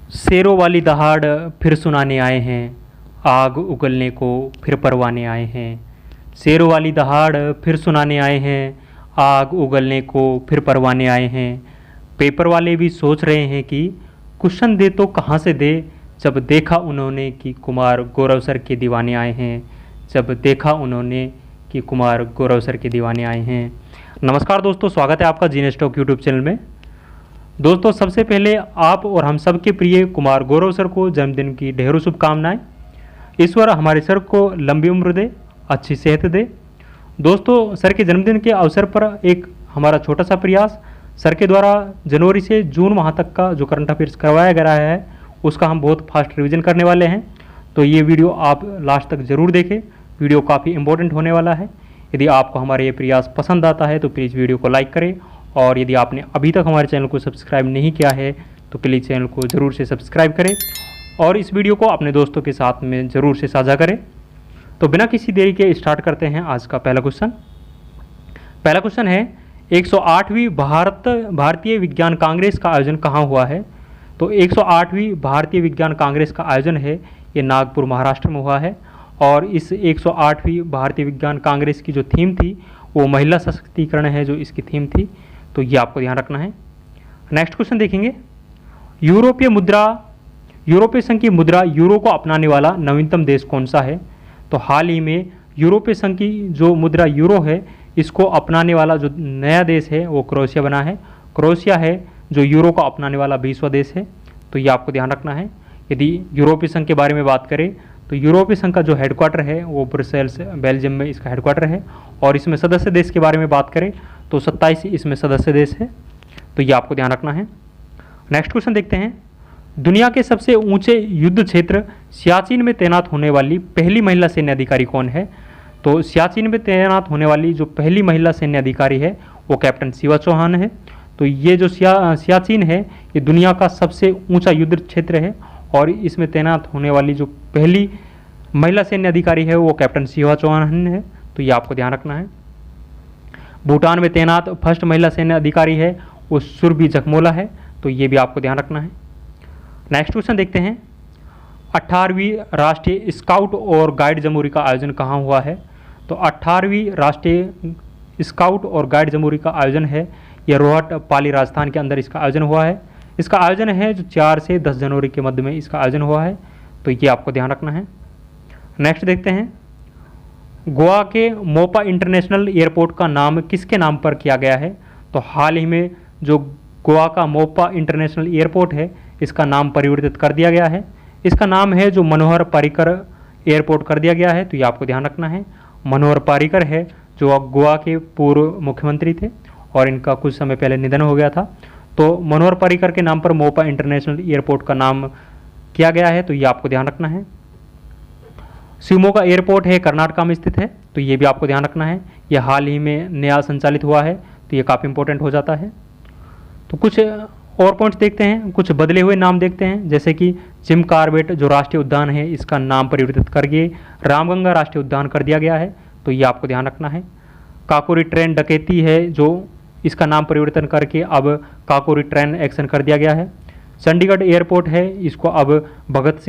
शेरों वाली दहाड़ फिर सुनाने आए हैं, आग उगलने को फिर परवाने आए हैं। शेरों वाली दहाड़ फिर सुनाने आए हैं, आग उगलने को फिर परवाने आए हैं। पेपर वाले भी सोच रहे हैं कि क्वेश्चन दे तो कहाँ से दे, जब देखा उन्होंने कि कुमार गौरव सर के दीवाने आए हैं। जब देखा उन्होंने कि कुमार गौरव सर के दीवाने आए हैं। नमस्कार दोस्तों, स्वागत है आपका जीने स्टॉक यूट्यूब चैनल में। दोस्तों, सबसे पहले आप और हम सबके प्रिय कुमार गौरव सर को जन्मदिन की ढेरों शुभकामनाएं। ईश्वर हमारे सर को लंबी उम्र दे, अच्छी सेहत दे। दोस्तों, सर के जन्मदिन के अवसर पर एक हमारा छोटा सा प्रयास, सर के द्वारा जनवरी से जून माह तक का जो करंट अफेयर्स करवाया गया है उसका हम बहुत फास्ट रिवीजन करने वाले हैं। तो ये वीडियो आप लास्ट तक ज़रूर देखें, वीडियो काफ़ी इंपॉर्टेंट होने वाला है। यदि आपको हमारा ये प्रयास पसंद आता है तो प्लीज़ वीडियो को लाइक करें, और यदि आपने अभी तक हमारे चैनल को सब्सक्राइब नहीं किया है तो प्लीज़ चैनल को ज़रूर से सब्सक्राइब करें और इस वीडियो को अपने दोस्तों के साथ में ज़रूर से साझा करें। तो बिना किसी देरी के स्टार्ट करते हैं आज का पहला क्वेश्चन। पहला क्वेश्चन है, 108वीं भारतीय विज्ञान कांग्रेस का आयोजन कहाँ हुआ है? तो 108वीं भारतीय विज्ञान कांग्रेस का आयोजन है ये नागपुर महाराष्ट्र में हुआ है। और इस 108वीं भारतीय विज्ञान कांग्रेस की जो थीम थी वो महिला सशक्तिकरण है, जो इसकी थीम थी। तो ये आपको ध्यान रखना है। नेक्स्ट क्वेश्चन देखेंगे, यूरोपीय संघ की मुद्रा यूरो को अपनाने वाला नवीनतम देश कौन सा है? तो हाल ही में यूरोपीय संघ की जो मुद्रा यूरो है इसको अपनाने वाला जो नया देश है वो क्रोएशिया बना है। क्रोएशिया है जो यूरो को अपनाने वाला 20वां देश है। तो ये आपको ध्यान रखना है। यदि यूरोपीय संघ के बारे में बात करें तो यूरोपीय संघ का जो हेडक्वार्टर है वो ब्रुसेल्स बेल्जियम में इसका हेडक्वार्टर है। और इसमें सदस्य देश के बारे में बात करें तो 27 इसमें सदस्य देश है। तो ये आपको ध्यान रखना है। नेक्स्ट क्वेश्चन देखते हैं, दुनिया के सबसे ऊंचे युद्ध क्षेत्र सियाचिन में तैनात होने वाली पहली महिला सैन्य अधिकारी कौन है? तो सियाचिन में तैनात होने वाली जो पहली महिला सैन्य अधिकारी है वो कैप्टन शिवा चौहान है। तो ये जो सियाचिन है ये दुनिया का सबसे ऊंचा युद्ध क्षेत्र है और इसमें तैनात होने वाली जो पहली महिला सैन्य अधिकारी है वो कैप्टन शिवा चौहान है। तो ये आपको ध्यान रखना है। भूटान में तैनात फर्स्ट महिला सैन्य अधिकारी है वो सुरभि जखमोला है। तो ये भी आपको ध्यान रखना है। नेक्स्ट क्वेश्चन देखते हैं, 18वीं राष्ट्रीय स्काउट और गाइड जमूरी का आयोजन कहाँ हुआ है? तो 18वीं राष्ट्रीय स्काउट और गाइड जमूरी का आयोजन है यह रोहट पाली राजस्थान के अंदर इसका आयोजन हुआ है। इसका आयोजन है जो 4 से 10 जनवरी के मध्य में इसका आयोजन हुआ है। तो ये आपको ध्यान रखना है। नेक्स्ट देखते हैं, गोवा के मोपा इंटरनेशनल एयरपोर्ट का नाम किसके नाम पर किया गया है? तो हाल ही में जो गोवा का मोपा इंटरनेशनल एयरपोर्ट है इसका नाम परिवर्तित कर दिया गया है। इसका नाम है जो मनोहर पर्रिकर एयरपोर्ट कर दिया गया है। तो ये आपको ध्यान रखना है। मनोहर पर्रिकर है जो गोवा के पूर्व मुख्यमंत्री थे और इनका कुछ समय पहले निधन हो गया था। तो मनोहर पर्रिकर के नाम पर मोपा इंटरनेशनल एयरपोर्ट का नाम किया गया है। तो ये आपको ध्यान रखना है। शिवमोगा एयरपोर्ट है कर्नाटक में स्थित है। तो ये भी आपको ध्यान रखना है। यह हाल ही में नया संचालित हुआ है। तो ये काफ़ी इंपॉर्टेंट हो जाता है। तो कुछ और पॉइंट्स देखते हैं, कुछ बदले हुए नाम देखते हैं, जैसे कि जिम कार्बेट जो राष्ट्रीय उद्यान है इसका नाम परिवर्तित करके रामगंगा राष्ट्रीय उद्यान कर दिया गया है। तो ये आपको ध्यान रखना है। काकोरी ट्रेन डकैती है जो इसका नाम परिवर्तन करके अब काकोरी ट्रेन एक्शन कर दिया गया है। चंडीगढ़ एयरपोर्ट है इसको अब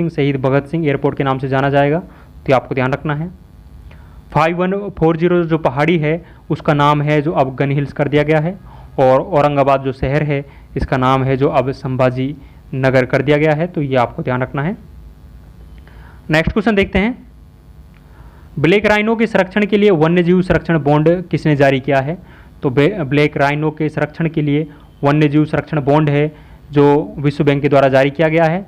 शहीद भगत सिंह एयरपोर्ट के नाम से जाना जाएगा। तो आपको ध्यान रखना है। 5140 जो पहाड़ी है उसका नाम है जो अब गन हिल्स कर दिया गया है। और औरंगाबाद जो शहर है इसका नाम है जो अब संभाजी नगर कर दिया गया है। तो ये आपको ध्यान रखना है। नेक्स्ट क्वेश्चन देखते हैं, ब्लैक राइनो के संरक्षण के लिए वन्यजीव संरक्षण बॉन्ड किसने जारी किया है? तो ब्लैक राइनो के संरक्षण के लिए वन्यजीव संरक्षण बॉन्ड है जो विश्व बैंक के द्वारा जारी किया गया है।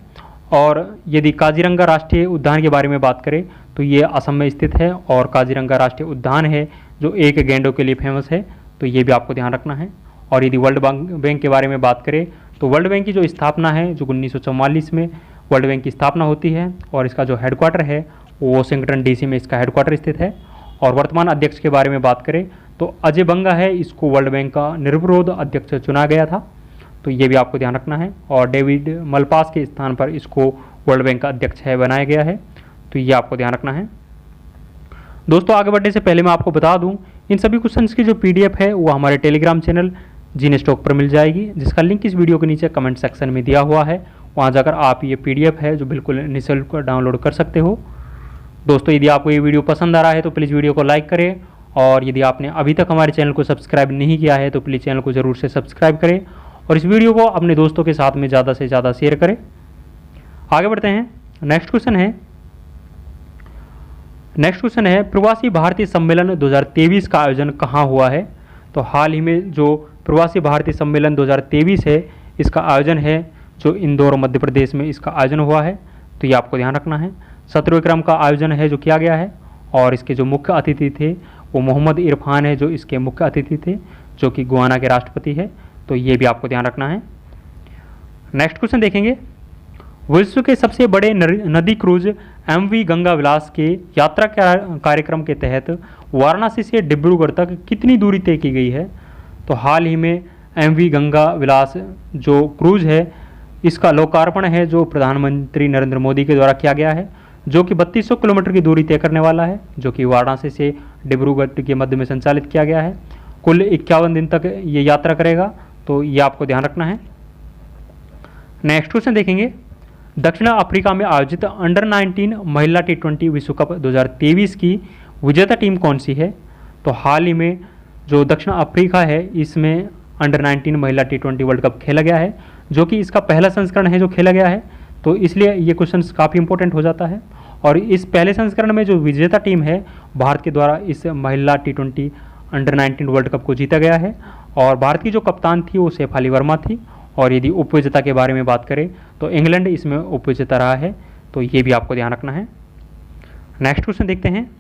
और यदि काजीरंगा राष्ट्रीय उद्यान के बारे में बात करें तो ये असम में स्थित है और काजीरंगा राष्ट्रीय उद्यान है जो एक गैंडों के लिए फेमस है। तो ये भी आपको ध्यान रखना है। और यदि वर्ल्ड बैंक के बारे में बात करें तो वर्ल्ड बैंक की जो स्थापना है जो 1944 में वर्ल्ड बैंक की स्थापना होती है और इसका जो हेडक्वार्टर है वो वाशिंगटन DC में इसका हेडक्वार्टर स्थित है। और वर्तमान अध्यक्ष के बारे में बात करें तो अजय बंगा है, इसको वर्ल्ड बैंक का निर्विरोध अध्यक्ष चुना गया था। तो ये भी आपको ध्यान रखना है। और डेविड मलपास के स्थान पर इसको वर्ल्ड बैंक का अध्यक्ष है बनाया गया है। तो ये आपको ध्यान रखना है। दोस्तों, आगे बढ़ने से पहले मैं आपको बता दूं इन सभी क्वेश्चंस की जो PDF है वो हमारे टेलीग्राम चैनल जीने स्टॉक पर मिल जाएगी, जिसका लिंक इस वीडियो के नीचे कमेंट सेक्शन में दिया हुआ है। वहाँ जाकर आप ये PDF है जो बिल्कुल निःशुल्क डाउनलोड कर सकते हो। दोस्तों यदि आपको ये वीडियो पसंद आ रहा है तो प्लीज़ वीडियो को लाइक करें, और यदि आपने अभी तक हमारे चैनल को सब्सक्राइब नहीं किया है तो प्लीज़ चैनल को ज़रूर से सब्सक्राइब करें और इस वीडियो को अपने दोस्तों के साथ में ज़्यादा से ज़्यादा शेयर करें। आगे बढ़ते हैं। नेक्स्ट क्वेश्चन है प्रवासी भारतीय सम्मेलन 2023 का आयोजन कहाँ हुआ है? तो हाल ही में जो प्रवासी भारतीय सम्मेलन 2023 है इसका आयोजन है जो इंदौर मध्य प्रदेश में इसका आयोजन हुआ है, तो ये आपको ध्यान रखना है। 17वें क्रम का आयोजन है जो किया गया है, और इसके जो मुख्य अतिथि थे वो मोहम्मद इरफान है जो इसके मुख्य अतिथि थे, जो कि गुयाना के राष्ट्रपति है, तो ये भी आपको ध्यान रखना है। नेक्स्ट क्वेश्चन देखेंगे। विश्व के सबसे बड़े नदी क्रूज MV गंगा विलास के यात्रा कार्यक्रम के तहत वाराणसी से डिब्रूगढ़ तक कितनी दूरी तय की गई है? तो हाल ही में MV गंगा विलास जो क्रूज है इसका लोकार्पण है जो प्रधानमंत्री नरेंद्र मोदी के द्वारा किया गया है, जो कि 3200 किलोमीटर की दूरी तय करने वाला है, जो कि वाराणसी से डिब्रूगढ़ के मध्य में संचालित किया गया है। कुल 51 दिन तक ये यात्रा करेगा, तो ये आपको ध्यान रखना है। नेक्स्ट क्वेश्चन देखेंगे। दक्षिण अफ्रीका में आयोजित अंडर 19 महिला T20 विश्व कप 2023 की विजेता टीम कौन सी है? तो हाल ही में जो दक्षिण अफ्रीका है इसमें अंडर 19 महिला T20 वर्ल्ड कप खेला गया है, जो कि इसका पहला संस्करण है जो खेला गया है, तो इसलिए ये क्वेश्चन काफ़ी इंपॉर्टेंट हो जाता है। और इस पहले संस्करण में जो विजेता टीम है भारत के द्वारा इस महिला T20 अंडर 19 वर्ल्ड कप को जीता गया है, और भारत की जो कप्तान थी वो शेफाली वर्मा थी। और यदि उपविजेता के बारे में बात करें तो इंग्लैंड इसमें उपविजेता रहा है, तो ये भी आपको ध्यान रखना है। नेक्स्ट क्वेश्चन देखते हैं।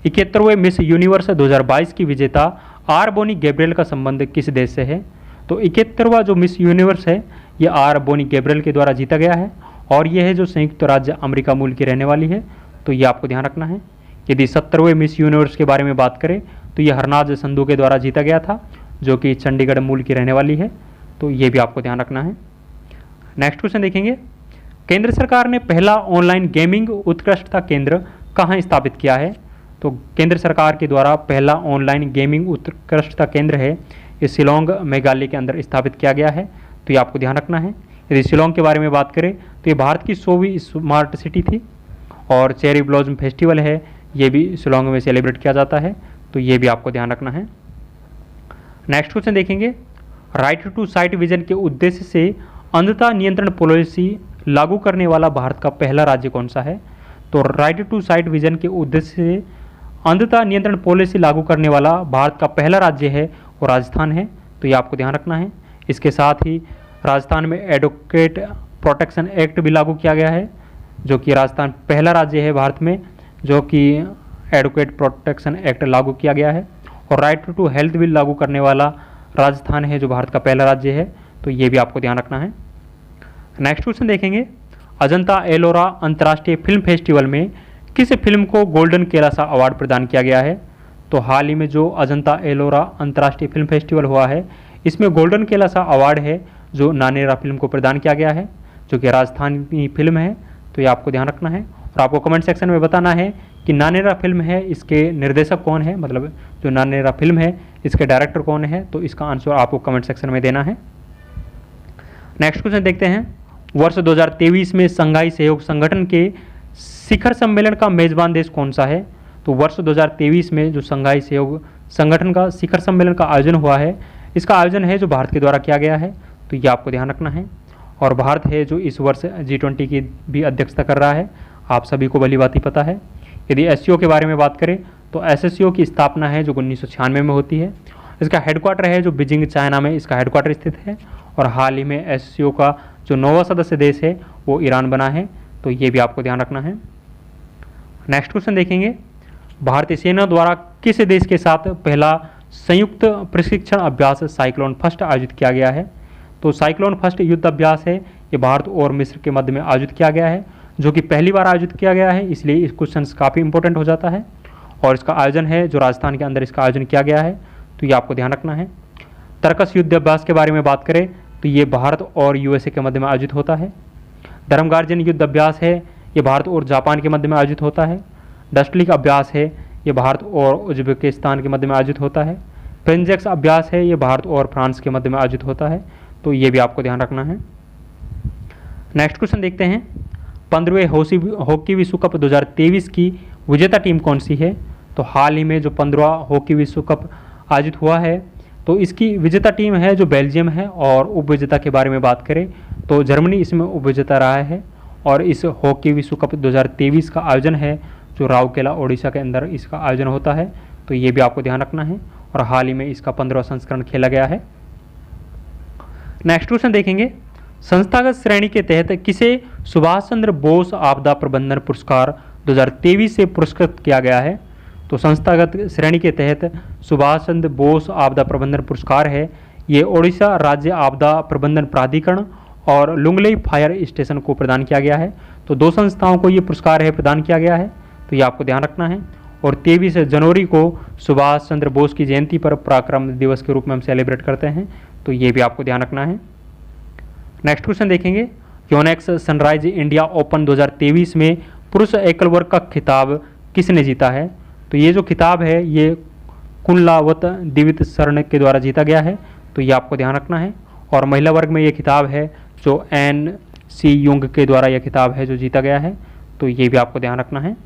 71वें मिस यूनिवर्स 2022 की विजेता आर बोनी गैब्रियल का संबंध किस देश से है? तो 71वां जो मिस यूनिवर्स है ये आर बोनी गैब्रियल के द्वारा जीता गया है, और यह है जो संयुक्त राज्य अमेरिका मूल की रहने वाली है, तो ये आपको ध्यान रखना है। यदि 70वें मिस यूनिवर्स के बारे में बात करें तो ये हरनाज संधू के द्वारा जीता गया था, जो कि चंडीगढ़ मूल की रहने वाली है, तो ये भी आपको ध्यान रखना है। नेक्स्ट क्वेश्चन देखेंगे। केंद्र सरकार ने पहला ऑनलाइन गेमिंग उत्कृष्टता केंद्र कहाँ स्थापित किया है? तो केंद्र सरकार के द्वारा पहला ऑनलाइन गेमिंग उत्कृष्टता केंद्र है ये शिलोंग मेघालय के अंदर स्थापित किया गया है, तो ये आपको ध्यान रखना है। यदि शिलोंग के बारे में बात करें तो ये भारत की 100वीं स्मार्ट सिटी थी, और चेरी ब्लॉसम फेस्टिवल है ये भी शिलोंग में सेलिब्रेट किया जाता है, तो ये भी आपको ध्यान रखना है। नेक्स्ट क्वेश्चन देखेंगे। राइट टू साइट विजन के उद्देश्य से अंधता नियंत्रण पॉलिसी लागू करने वाला भारत का पहला राज्य कौन सा है? तो राइट टू साइट विजन के उद्देश्य से अंधता नियंत्रण पॉलिसी लागू करने वाला भारत का पहला राज्य है वो राजस्थान है, तो ये आपको ध्यान रखना है। इसके साथ ही राजस्थान में एडवोकेट प्रोटेक्शन एक्ट भी लागू किया गया है, जो कि राजस्थान पहला राज्य है भारत में जो कि एडवोकेट प्रोटेक्शन एक्ट लागू किया गया है, और राइट टू हेल्थ बिल लागू करने वाला राजस्थान है जो भारत का पहला राज्य है, तो ये भी आपको ध्यान रखना है। नेक्स्ट क्वेश्चन देखेंगे। अजंता एलोरा अंतर्राष्ट्रीय फिल्म फेस्टिवल में किस फिल्म को गोल्डन केलासा अवार्ड प्रदान किया गया है? तो हाल ही में जो अजंता एलोरा अंतर्राष्ट्रीय फिल्म फेस्टिवल हुआ है इसमें गोल्डन केलासा अवार्ड है जो नानेरा फिल्म को प्रदान किया गया है, जो कि राजस्थान की फिल्म है, तो ये आपको ध्यान रखना है। और आपको कमेंट सेक्शन में बताना है कि नानेरा फिल्म है इसके निर्देशक कौन है, मतलब जो नानेरा फिल्म है इसके डायरेक्टर कौन है, तो इसका आंसर आपको कमेंट सेक्शन में देना है। नेक्स्ट क्वेश्चन देखते हैं। वर्ष 2023 में संघाई सहयोग संगठन के शिखर सम्मेलन का मेजबान देश कौन सा है? तो वर्ष 2023 में जो संघाई सहयोग संगठन का शिखर सम्मेलन का आयोजन हुआ है इसका आयोजन है जो भारत के द्वारा किया गया है, तो ये आपको ध्यान रखना है। और भारत है जो इस वर्ष G20 की भी अध्यक्षता कर रहा है, आप सभी को भली बात ही पता है। यदि SCO के बारे में बात करें तो SCO की स्थापना है जो 1996 में होती है। इसका हेडक्वार्टर है जो बीजिंग चाइना में इसका हेडक्वार्टर स्थित है, और हाल ही में SCO का जो 9वां सदस्य देश है वो ईरान बना है, तो ये भी आपको ध्यान रखना है। नेक्स्ट क्वेश्चन देखेंगे। भारतीय सेना द्वारा किस देश के साथ पहला संयुक्त प्रशिक्षण अभ्यास साइक्लोन फर्स्ट आयोजित किया गया है? तो साइक्लोन फर्स्ट युद्ध अभ्यास है ये भारत और मिस्र के मध्य में आयोजित किया गया है, जो कि पहली बार आयोजित किया गया है, इसलिए इस क्वेश्चन काफ़ी इंपॉर्टेंट हो जाता है। और इसका आयोजन है जो राजस्थान के अंदर इसका आयोजन किया गया है, तो ये आपको ध्यान रखना है। तरकस युद्ध अभ्यास के बारे में बात करें तो ये भारत और USA के मध्य में आयोजित होता है। धर्मगार्जन युद्ध अभ्यास है ये भारत और जापान के मध्य में आयोजित होता है। डस्टलिक अभ्यास है ये भारत और उज्बेकिस्तान के मध्य में आयोजित होता है। फ्रेंजेक्स अभ्यास है ये भारत और फ्रांस के मध्य में आयोजित होता है, तो ये भी आपको ध्यान रखना है। नेक्स्ट क्वेश्चन देखते हैं, 15वें हॉकी विश्व कप 2023 की विजेता टीम कौन सी है? तो हाल ही में जो 15वां हॉकी विश्व कप आयोजित हुआ है तो इसकी विजेता टीम है जो बेल्जियम है, और उपविजेता के बारे में बात करें तो जर्मनी इसमें उपविजेता रहा है। और इस हॉकी विश्व कप 2023 का आयोजन है जो राउरकेला ओडिशा के अंदर इसका आयोजन होता है, तो ये भी आपको ध्यान रखना है। और हाल ही में इसका 15वां संस्करण खेला गया है। नेक्स्ट क्वेश्चन देखेंगे, संस्थागत श्रेणी के तहत किसे सुभाष चंद्र बोस आपदा प्रबंधन पुरस्कार 2023 से पुरस्कृत किया गया है? तो संस्थागत श्रेणी के तहत सुभाष चंद्र बोस आपदा प्रबंधन पुरस्कार है, ये ओडिशा राज्य आपदा प्रबंधन प्राधिकरण और लुंगलेई फायर स्टेशन को प्रदान किया गया है। तो दो संस्थाओं को ये पुरस्कार है प्रदान किया गया है, तो ये आपको ध्यान रखना है। और 23 जनवरी को सुभाष चंद्र बोस की जयंती पर पराक्रम दिवस के रूप में हम सेलिब्रेट करते हैं, तो ये भी आपको ध्यान रखना है। नेक्स्ट क्वेश्चन देखेंगे, योनेक्स सनराइज इंडिया ओपन 2023 में पुरुष एकल वर्ग का खिताब किसने जीता है? तो ये जो खिताब है ये कुनलावत दिवित शरण के द्वारा जीता गया है, तो ये आपको ध्यान रखना है। और महिला वर्ग में ये खिताब है जो एन सी युंग के द्वारा यह खिताब है जो जीता गया है, तो ये भी आपको ध्यान रखना है।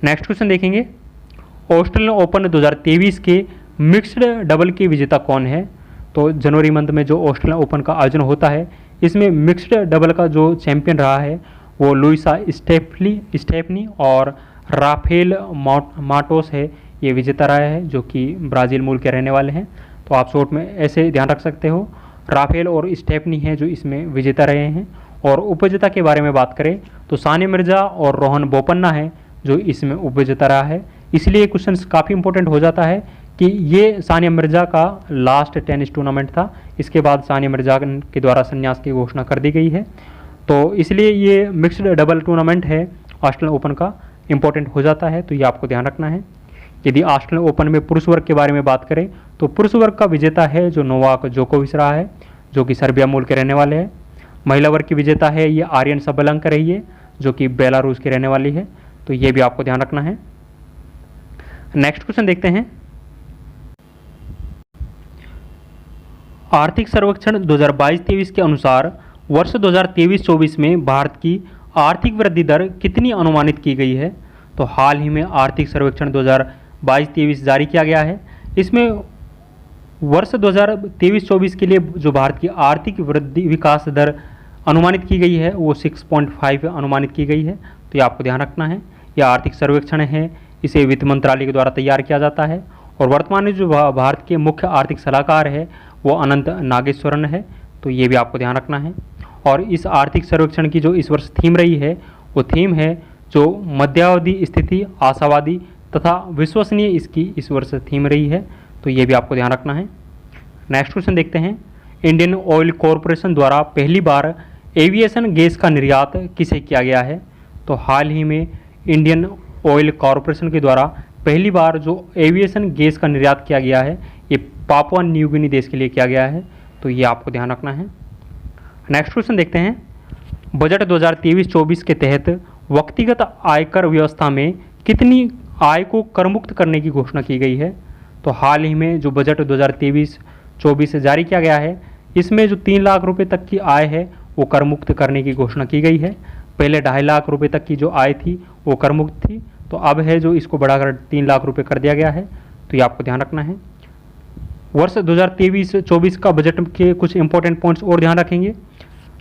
नेक्स्ट क्वेश्चन देखेंगे, ऑस्ट्रेलियन ओपन 2023 के मिक्स्ड डबल के विजेता कौन है? तो जनवरी मंथ में जो ऑस्ट्रेलियन ओपन का आयोजन होता है इसमें मिक्स्ड डबल का जो चैंपियन रहा है वो लुइसा स्टेफनी और राफेल माटोस है, ये विजेता रहा है जो कि ब्राज़ील मूल के रहने वाले हैं। तो आप शॉर्ट में ऐसे ध्यान रख सकते हो, राफेल और स्टेफनी हैं जो इसमें विजेता रहे हैं। और उपविजेता के बारे में बात करें तो सानिया मिर्जा और रोहन बोपन्ना है जो इसमें उपविजेता रहा है। इसलिए क्वेश्चन काफ़ी इंपॉर्टेंट हो जाता है कि ये सानिया मिर्जा का लास्ट टेनिस टूर्नामेंट था, इसके बाद सानिया मिर्जा के द्वारा संन्यास की घोषणा कर दी गई है, तो इसलिए ये मिक्स्ड डबल टूर्नामेंट है ऑस्ट्रेलियन ओपन का, इंपॉर्टेंट हो जाता है, तो ये आपको ध्यान रखना है। यदि ऑस्ट्रेलियन ओपन में पुरुष वर्ग के बारे में बात करें तो पुरुष वर्ग का विजेता है जो नोवाक जोकोविच रहा है जो कि सर्बिया मूल के रहने वाले हैं। महिला वर्ग की विजेता है ये आर्यन सबलंका रही है जो कि बेलारूस की रहने वाली है, तो ये भी आपको ध्यान रखना है। नेक्स्ट क्वेश्चन देखते हैं, आर्थिक सर्वेक्षण 2022-23 के अनुसार वर्ष 2023-24 में भारत की आर्थिक वृद्धि दर कितनी अनुमानित की गई है? तो हाल ही में आर्थिक सर्वेक्षण 2022-23 जारी किया गया है। इसमें वर्ष 2023-24 के लिए जो भारत की आर्थिक वृद्धि विकास दर अनुमानित की गई है वो 6.5 अनुमानित की गई है, तो ये आपको ध्यान रखना है। यह आर्थिक सर्वेक्षण है, इसे वित्त मंत्रालय के द्वारा तैयार किया जाता है। और वर्तमान में जो भारत के मुख्य आर्थिक सलाहकार है वो अनंत नागेश्वरन है, तो ये भी आपको ध्यान रखना है। और इस आर्थिक सर्वेक्षण की जो इस वर्ष थीम रही है वो थीम है जो मध्यावधि स्थिति, आशावादी तथा विश्वसनीय, इसकी इस वर्ष थीम रही है, तो ये भी आपको ध्यान रखना है। नेक्स्ट क्वेश्चन देखते हैं, इंडियन ऑयल कॉरपोरेशन द्वारा पहली बार एविएशन गैस का निर्यात किसे किया गया है? तो हाल ही में इंडियन ऑयल कॉरपोरेशन के द्वारा पहली बार जो एविएशन गैस का निर्यात किया गया है ये पापुआ न्यू गिनी देश के लिए किया गया है, तो ये आपको ध्यान रखना है। नेक्स्ट क्वेश्चन देखते हैं, बजट 2023-24 के तहत व्यक्तिगत आयकर व्यवस्था में कितनी आय को करमुक्त करने की घोषणा की गई है? तो हाल ही में जो बजट 2023-24 जारी किया गया है इसमें जो 3 लाख रुपए तक की आय है वो करमुक्त करने की घोषणा की गई है। पहले 2.5 लाख रुपए तक की जो आय थी वो करमुक्त थी, तो अब है जो इसको बढ़ाकर 3 लाख रुपए कर दिया गया है, तो ये आपको ध्यान रखना है। वर्ष 2023-24 का बजट के कुछ इंपॉर्टेंट पॉइंट्स और ध्यान रखेंगे।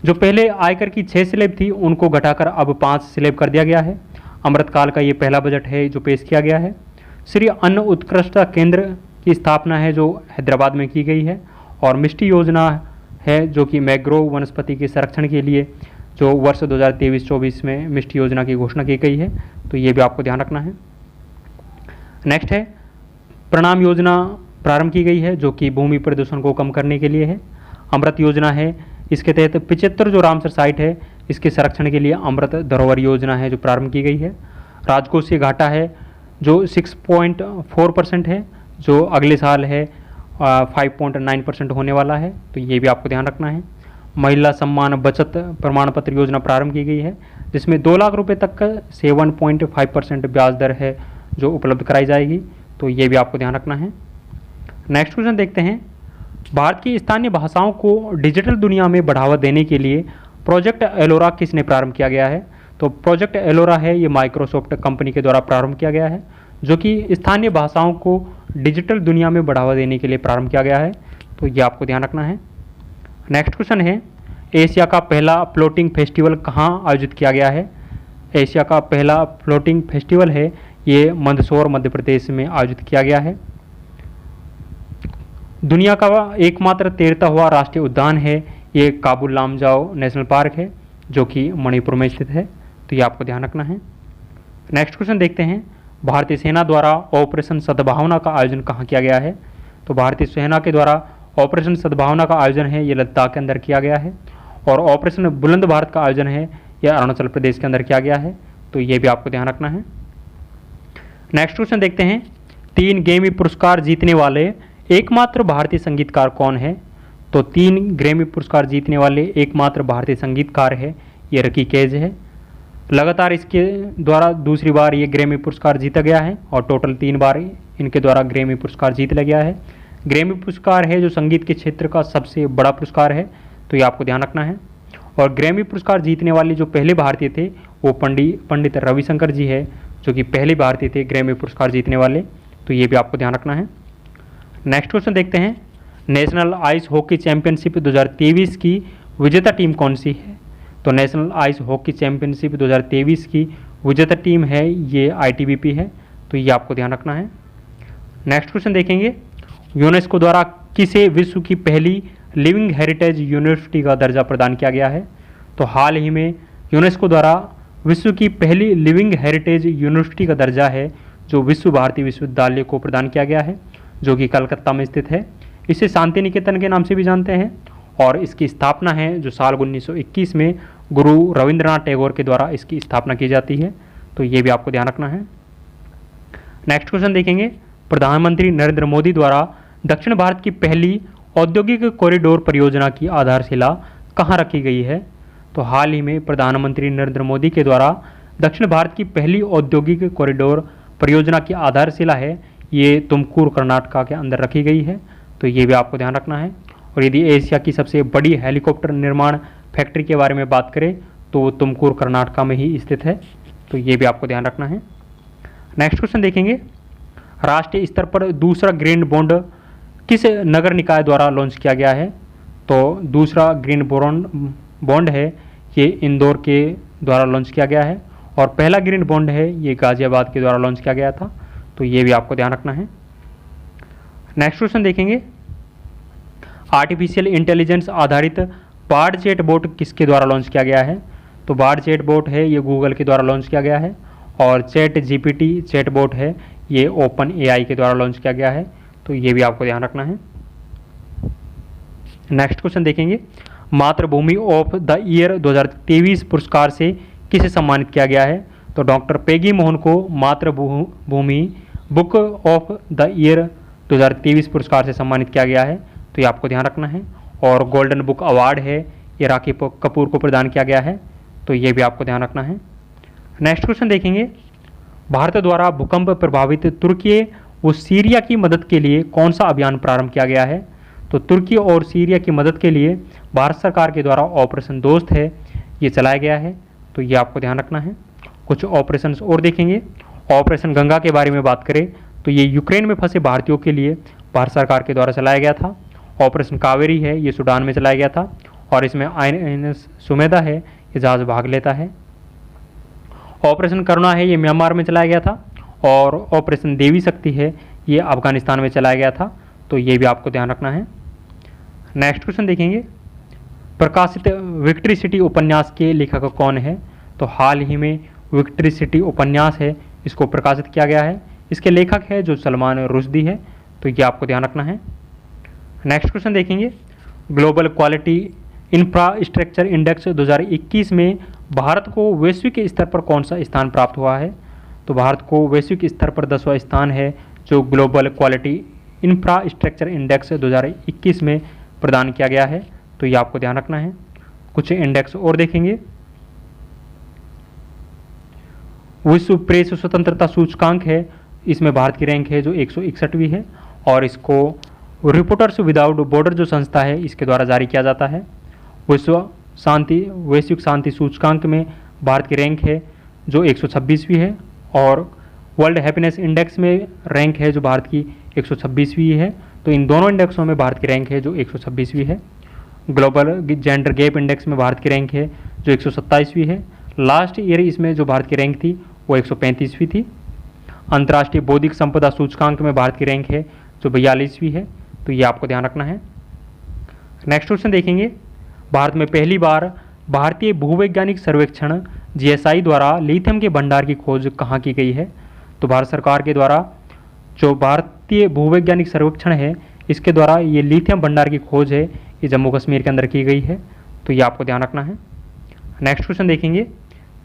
जो पहले आयकर की 6 स्लैब थी उनको घटाकर अब 5 स्लैब कर दिया गया है। अमृतकाल का ये पहला बजट है जो पेश किया गया है। श्री अन्न उत्कृष्टता केंद्र की स्थापना है जो हैदराबाद में की गई है। और मिष्टी योजना है जो कि मैग्रोव वनस्पति के संरक्षण के लिए जो वर्ष 2023-24 में मिष्टी योजना की घोषणा की गई है, तो ये भी आपको ध्यान रखना है। नेक्स्ट है, प्रणाम योजना प्रारंभ की गई है जो कि भूमि प्रदूषण को कम करने के लिए है। अमृत योजना है, इसके तहत 75 जो रामसर साइट है इसके संरक्षण के लिए अमृत धरोहर योजना है जो प्रारंभ की गई है। राजकोषीय घाटा है जो 6.4% है जो अगले साल है 5.9% होने वाला है, तो ये भी आपको ध्यान रखना है। महिला सम्मान बचत प्रमाण पत्र योजना प्रारंभ की गई है जिसमें 2 लाख रुपए तक का 7.5% ब्याज दर है जो उपलब्ध कराई जाएगी, तो ये भी आपको ध्यान रखना है। नेक्स्ट क्वेश्चन देखते हैं, भारत की स्थानीय भाषाओं को डिजिटल दुनिया में बढ़ावा देने के लिए प्रोजेक्ट एलोरा किसने प्रारंभ किया गया है? तो प्रोजेक्ट एलोरा है ये माइक्रोसॉफ्ट कंपनी के द्वारा प्रारंभ किया गया है, जो कि स्थानीय भाषाओं को डिजिटल दुनिया में बढ़ावा देने के लिए प्रारंभ किया गया है। तो ये आपको ध्यान रखना है। नेक्स्ट क्वेश्चन है, एशिया का पहला फ्लोटिंग फेस्टिवल कहाँ आयोजित किया गया है? एशिया का पहला फ्लोटिंग फेस्टिवल है ये मंदसौर मध्य प्रदेश में आयोजित किया गया है। दुनिया का एकमात्र तैरता हुआ राष्ट्रीय उद्यान है ये काबुल लामजाओ नेशनल पार्क है, जो कि मणिपुर में स्थित है। तो ये आपको ध्यान रखना है। नेक्स्ट क्वेश्चन देखते हैं, भारतीय सेना द्वारा ऑपरेशन सद्भावना का आयोजन कहाँ किया गया है? तो भारतीय सेना के द्वारा ऑपरेशन सद्भावना का आयोजन है ये लद्दाख के अंदर किया गया है, और ऑपरेशन बुलंद भारत का आयोजन है यह अरुणाचल प्रदेश के अंदर किया गया है। तो ये भी आपको ध्यान रखना है। नेक्स्ट क्वेश्चन देखते हैं, 3 ग्रैमी पुरस्कार जीतने वाले एकमात्र भारतीय संगीतकार कौन है? तो 3 ग्रैमी पुरस्कार जीतने वाले एकमात्र भारतीय संगीतकार है ये रकी कैज है। लगातार इसके द्वारा दूसरी बार ये ग्रैमी पुरस्कार जीता गया है, और टोटल 3 बार इनके द्वारा ग्रैमी पुरस्कार जीत लिया गया है। ग्रैमी पुरस्कार है जो संगीत के क्षेत्र का सबसे बड़ा पुरस्कार है। तो ये आपको ध्यान रखना है। और ग्रैमी पुरस्कार जीतने वाले जो पहले भारतीय थे वो पंडित रविशंकर जी है, जो कि पहले भारतीय थे ग्रैमी पुरस्कार जीतने वाले। तो ये भी आपको ध्यान रखना है। नेक्स्ट क्वेश्चन देखते हैं, नेशनल आइस हॉकी चैंपियनशिप 2023 की विजेता टीम कौन सी है? तो नेशनल आइस हॉकी चैंपियनशिप 2023 की विजेता टीम है ये ITBP है। तो ये आपको ध्यान रखना है। नेक्स्ट क्वेश्चन देखेंगे, यूनेस्को द्वारा किसे विश्व की पहली लिविंग हेरिटेज यूनिवर्सिटी का दर्जा प्रदान किया गया है? तो हाल ही में यूनेस्को द्वारा विश्व की पहली लिविंग हेरिटेज यूनिवर्सिटी का दर्जा है जो विश्व भारती विश्वविद्यालय को प्रदान किया गया है, जो कि कलकत्ता में स्थित है। इसे शांति निकेतन के नाम से भी जानते हैं, और इसकी स्थापना है जो साल 1921 में गुरु रविंद्रनाथ टैगोर के द्वारा इसकी स्थापना की जाती है। तो ये भी आपको ध्यान रखना है। नेक्स्ट क्वेश्चन देखेंगे, प्रधानमंत्री नरेंद्र मोदी द्वारा दक्षिण भारत की पहली औद्योगिक कॉरिडोर परियोजना की आधारशिला कहाँ रखी गई है? तो हाल ही में प्रधानमंत्री नरेंद्र मोदी के द्वारा दक्षिण भारत की पहली औद्योगिक कॉरिडोर परियोजना की आधारशिला है ये तुमकुर कर्नाटका के अंदर रखी गई है। तो ये भी आपको ध्यान रखना है। और यदि एशिया की सबसे बड़ी हेलीकॉप्टर निर्माण फैक्ट्री के बारे में बात करें तो वो तुमकुर कर्नाटका में ही स्थित है। तो ये भी आपको ध्यान रखना है। नेक्स्ट क्वेश्चन देखेंगे, राष्ट्रीय स्तर पर दूसरा ग्रीन बॉन्ड किस नगर निकाय द्वारा लॉन्च किया गया है? तो दूसरा ग्रीन बॉन्ड है ये इंदौर के द्वारा लॉन्च किया गया है, और पहला ग्रीन बॉन्ड है ये गाजियाबाद के द्वारा लॉन्च किया गया था। तो ये भी आपको ध्यान रखना है। नेक्स्ट क्वेश्चन देखेंगे, आर्टिफिशियल इंटेलिजेंस आधारित बार्ड चैट बोट किसके द्वारा लॉन्च किया गया है? तो बार्ड चैट बोट है ये गूगल के द्वारा लॉन्च किया गया है, और चैट GPT चैट बोट है ये ओपन AI के द्वारा लॉन्च किया गया है। तो ये भी आपको ध्यान रखना है। नेक्स्ट क्वेश्चन देखेंगे, मातृभूमि ऑफ द ईयर 2023 पुरस्कार से किसे सम्मानित किया गया है? तो डॉक्टर पेगी मोहन को मातृभूमि बुक ऑफ द ईयर 2023 पुरस्कार से सम्मानित किया गया है। तो ये आपको ध्यान रखना है। और गोल्डन बुक अवार्ड है ये राखी कपूर को प्रदान किया गया है। तो ये भी आपको ध्यान रखना है। नेक्स्ट क्वेश्चन देखेंगे, भारत द्वारा भूकंप प्रभावित तुर्की व सीरिया की मदद के लिए कौन सा अभियान प्रारंभ किया गया है? तो तुर्की और सीरिया की मदद के लिए भारत सरकार के द्वारा ऑपरेशन दोस्त है ये चलाया गया है। तो ये आपको ध्यान रखना है। कुछ ऑपरेशन और देखेंगे। ऑपरेशन गंगा के बारे में बात करें तो ये यूक्रेन में फंसे भारतीयों के लिए भारत सरकार के द्वारा चलाया गया था। ऑपरेशन कावेरी है ये सूडान में चलाया गया था, और इसमें INS सुमेधा है ये जहाज भाग लेता है। ऑपरेशन करुणा है ये म्यांमार में चलाया गया था, और ऑपरेशन देवी शक्ति है ये अफगानिस्तान में चलाया गया था। तो ये भी आपको ध्यान रखना है। नेक्स्ट क्वेश्चन देखेंगे, प्रकाशित विक्ट्री सिटी उपन्यास के लेखक कौन है? तो हाल ही में विक्ट्री सिटी उपन्यास है इसको प्रकाशित किया गया है। इसके लेखक है जो सलमान रुश्दी है। तो ये आपको ध्यान रखना है। नेक्स्ट क्वेश्चन देखेंगे, ग्लोबल क्वालिटी इंफ्रास्ट्रक्चर इंडेक्स 2021 में भारत को वैश्विक स्तर पर कौन सा स्थान प्राप्त हुआ है? तो भारत को वैश्विक स्तर पर 10वां स्थान है जो ग्लोबल क्वालिटी इंफ्रास्ट्रक्चर इंडेक्स 2021 में प्रदान किया गया है। तो ये आपको ध्यान रखना है। कुछ इंडेक्स और देखेंगे, विश्व प्रेस स्वतंत्रता सूचकांक है इसमें भारत की रैंक है जो 161वीं है, और इसको रिपोर्टर्स विदाउट बॉर्डर जो संस्था है इसके द्वारा जारी किया जाता है। विश्व वैश्विक शांति सूचकांक में भारत की रैंक है जो 126वीं है, और वर्ल्ड हैप्पीनेस इंडेक्स में रैंक है जो भारत की 126वीं है। तो इन दोनों इंडेक्सों में भारत की रैंक है जो 126वीं है। ग्लोबल जेंडर गैप इंडेक्स में भारत की रैंक है जो 127वीं है। लास्ट ईयर इसमें जो भारत की रैंक थी वो 135वीं थी। अंतर्राष्ट्रीय बौद्धिक संपदा सूचकांक में भारत की रैंक है जो 42वीं है। तो ये आपको ध्यान रखना है। नेक्स्ट क्वेश्चन देखेंगे, भारत में पहली बार भारतीय भूवैज्ञानिक सर्वेक्षण जीएसआई द्वारा लिथियम के भंडार की खोज कहाँ की गई है? तो भारत सरकार के द्वारा जो भारतीय भूवैज्ञानिक सर्वेक्षण है इसके द्वारा ये लिथियम भंडार की खोज है ये जम्मू कश्मीर के अंदर की गई है। तो ये आपको ध्यान रखना है। नेक्स्ट क्वेश्चन देखेंगे,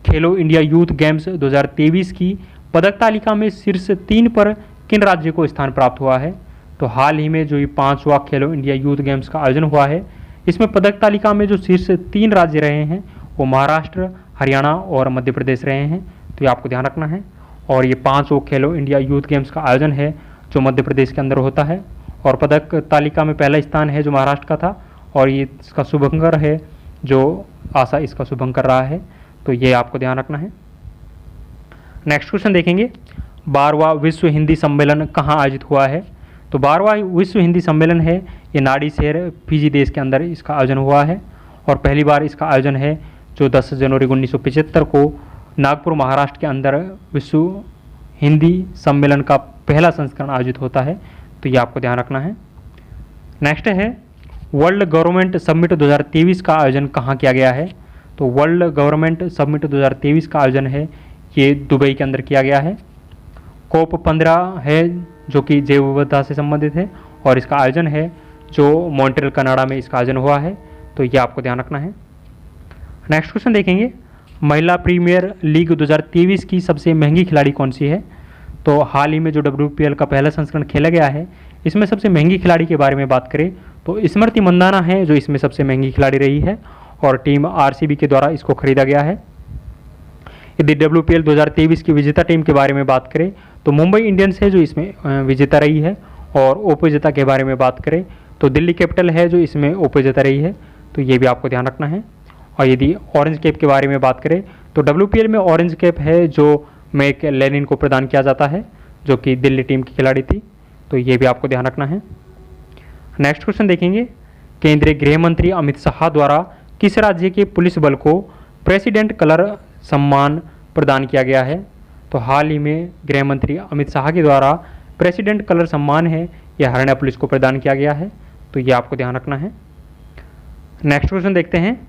खेलो इंडिया यूथ गेम्स 2023 की पदक तालिका में शीर्ष 3 पर किन राज्यों को स्थान प्राप्त हुआ है? तो हाल ही में जो ये 5वां खेलो इंडिया यूथ गेम्स का आयोजन हुआ है इसमें पदक तालिका में जो शीर्ष 3 राज्य रहे हैं वो महाराष्ट्र, हरियाणा और मध्य प्रदेश रहे हैं। तो ये आपको ध्यान रखना है। और ये 5वां खेलो इंडिया यूथ गेम्स का आयोजन है जो मध्य प्रदेश के अंदर होता है, और पदक तालिका में पहला स्थान है जो महाराष्ट्र का था, और ये इसका शुभंकर है जो आशा इसका शुभंकर रहा है। तो ये आपको ध्यान रखना है। नेक्स्ट क्वेश्चन देखेंगे, 12वां विश्व हिंदी सम्मेलन कहाँ आयोजित हुआ है? तो 12वां विश्व हिंदी सम्मेलन है ये नाडी शहर फिजी देश के अंदर इसका आयोजन हुआ है, और पहली बार इसका आयोजन है जो 10 जनवरी 1975 को नागपुर महाराष्ट्र के अंदर विश्व हिंदी सम्मेलन का पहला संस्करण आयोजित होता है। तो ये आपको ध्यान रखना है। नेक्स्ट है, वर्ल्ड गवर्नमेंट समिट 2023 का आयोजन कहाँ किया गया है? तो वर्ल्ड गवर्नमेंट समिट 2023 का आयोजन है ये दुबई के अंदर किया गया है। COP 15 है जो कि जैव विविधता से संबंधित है, और इसका आयोजन है जो मॉन्ट्रियल कनाडा में इसका आयोजन हुआ है। तो ये आपको ध्यान रखना है। नेक्स्ट क्वेश्चन देखेंगे, महिला प्रीमियर लीग 2023 की सबसे महंगी खिलाड़ी कौन सी है? तो हाल ही में जो WPL का पहला संस्करण खेला गया है इसमें सबसे महंगी खिलाड़ी के बारे में बात करें तो स्मृति मंदाना है जो इसमें सबसे महंगी खिलाड़ी रही है, और टीम RCB के द्वारा इसको खरीदा गया है। यदि WPL 2023 की विजेता टीम के बारे में बात करें तो मुंबई इंडियंस है जो इसमें विजेता रही है, और उपविजेता के बारे में बात करें तो दिल्ली कैपिटल है जो इसमें उपविजेता रही है। तो ये भी आपको ध्यान रखना है। और यदि ऑरेंज कैप के बारे में बात करें तो WPL में ऑरेंज कैप है जो मैक लेनिन को प्रदान किया जाता है जो कि दिल्ली टीम की खिलाड़ी थी। तो ये भी आपको ध्यान रखना है। नेक्स्ट क्वेश्चन देखेंगे, केंद्रीय गृह मंत्री अमित शाह द्वारा किस राज्य के पुलिस बल को प्रेसिडेंट कलर सम्मान प्रदान किया गया है? तो हाल ही में गृह मंत्री अमित शाह के द्वारा प्रेसिडेंट कलर सम्मान है यह हरियाणा पुलिस को प्रदान किया गया है। तो ये आपको ध्यान रखना है। नेक्स्ट क्वेश्चन देखते हैं,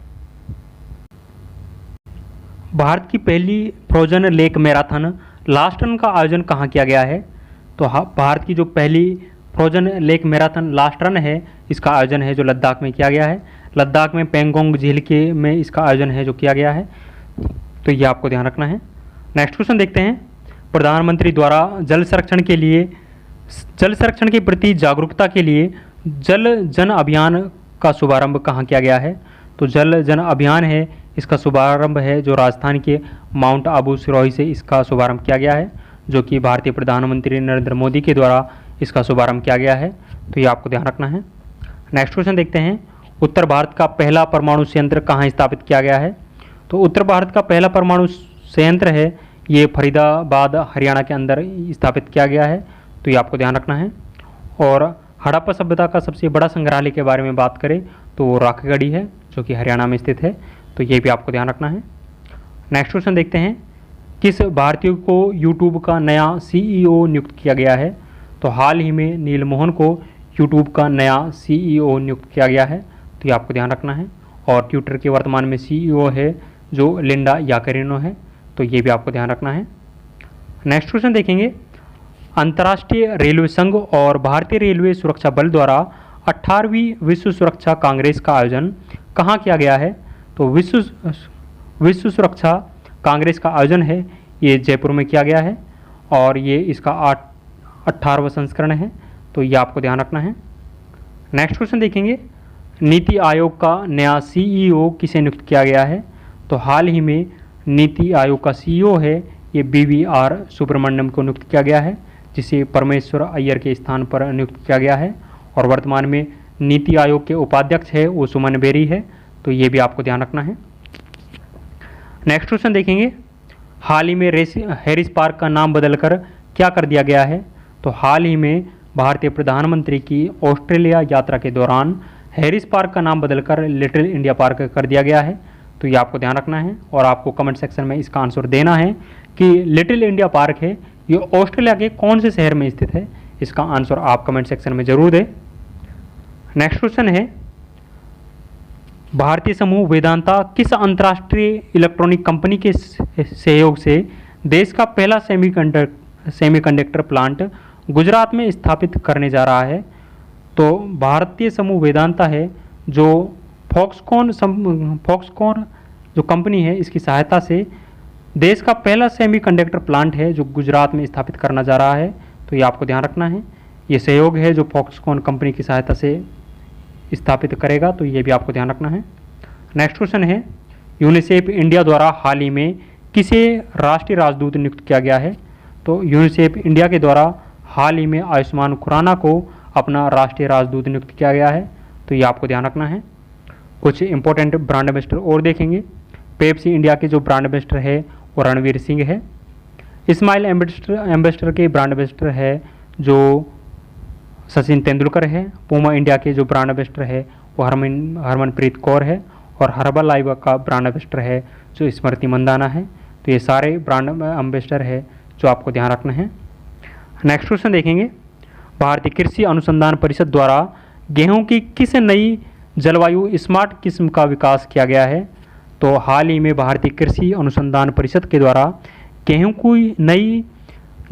भारत की पहली frozen lake marathon last run का आयोजन कहाँ किया गया है? तो भारत की जो पहली frozen lake marathon last run है इसका आयोजन है जो लद्दाख में किया गया है। लद्दाख में पेंगोंग झील के में इसका आयोजन है जो किया गया है। तो ये आपको ध्यान रखना है। नेक्स्ट क्वेश्चन देखते हैं, प्रधानमंत्री द्वारा जल संरक्षण के प्रति जागरूकता के लिए जल जन अभियान का शुभारंभ कहाँ किया गया है? तो जल जन अभियान है इसका शुभारंभ है जो राजस्थान के माउंट आबू सिरोही से इसका शुभारंभ किया गया है, जो कि भारतीय प्रधानमंत्री नरेंद्र मोदी के द्वारा इसका शुभारंभ किया गया है। तो ये आपको ध्यान रखना है। नेक्स्ट क्वेश्चन देखते हैं, उत्तर भारत का पहला परमाणु संयंत्र कहाँ स्थापित किया गया है? तो उत्तर भारत का पहला परमाणु संयंत्र है ये फरीदाबाद हरियाणा के अंदर स्थापित किया गया है। तो ये आपको ध्यान रखना है। और हड़प्पा सभ्यता का सबसे बड़ा संग्रहालय के बारे में बात करें तो वो राखगढ़ी है जो कि हरियाणा में स्थित है। तो ये भी आपको ध्यान रखना है। नेक्स्ट क्वेश्चन देखते हैं, किस भारतीय को यूट्यूब का नया CEO नियुक्त किया गया है? तो हाल ही में नील मोहन को यूट्यूब का नया CEO नियुक्त किया गया है। तो ये आपको ध्यान रखना है। और ट्विटर के वर्तमान में CEO है जो लिंडा याकरिनो है। तो ये भी आपको ध्यान रखना है। नेक्स्ट क्वेश्चन देखेंगे, अंतर्राष्ट्रीय रेलवे संघ और भारतीय रेलवे सुरक्षा बल द्वारा 18वीं विश्व सुरक्षा कांग्रेस का आयोजन कहाँ किया गया है? तो विश्व सुरक्षा कांग्रेस का आयोजन है ये जयपुर में किया गया है, और ये इसका 18वां संस्करण है। तो ये आपको ध्यान रखना है। नेक्स्ट क्वेश्चन देखेंगे, नीति आयोग का नया CEO किसे नियुक्त किया गया है? तो हाल ही में नीति आयोग का CEO है ये BVR सुब्रमण्यम को नियुक्त किया गया है, जिसे परमेश्वर अय्यर के स्थान पर नियुक्त किया गया है। और वर्तमान में नीति आयोग के उपाध्यक्ष है वो सुमन बेरी है। तो ये भी आपको ध्यान रखना है। नेक्स्ट क्वेश्चन देखेंगे, हाल ही में हैरिस पार्क का नाम बदलकर क्या कर दिया गया है? तो हाल ही में भारतीय प्रधानमंत्री की ऑस्ट्रेलिया यात्रा के दौरान हैरिस पार्क का नाम बदलकर लिटिल इंडिया पार्क कर दिया गया है। तो ये आपको ध्यान रखना है और आपको कमेंट सेक्शन में इसका आंसर देना है कि लिटिल इंडिया पार्क है ये ऑस्ट्रेलिया के कौन से शहर में स्थित है। इसका आंसर आप कमेंट सेक्शन में जरूर दें। नेक्स्ट क्वेश्चन है, भारतीय समूह वेदांता किस अंतर्राष्ट्रीय इलेक्ट्रॉनिक कंपनी के सहयोग से देश का पहला सेमीकंडक्टर प्लांट गुजरात में स्थापित करने जा रहा है? तो भारतीय समूह वेदांता है जो फॉक्सकॉन जो कंपनी है इसकी सहायता से देश का पहला सेमीकंडक्टर प्लांट है जो गुजरात में स्थापित करना जा रहा है। तो ये आपको ध्यान रखना है, ये सहयोग है जो फॉक्सकॉन कंपनी की सहायता से स्थापित करेगा। तो ये भी आपको ध्यान रखना है। नेक्स्ट क्वेश्चन है, यूनिसेफ इंडिया द्वारा हाल ही में किसे राष्ट्रीय राजदूत नियुक्त किया गया है? तो यूनिसेफ इंडिया के द्वारा हाल ही में आयुष्मान खुराना को अपना राष्ट्रीय राजदूत नियुक्त किया गया है। तो ये आपको ध्यान रखना है। कुछ इंपॉर्टेंट ब्रांड एम्बेसडर और देखेंगे। पेप्सी इंडिया के जो ब्रांड एम्बेसडर है वो रणवीर सिंह है। स्माइल एम्बेसडर के ब्रांड एम्बेसडर है जो सचिन तेंदुलकर है। पूमा इंडिया के जो ब्रांड एम्बेसडर है वो हरमनप्रीत कौर है। और हर्बल लाइफ का ब्रांड एम्बेसडर है जो स्मृति मंदाना है। तो ये सारे ब्रांड एम्बेसडर है जो आपको ध्यान रखना है। नेक्स्ट क्वेश्चन देखेंगे, भारतीय कृषि अनुसंधान परिषद द्वारा गेहूं की किस नई जलवायु स्मार्ट किस्म का विकास किया गया है? तो हाल ही में भारतीय कृषि अनुसंधान परिषद के द्वारा गेहूं की नई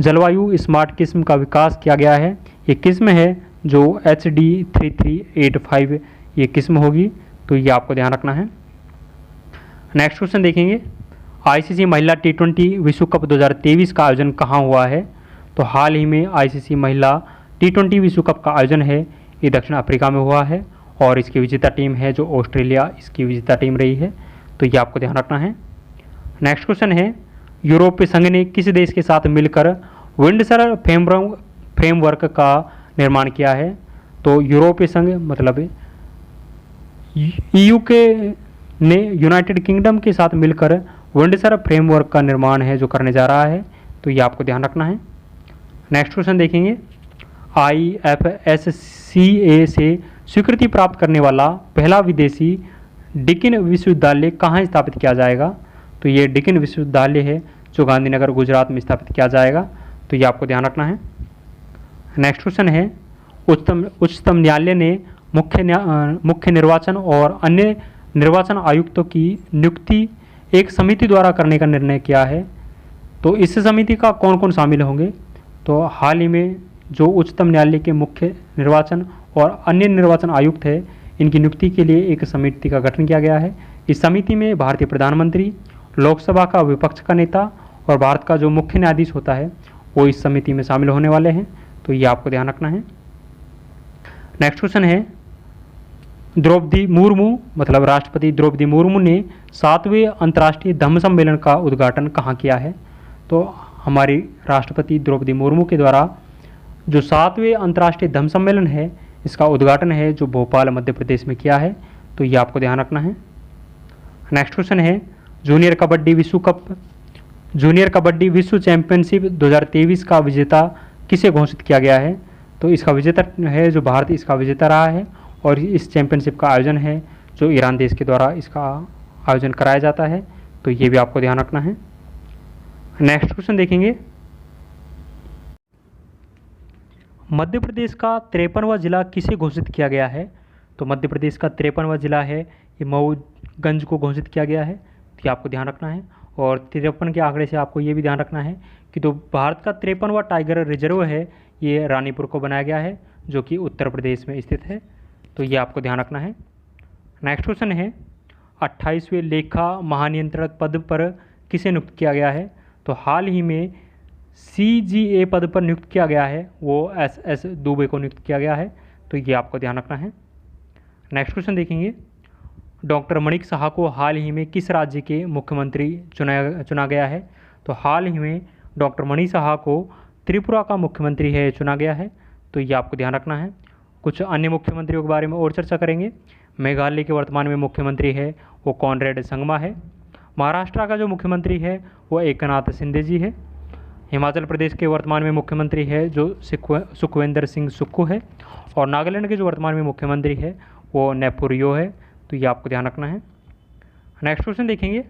जलवायु स्मार्ट किस्म का विकास किया गया है। ये किस्म है जो HD3385 ये किस्म होगी। तो ये आपको ध्यान रखना है। नेक्स्ट क्वेश्चन देखेंगे, ICC महिला T20 विश्व कप 2023 का आयोजन कहाँ हुआ है? तो हाल ही में ICC महिला T20 विश्व कप का आयोजन है ये दक्षिण अफ्रीका में हुआ है और इसकी विजेता टीम है जो ऑस्ट्रेलिया इसकी विजेता टीम रही है। तो ये आपको ध्यान रखना है। नेक्स्ट क्वेश्चन है, यूरोपीय संघ ने किस देश के साथ मिलकर विंडसर फ्रेमवर्क का निर्माण किया है? तो यूरोपीय संघ मतलब EU के ने यूनाइटेड किंगडम के साथ मिलकर विंडसर फ्रेमवर्क का निर्माण है जो करने जा रहा है। तो ये आपको ध्यान रखना है। नेक्स्ट क्वेश्चन देखेंगे, IFSCA से स्वीकृति प्राप्त करने वाला पहला विदेशी डिकिन विश्वविद्यालय कहाँ स्थापित किया जाएगा? तो ये डिकिन विश्वविद्यालय है जो गांधीनगर गुजरात में स्थापित किया जाएगा। तो ये आपको ध्यान रखना है। नेक्स्ट क्वेश्चन है, उच्चतम न्यायालय ने मुख्य निर्वाचन और अन्य निर्वाचन आयुक्तों की नियुक्ति एक समिति द्वारा करने का निर्णय किया है। तो इस समिति का कौन कौन शामिल होंगे? तो हाल ही में जो उच्चतम न्यायालय के मुख्य निर्वाचन और अन्य निर्वाचन आयुक्त है इनकी नियुक्ति के लिए एक समिति का गठन किया गया है। इस समिति में भारतीय प्रधानमंत्री, लोकसभा का विपक्ष का नेता और भारत का जो मुख्य न्यायाधीश होता है वो इस समिति में शामिल होने वाले हैं। तो ये आपको ध्यान रखना है। नेक्स्ट क्वेश्चन है, द्रौपदी मुर्मू मतलब राष्ट्रपति द्रौपदी मुर्मू ने 7वें अंतर्राष्ट्रीय धम्म सम्मेलन का उद्घाटन कहाँ किया है? तो हमारी राष्ट्रपति द्रौपदी मुर्मू के द्वारा जो 7वें अंतर्राष्ट्रीय धम्म सम्मेलन है इसका उद्घाटन है जो भोपाल मध्य प्रदेश में किया है। तो ये आपको ध्यान रखना है। नेक्स्ट क्वेश्चन है, जूनियर कबड्डी विश्व चैंपियनशिप 2023 का विजेता किसे घोषित किया गया है? तो इसका विजेता है जो भारत इसका विजेता रहा है और इस चैंपियनशिप का आयोजन है जो ईरान देश के द्वारा इसका आयोजन कराया जाता है। तो ये भी आपको ध्यान रखना है। नेक्स्ट क्वेश्चन देखेंगे, मध्य प्रदेश का 53वां जिला किसे घोषित किया गया है? तो मध्य प्रदेश का 53वां जिला है ये मऊगंज को घोषित किया गया है। तो ये आपको ध्यान रखना है। और 53 के आंकड़े से आपको ये भी ध्यान रखना है कि तो भारत का 53वां टाइगर रिजर्व है ये रानीपुर को बनाया गया है जो कि उत्तर प्रदेश में स्थित है। तो ये आपको ध्यान रखना है। नेक्स्ट क्वेश्चन है, 28वें लेखा महानियंत्रक पद पर किसे नियुक्त किया गया है? तो हाल ही में CGA पद पर नियुक्त किया गया है वो SS दुबे को नियुक्त किया गया है। तो ये आपको ध्यान रखना है। नेक्स्ट क्वेश्चन देखेंगे, डॉक्टर मणिक साहा को हाल ही में किस राज्य के मुख्यमंत्री चुना गया है? तो हाल ही में डॉक्टर मणि साहा को त्रिपुरा का मुख्यमंत्री है चुना गया है। तो ये आपको ध्यान रखना है। कुछ अन्य मुख्यमंत्रियों के बारे में और चर्चा करेंगे। मेघालय के वर्तमान में मुख्यमंत्री है वो कॉनरेड संगमा है। महाराष्ट्र का जो मुख्यमंत्री है वो एकनाथ शिंदे जी है। हिमाचल प्रदेश के वर्तमान में मुख्यमंत्री है जो सुखविंदर सिंह सुक्खू है। और नागालैंड के जो वर्तमान में मुख्यमंत्री है वो नेपुरियो है। तो ये आपको ध्यान रखना है। नेक्स्ट क्वेश्चन देखेंगे,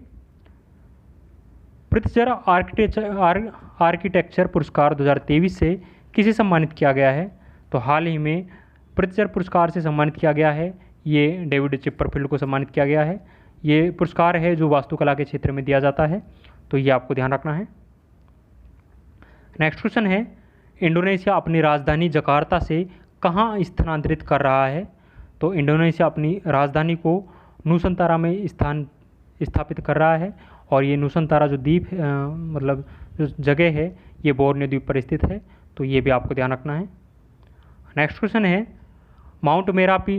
प्रित्जर आर्किटेक्चर पुरस्कार 2023 से किसे सम्मानित किया गया है? तो हाल ही में प्रित्जर पुरस्कार से सम्मानित किया गया है, ये डेविड चिपरफील्ड को सम्मानित किया गया है। ये पुरस्कार है जो वास्तुकला के क्षेत्र में दिया जाता है। तो ये आपको ध्यान रखना है। नेक्स्ट क्वेश्चन है, इंडोनेशिया अपनी राजधानी जकार्ता से कहाँ स्थानांतरित कर रहा है? तो इंडोनेशिया अपनी राजधानी को नूसंतारा में स्थापित कर रहा है। और ये नूसंतारा जो द्वीप मतलब जो जगह है ये बोर्नियो द्वीप पर स्थित है। तो ये भी आपको ध्यान रखना है। नेक्स्ट क्वेश्चन है, माउंट मेरापी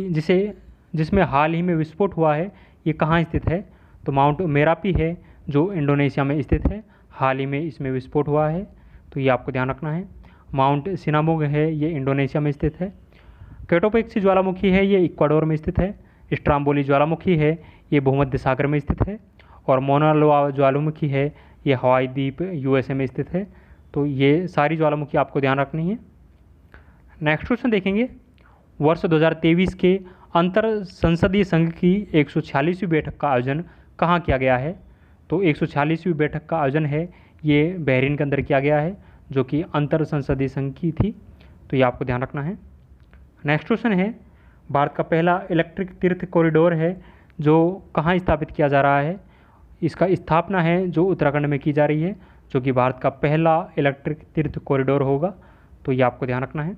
जिसमें हाल ही में विस्फोट हुआ है ये कहाँ स्थित है? तो माउंट मेरापी है जो इंडोनेशिया में स्थित है, हाल ही में इसमें विस्फोट हुआ है। तो ये आपको ध्यान रखना है। माउंट सिनामोग है ये इंडोनेशिया में स्थित है। कैटोपेक्सी ज्वालामुखी है ये इक्वाडोर में स्थित है। स्ट्राम्बोली ज्वालामुखी है ये भूमध्य सागर में स्थित है। और मोना लोआ ज्वालामुखी है ये हवाई द्वीप यूएसए में स्थित है। तो ये सारी ज्वालामुखी आपको ध्यान रखनी है। नेक्स्ट क्वेश्चन देखेंगे, वर्ष 2023 के अंतर संसदीय संघ की 146वीं बैठक का आयोजन कहाँ किया गया है? तो 146वीं बैठक का आयोजन है ये बहरीन के अंदर किया गया है जो कि अंतर संसदीय संघ की थी। तो ये आपको ध्यान रखना है। नेक्स्ट क्वेश्चन है, भारत का पहला इलेक्ट्रिक तीर्थ कॉरिडोर है जो कहाँ स्थापित किया जा रहा है? इसका स्थापना है जो उत्तराखंड में की जा रही है, जो कि भारत का पहला इलेक्ट्रिक तीर्थ कॉरिडोर होगा। तो ये आपको ध्यान रखना है।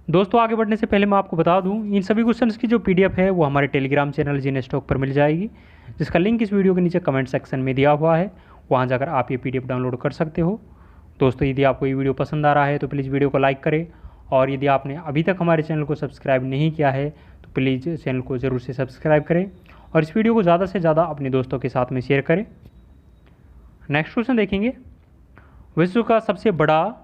दोस्तों आगे बढ़ने से पहले मैं आपको बता दूं, इन सभी क्वेश्चंस की जो पीडीएफ है वो हमारे टेलीग्राम चैनल जीनेस टॉक पर मिल जाएगी, जिसका लिंक इस वीडियो के नीचे कमेंट सेक्शन में दिया हुआ है। वहां जाकर आप ये पीडीएफ डाउनलोड कर सकते हो। दोस्तों यदि आपको ये वीडियो पसंद आ रहा है तो प्लीज़ वीडियो को लाइक करें। और यदि आपने अभी तक हमारे चैनल को सब्सक्राइब नहीं किया है तो प्लीज़ चैनल को ज़रूर से सब्सक्राइब करें और इस वीडियो को ज़्यादा से ज़्यादा अपने दोस्तों के साथ में शेयर करें। नेक्स्ट क्वेश्चन देखेंगे, विश्व का सबसे बड़ा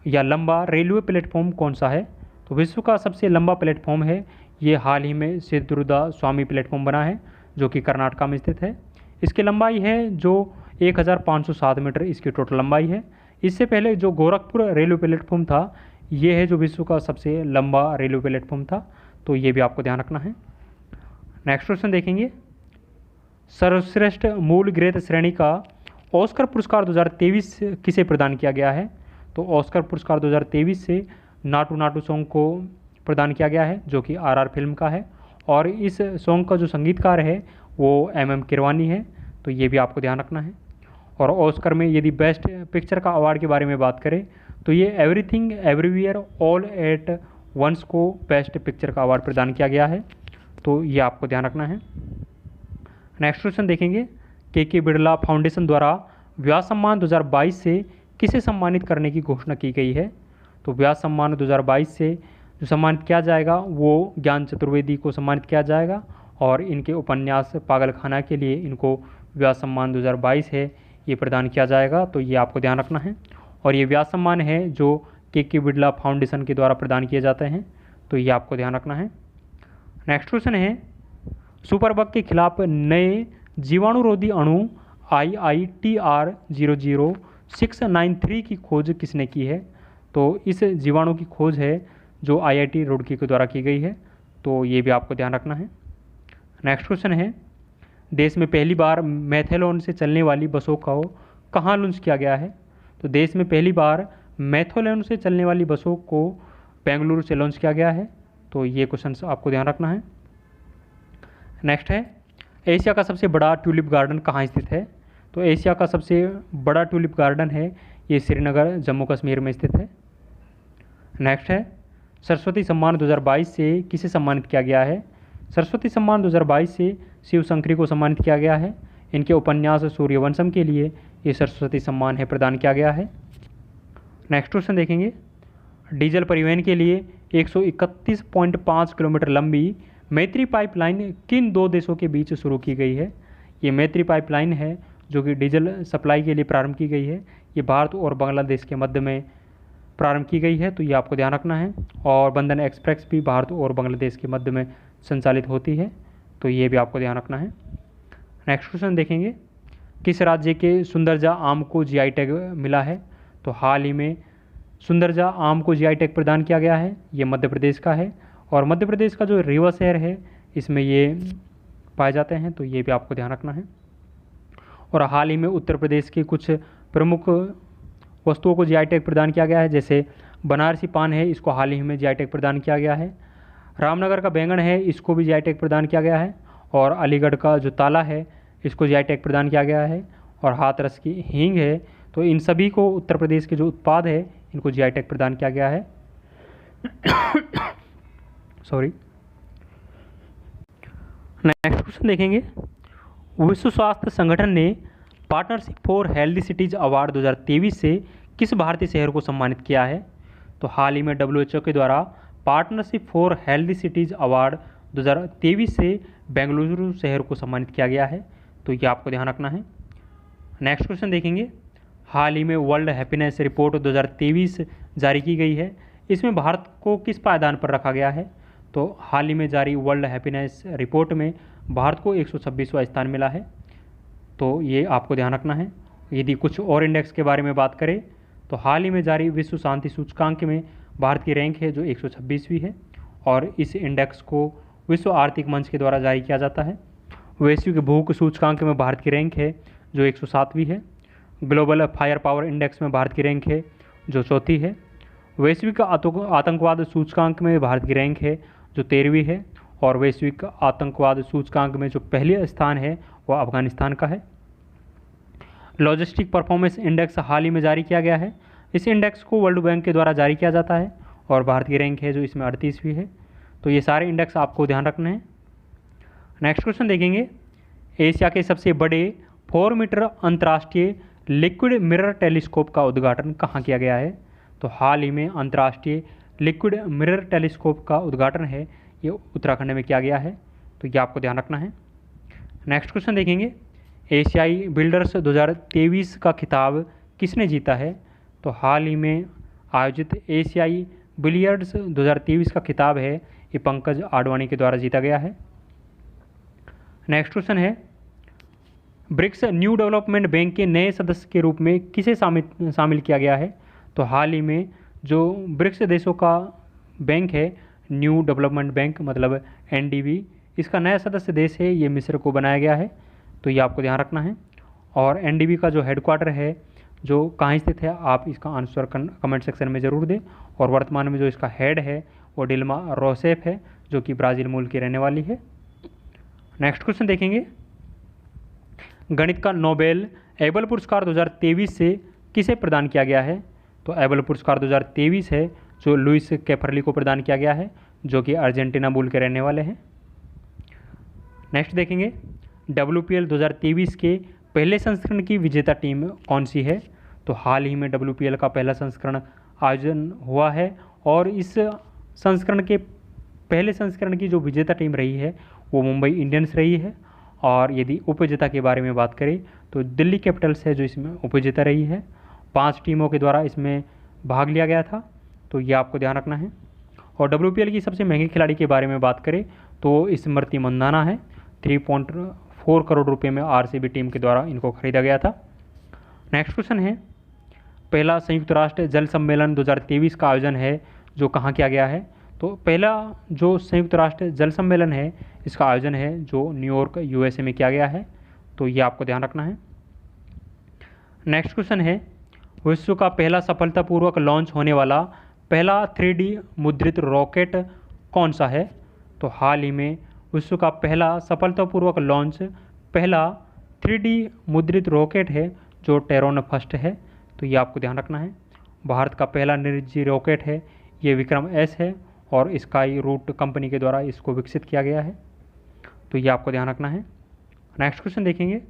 या लंबा रेलवे प्लेटफॉर्म कौन सा है? तो विश्व का सबसे लंबा प्लेटफॉर्म है ये हाल ही में सिद्धरुदा स्वामी प्लेटफॉर्म बना है जो कि कर्नाटका में स्थित है। इसकी लंबाई है जो 1507 मीटर इसकी टोटल लंबाई है। इससे पहले जो गोरखपुर रेलवे प्लेटफॉर्म था ये है जो विश्व का सबसे लंबा रेलवे प्लेटफॉर्म था। तो ये भी आपको ध्यान रखना है। नेक्स्ट क्वेश्चन देखेंगे, सर्वश्रेष्ठ मूल ग्रेथ श्रेणी का ऑस्कर पुरस्कार 2023 किसे प्रदान किया गया है? तो ऑस्कर पुरस्कार 2023 से नाटू नाटू सॉन्ग को प्रदान किया गया है जो कि आरआर फिल्म का है। और इस सॉन्ग का जो संगीतकार है वो एमएम किरवानी है। तो ये भी आपको ध्यान रखना है। और ऑस्कर में यदि बेस्ट पिक्चर का अवार्ड के बारे में बात करें तो ये everything everywhere all at once को बेस्ट पिक्चर का अवार्ड प्रदान किया गया है। तो ये आपको ध्यान रखना है। नेक्स्ट क्वेश्चन देखेंगे, के बिरला फाउंडेशन द्वारा व्यास सम्मान 2022 से किसे सम्मानित करने की घोषणा की गई है? तो व्यास सम्मान 2022 से जो सम्मानित किया जाएगा वो ज्ञान चतुर्वेदी को सम्मानित किया जाएगा। और इनके उपन्यास पागलखाना के लिए इनको व्यास सम्मान 2022 है ये प्रदान किया जाएगा। तो ये आपको ध्यान रखना है। और ये व्यास सम्मान है जो के बिरला फाउंडेशन के द्वारा प्रदान किए जाते हैं। तो ये आपको ध्यान रखना है। नेक्स्ट क्वेश्चन है, सुपरबग के खिलाफ नए जीवाणुरोधी अणु IITR 00693 की खोज किसने की है? तो इस जीवाणु की खोज है जो IIT रुड़की के द्वारा की गई है। तो ये भी आपको ध्यान रखना है। नेक्स्ट क्वेश्चन है, देश में पहली बार मैथेनॉल से चलने वाली बसों को कहाँ लॉन्च किया गया है? तो देश में पहली बार मैथेनॉल से चलने वाली बसों को बेंगलुरु से लॉन्च किया गया है। तो ये क्वेश्चन आपको ध्यान रखना है। नेक्स्ट है, एशिया का सबसे बड़ा ट्यूलिप गार्डन कहाँ स्थित है? तो एशिया का सबसे बड़ा ट्यूलिप गार्डन है ये श्रीनगर जम्मू कश्मीर में स्थित है। नेक्स्ट है, सरस्वती सम्मान 2022 से किसे सम्मानित किया गया है? सरस्वती सम्मान 2022 से शिव शंकरी को सम्मानित किया गया है। इनके उपन्यास सूर्यवंशम के लिए ये सरस्वती सम्मान है प्रदान किया गया है। नेक्स्ट क्वेश्चन देखेंगे, डीजल परिवहन के लिए 131.5 किलोमीटर लंबी मैत्री पाइपलाइन किन दो देशों के बीच शुरू की गई है? ये मैत्री पाइपलाइन है जो कि डीजल सप्लाई के लिए प्रारंभ की गई है। ये भारत और बांग्लादेश के मध्य में प्रारंभ की गई है, तो ये आपको ध्यान रखना है। और बंधन एक्सप्रेस भी भारत और बांग्लादेश के मध्य में संचालित होती है, तो ये भी आपको ध्यान रखना है। नेक्स्ट क्वेश्चन देखेंगे, किस राज्य के सुंदरजा आम को जीआई टैग मिला है? तो हाल ही में सुंदरजा आम को जीआई टैग प्रदान किया गया है, ये मध्य प्रदेश का है। और मध्य प्रदेश का जो रीवा शहर है इसमें ये पाए जाते हैं, तो ये भी आपको ध्यान रखना है। और हाल ही में उत्तर प्रदेश के कुछ प्रमुख वस्तुओं को जीआई टैग प्रदान किया गया है, जैसे बनारसी पान है, इसको हाल ही में जीआई टैग प्रदान किया गया है। रामनगर का बैंगन है, इसको भी जीआई टैग प्रदान किया गया है। और अलीगढ़ का जो ताला है इसको जीआई टैग प्रदान किया गया है। और हाथरस की हींग है, तो इन सभी को उत्तर प्रदेश के जो उत्पाद है इनको जीआई टैग प्रदान किया गया है। सॉरी। नेक्स्ट क्वेश्चन देखेंगे, विश्व स्वास्थ्य संगठन ने partnership for healthy cities award 2023 से किस भारतीय शहर को सम्मानित किया है? तो हाल ही में WHO के द्वारा partnership for healthy cities award 2023 से बेंगलुरु शहर को सम्मानित किया गया है, तो ये आपको ध्यान रखना है। नेक्स्ट क्वेश्चन देखेंगे, हाल ही में वर्ल्ड हैप्पीनेस रिपोर्ट 2023 जारी की गई है, इसमें भारत को किस पायदान पर रखा गया है? तो हाल ही में जारी वर्ल्ड हैप्पीनेस रिपोर्ट में भारत को 126वां स्थान मिला है, तो ये आपको ध्यान रखना है। यदि कुछ और इंडेक्स के बारे में बात करें तो हाल ही में जारी विश्व शांति सूचकांक में भारत की रैंक है जो 126वीं है, और इस इंडेक्स को विश्व आर्थिक मंच के द्वारा जारी किया जाता है। वैश्विक भूख सूचकांक में भारत की रैंक है जो 107वीं है। ग्लोबल फायर पावर इंडेक्स में भारत की रैंक है जो 4थी है। वैश्विक आतंकवाद सूचकांक में भारत की रैंक है जो 13वीं है। और वैश्विक आतंकवाद सूचकांक में जो पहले स्थान है वह अफगानिस्तान का है। लॉजिस्टिक परफॉर्मेंस इंडेक्स हाल ही में जारी किया गया है, इस इंडेक्स को वर्ल्ड बैंक के द्वारा जारी किया जाता है और भारत की रैंक है जो इसमें 38वीं है। तो ये सारे इंडेक्स आपको ध्यान रखने हैं। नेक्स्ट क्वेश्चन देखेंगे, एशिया के सबसे बड़े 4 मीटर अंतर्राष्ट्रीय लिक्विड मिरर टेलीस्कोप का उद्घाटन कहाँ किया गया है? तो हाल ही में अंतर्राष्ट्रीय लिक्विड मिरर टेलीस्कोप का उद्घाटन है ये उत्तराखंड में किया गया है, तो ये आपको ध्यान रखना है। नेक्स्ट क्वेश्चन देखेंगे, एशियाई बिल्डर्स 2023 का खिताब किसने जीता है? तो हाल ही में आयोजित एशियाई बिलियर्ड्स 2023 का खिताब है ये पंकज आडवाणी के द्वारा जीता गया है। नेक्स्ट क्वेश्चन है, ब्रिक्स न्यू डेवलपमेंट बैंक के नए सदस्य के रूप में किसे शामिल किया गया है? तो हाल ही में जो ब्रिक्स देशों का बैंक है न्यू डेवलपमेंट बैंक मतलब NDB, इसका नया सदस्य देश है ये मिस्र को बनाया गया है, तो ये आपको ध्यान रखना है। और NDB का जो हेडक्वार्टर है जो कहाँ स्थित है आप इसका आंसर कमेंट सेक्शन में ज़रूर दें। और वर्तमान में जो इसका हेड है वो डिल्मा रोसेफ है जो कि ब्राज़ील मूल की रहने वाली है। नेक्स्ट क्वेश्चन देखेंगे, गणित का नोबेल एबल पुरस्कार 2023 से किसे प्रदान किया गया है? तो एबल पुरस्कार 2023 है जो लुइस कैफरली को प्रदान किया गया है जो कि अर्जेंटीना मूल के रहने वाले हैं। नेक्स्ट देखेंगे, WPL 2023 के पहले संस्करण की विजेता टीम कौन सी है? तो हाल ही में WPL का पहला संस्करण आयोजन हुआ है और इस संस्करण के पहले संस्करण की जो विजेता टीम रही है वो मुंबई इंडियंस रही है। और यदि उपविजेता के बारे में बात करें तो दिल्ली कैपिटल्स है जो इसमें उपविजेता रही है। 5 टीमों के द्वारा इसमें भाग लिया गया था, तो ये आपको ध्यान रखना है। और WPL की सबसे महंगे खिलाड़ी के बारे में बात करें तो स्मृति मंदाना है, 3.4 करोड़ रुपए में RCB टीम के द्वारा इनको खरीदा गया था। नेक्स्ट क्वेश्चन है, पहला संयुक्त राष्ट्र जल सम्मेलन 2023 का आयोजन है जो कहाँ किया गया है? तो पहला जो संयुक्त राष्ट्र जल सम्मेलन है इसका आयोजन है जो न्यूयॉर्क USA में किया गया है, तो ये आपको ध्यान रखना है। नेक्स्ट क्वेश्चन है, विश्व का पहला सफलतापूर्वक लॉन्च होने वाला पहला 3D मुद्रित रॉकेट कौन सा है? तो हाल ही में विश्व का पहला सफलतापूर्वक लॉन्च पहला 3D मुद्रित रॉकेट है जो टेरोन फर्स्ट है, तो ये आपको ध्यान रखना है। भारत का पहला निजी रॉकेट है ये विक्रम S है और स्काई रूट कंपनी के द्वारा इसको विकसित किया गया है, तो ये आपको ध्यान रखना है। नेक्स्ट क्वेश्चन देखेंगे,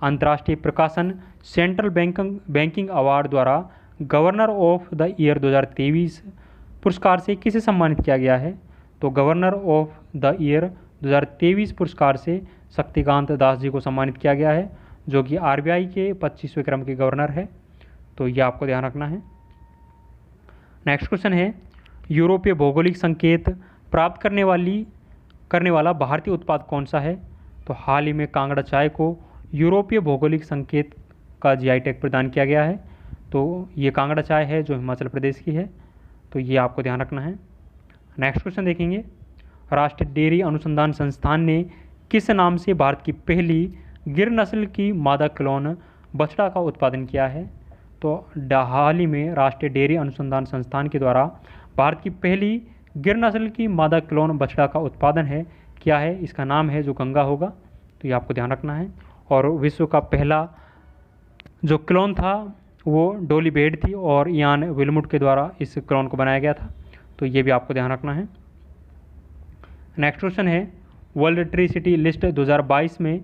अंतर्राष्ट्रीय प्रकाशन सेंट्रल बैंकिंग अवार्ड द्वारा गवर्नर ऑफ द ईयर 2023 पुरस्कार से किसे सम्मानित किया गया है? तो गवर्नर ऑफ द ईयर 2023 पुरस्कार से शक्तिकांत दास जी को सम्मानित किया गया है जो कि RBI के 25वें क्रम के गवर्नर है, तो ये आपको ध्यान रखना है। नेक्स्ट क्वेश्चन है, यूरोपीय भौगोलिक संकेत प्राप्त करने वाला भारतीय उत्पाद कौन सा है? तो हाल ही में कांगड़ा चाय को यूरोपीय भौगोलिक संकेत का जीआई टैग प्रदान किया गया है। तो ये कांगड़ा चाय है जो हिमाचल प्रदेश की है, तो ये आपको ध्यान रखना है। नेक्स्ट क्वेश्चन देखेंगे, राष्ट्रीय डेयरी अनुसंधान संस्थान ने किस नाम से भारत की पहली गिर नस्ल की मादा क्लोन बछड़ा का उत्पादन किया है? तो हाल ही में राष्ट्रीय डेयरी अनुसंधान संस्थान के द्वारा भारत की पहली गिर नस्ल की मादा क्लोन बछड़ा का उत्पादन है क्या है, इसका नाम है जो गंगा होगा, तो ये आपको ध्यान रखना है। और विश्व का पहला जो क्लोन था वो डोली बेड थी और इयान विलमुट के द्वारा इस क्लोन को बनाया गया था, तो ये भी आपको ध्यान रखना है। नेक्स्ट क्वेश्चन है, वर्ल्ड ट्री सिटी लिस्ट 2022 में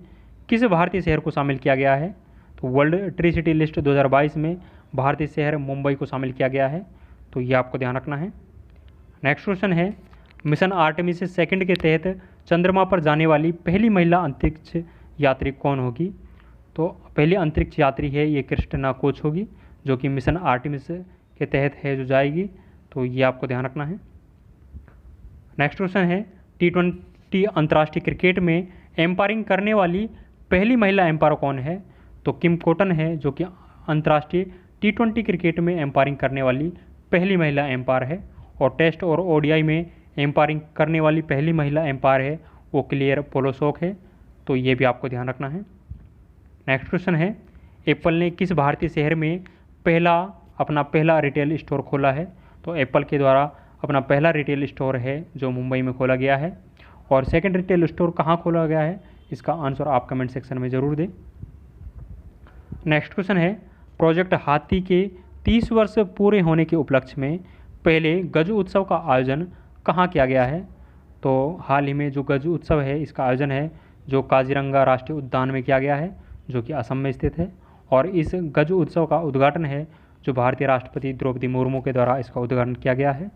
किस भारतीय शहर को शामिल किया गया है? तो वर्ल्ड ट्री सिटी लिस्ट 2022 में भारतीय शहर मुंबई को शामिल किया गया है, तो ये आपको ध्यान रखना है। नेक्स्ट क्वेश्चन है, मिशन आर्टेमिस सेकंड के तहत चंद्रमा पर जाने वाली पहली महिला अंतरिक्ष यात्री कौन होगी? तो पहली अंतरिक्ष यात्री है ये क्रिस्टिना कोच होगी, जो कि मिशन आर्टेमिस के तहत है जो जाएगी, तो ये आपको ध्यान रखना है। नेक्स्ट क्वेश्चन है, T20 अंतर्राष्ट्रीय क्रिकेट में एम्पायरिंग करने वाली पहली महिला एम्पायर कौन है? तो किम कोटन है जो कि अंतर्राष्ट्रीय T20 क्रिकेट में एम्पायरिंग करने वाली पहली महिला एम्पायर है। और टेस्ट और ओडीआई में एम्पायरिंग करने वाली पहली महिला एम्पायर है वो क्लियर पोलोसोक है, तो ये भी आपको ध्यान रखना है। नेक्स्ट क्वेश्चन है, एप्पल ने किस भारतीय शहर में अपना पहला रिटेल स्टोर खोला है? तो एप्पल के द्वारा अपना पहला रिटेल स्टोर है जो मुंबई में खोला गया है। और सेकंड रिटेल स्टोर कहाँ खोला गया है, इसका आंसर आप कमेंट सेक्शन में ज़रूर दें। नेक्स्ट क्वेश्चन है, प्रोजेक्ट हाथी के 30 वर्ष पूरे होने के उपलक्ष्य में पहले गज उत्सव का आयोजन कहाँ किया गया है? तो हाल ही में जो गज उत्सव है इसका आयोजन है जो काजीरंगा राष्ट्रीय उद्यान में किया गया है, जो कि असम में स्थित है। और इस गज उत्सव का उद्घाटन है जो भारतीय राष्ट्रपति द्रौपदी मुर्मू के द्वारा इसका उद्घाटन किया गया है,